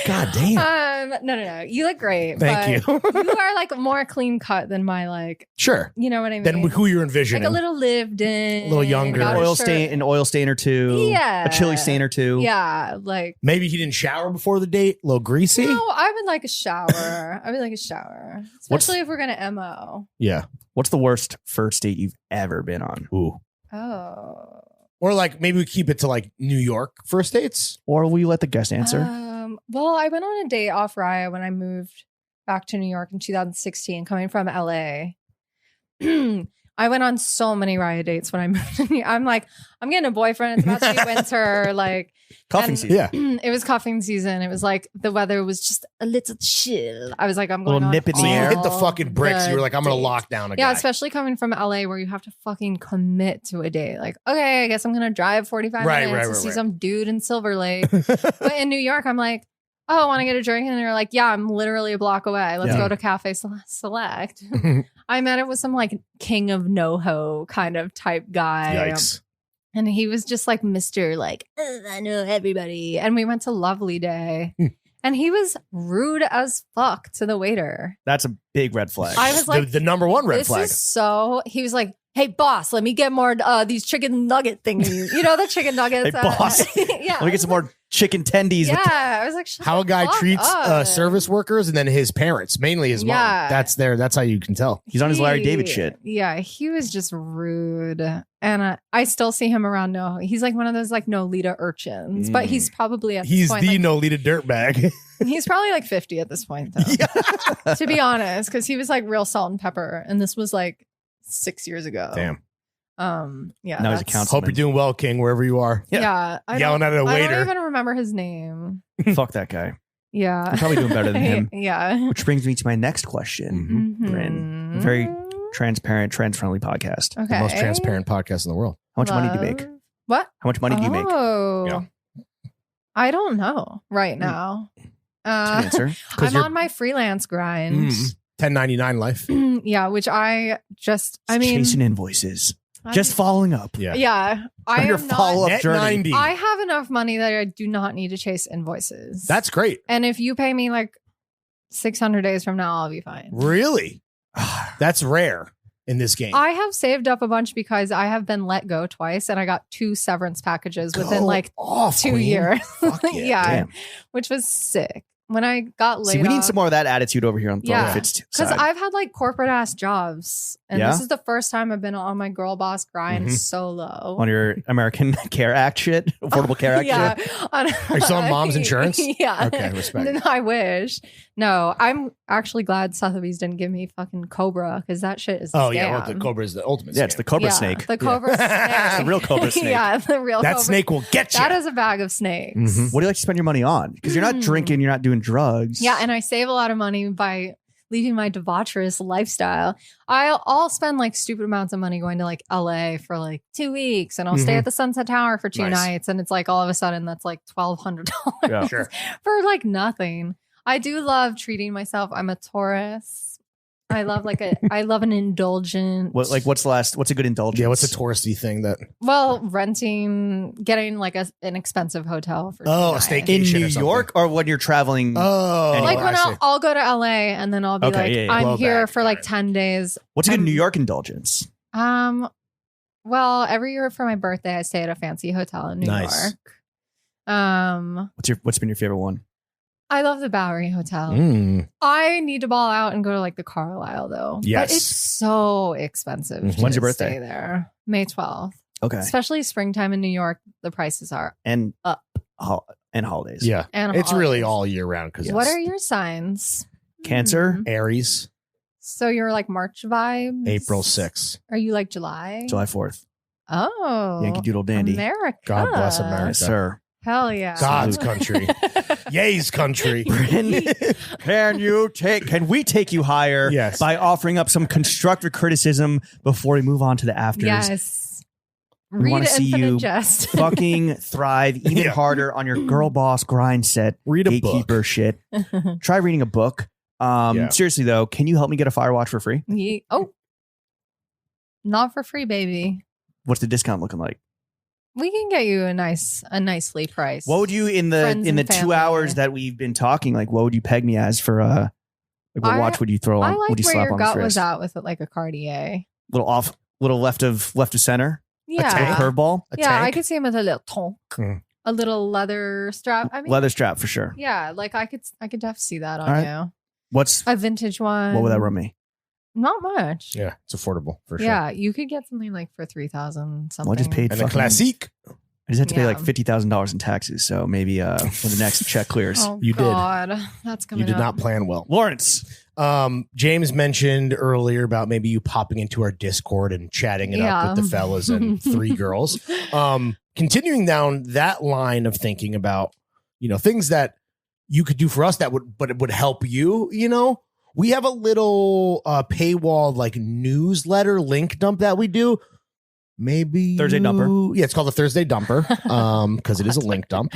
God damn. No. You look great. Thank but you. You are like more clean cut than my like. Sure. You know what I mean? Then who you're envisioning? like a little lived in, A little younger. got a Oil shirt. stain, an oil stain or two. Yeah. A chili stain or two. Yeah, like Maybe he didn't shower before the date. A little greasy. no, I would like a shower. I would like a shower, especially if we're gonna mo. Yeah. What's the worst first date you've ever been on? Ooh. Oh. Or like maybe we keep it to like New York first dates. Or will you let the guest answer? Well, I went on a date off Raya when I moved back to New York in 2016, coming from LA. I went on so many Raya dates when I moved to New York. I'm like, I'm getting a boyfriend. It's about to be winter. Like, Cuffing and- season. Yeah. it was cuffing season. It was like the weather was just a little chill. I was like, I'm going Little on nip in the So you air. hit the fucking bricks. the You were like, I'm going to dates. lock down a Yeah, guy. especially coming from LA where you have to fucking commit to a date. Like, okay, I guess I'm gonna drive 45 Right, minutes right, to see right. some dude in Silver Lake. But in New York, I'm like, oh, I want to get a drink. And they're like, yeah, I'm literally a block away. Let's Yeah. go to Cafe Select. I met it with some like king of NoHo kind of type guy. Yikes. And he was just like Mr. like, I know everybody. And we went to Lovely Day. And he was rude as fuck to the waiter. That's a big red flag. I was like, the number one red this flag. is so. He was like, "Hey, boss, let me get more these chicken nugget thingies. You know the chicken nuggets. Hey, boss. yeah. Let me get some more chicken tendies. Yeah, With I was like, Shut How a the guy fuck treats up. service workers and then his parents, mainly his mom. Yeah. That's how you can tell. He's on his Larry He- David shit. Yeah, he was just rude, and I still see him around. No, he's like one of those like Nolita urchins, but he's probably at He's this point, the like, Nolita dirtbag. he's probably like 50 at this point, though. To be honest, because he was like real salt and pepper, and this was like 6 years ago. Damn. Yeah. Now he's a that's- councilman. Hope you're doing well, King, wherever you are. Yeah, Yelling at a I waiter. don't even remember his name. Fuck that guy. Yeah. You're probably doing better than him. Yeah. Which brings me to my next question. Brynn, very transparent, trans-friendly podcast. okay. The most transparent podcast in the world. How much money do you make? What? How much money do you make? Oh. Yeah. I don't know right now. That's a good answer. I'm on my freelance grind. 1099 life. Yeah, which I mean, Chasing invoices. I'm- Just following up. Yeah. yeah, I Your am not. follow-up Net journey. 90. I have enough money that I do not need to chase invoices. That's great. and if you pay me like 600 days from now, I'll be fine. Really? That's rare in this game. I have saved up a bunch because I have been let go twice and I got 2 severance packages within Go like off, 2 queen. years. Fuck yeah. yeah, Damn. which was sick. When I got laid See, we need off- some more of that attitude over here on Yeah. Throw Fits Because side. I've had like corporate ass jobs, and Yeah? this is the first time I've been on my girl boss grind solo. on your American Care Act shit, Affordable Care Act yeah, shit. are you still on mom's insurance? Yeah. Okay, respect. No, I wish. No, I'm actually glad Sotheby's didn't give me fucking Cobra because that shit is. A Oh, scam. yeah. Well, the Cobra is the ultimate. Yeah, it's the scam. Cobra Yeah, snake. The Cobra snake. The real Cobra snake. yeah, the real. That Cobra. snake will get you. That is a bag of snakes. Mhm. What do you like to spend your money on? Because you're not drinking, you're not doing drugs. Yeah, and I save a lot of money by leaving my debaucherous lifestyle. I'll spend like stupid amounts of money going to like LA for like 2 weeks, and I'll stay Mhm. at the Sunset Tower for 2 Nice. nights, and it's like all of a sudden that's like $1,200 Yeah. Sure. for like nothing. I do love treating myself. I'm a Taurus. I love an indulgent. What's a good indulgence? Yeah, what's a touristy thing that? Well, getting like an expensive hotel for 2 Oh, a nights. staycation. in or New something. York or when you're traveling? Oh, Like when I see. I'll go to LA and then I'll be Okay, like, yeah, yeah. I'm Blow here back, for got like it. 10 days. What's a good I'm- New York indulgence? Well, every year for my birthday, I stay at a fancy hotel in New Nice. York. What's been your favorite one? I love the Bowery Hotel. Mm. I need to ball out and go to like the Carlisle though. Yes. But it's so expensive. Mhm. to When's your birthday? Stay there, May 12th. Okay. Especially springtime in New York, the prices are And up. And holidays. Yeah, And it's really holidays. all year round because What are your signs? Cancer, Hmm. Aries, So you're like March vibes. April 6th. Are you like July? July 4th. Oh, Yankee Doodle Dandy. America. God bless America. Yes, sir. Hell yeah. God's country. Yay's country. Brynn, can we take you higher Yes. by offering up some constructive criticism before we move on to the afters? Yes. We want Read to see Infinite you Jest. fucking thrive even harder on your girl boss grind set. Read a gatekeeper book. shit. Try reading a book. Seriously though, can you help me get a Firewatch for free? Not for free, baby. What's the discount looking like? We can get you a nicely priced. What would you in Friends the and 2 family. hours that we've been talking? Like, what would you peg me as for like what watch would you throw on? I like would you where slap your on his gut was wrist? at with it, like a Cartier. Little left of center. Yeah, Curveball. I could see him with a little tonk, Mm. a little leather strap. I mean, Leather strap for sure. yeah, like I could definitely see that on All right. you. What's A vintage one. what would that run me? Not much. Yeah, it's affordable for sure. Yeah, you could get something like for 3,000 something. Well, I just paid And a fucking- classique. I just have to pay like Yeah. $50,000 in taxes. So maybe when the next check clears. Oh You did. God, that's coming. You did up. not plan well. Lawrence. James mentioned earlier about maybe you popping into our Discord and chatting it up with the fellas and 3 girls. Continuing down that line of thinking about, things that you could do for us but it would help you, we have a little paywall like newsletter link dump that we do. Maybe Thursday dumper. Yeah, it's called the Thursday dumper. Because it is a link dump.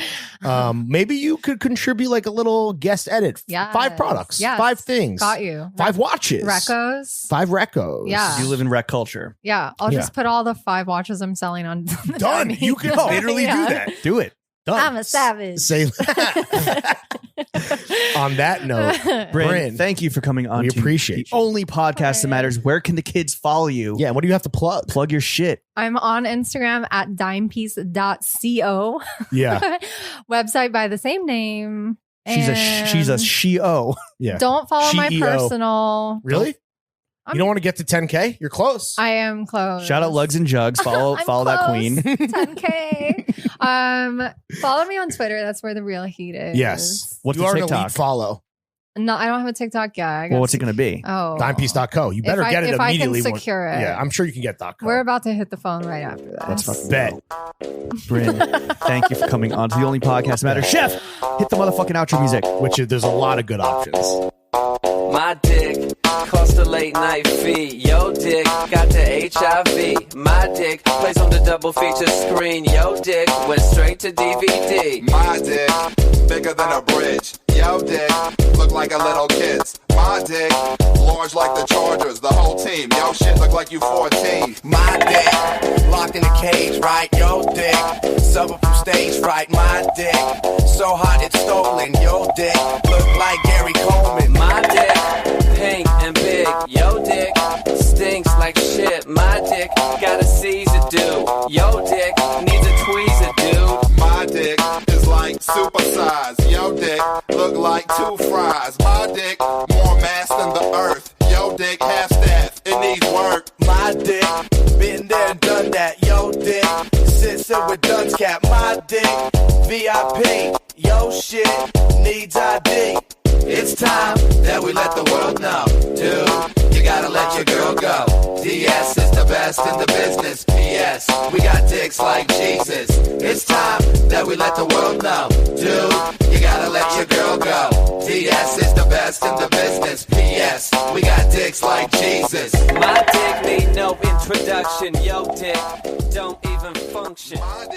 Maybe you could contribute like a little guest edit. Yes. 5 products, Yes. 5 things, Got you. 5 watches, Recos. 5 recos. Yeah. You live in rec culture. Yeah, I'll just put all the 5 watches I'm selling on. Done. You can literally do that. Do it. Done. I'm a savage. Say on that note, Brynn, Brynn, thank you for coming on. we to appreciate the you. only podcast that matters. Where can the kids follow you? Yeah, what do you have to plug? Plug your shit. I'm on Instagram at dimepiece.co. Yeah. Website by the same name. She's a And she-o. Yeah. Don't follow my CEO. personal. Really? I'm- You don't want to get to 10K? You're close. I am close. Shout out Lugs and Jugs. Follow I'm that close. queen. 10K. Follow me on Twitter. That's where the real heat is. Yes. What's you the are an TikTok? elite follow. No, I don't have a TikTok yet. Well, what's it going to be? Oh. Timepiece.co. You better get it if immediately. I can secure it. Yeah, I'm sure you can get .co. We're about to hit the phone right after that. Let's fucking Bet. Brynn, thank you for coming on to the only podcast that matters. Chef, hit the motherfucking outro music. Which is, there's a lot of good options. My dick cost a late night fee. Yo dick got the HIV. My dick plays on the double feature screen. Yo dick went straight to DVD. My dick, bigger than a bridge. Yo dick, look like a little kid's. My dick, large like the Chargers, the whole team. Yo shit look like you 14. My dick, locked in a cage, right? Yo dick, suffer from stage fright. My dick, so hot it's stolen. Yo dick, look like Gary Coleman. My dick, pink and big. Yo dick, stinks like shit. My dick got a Caesar do. Yo dick needs a tweezer, dude. My dick is like supersize. Yo dick, look like 2 fries. My dick, more mass than the earth. Yo dick, half staff, it needs work. My dick, been there and done that. Yo dick, sits there with Dunn's cap. My dick, VIP. Yo shit, needs ID. It's time that we let the world know. Dude, you gotta let your girl go. DS is the best in the business. PS, we got dicks like Jesus. It's time that we let the world know. Dude, you gotta let your girl go. DS is the best in the business. PS, we got dicks like Jesus. My dick need no introduction. Yo dick don't even function. My dick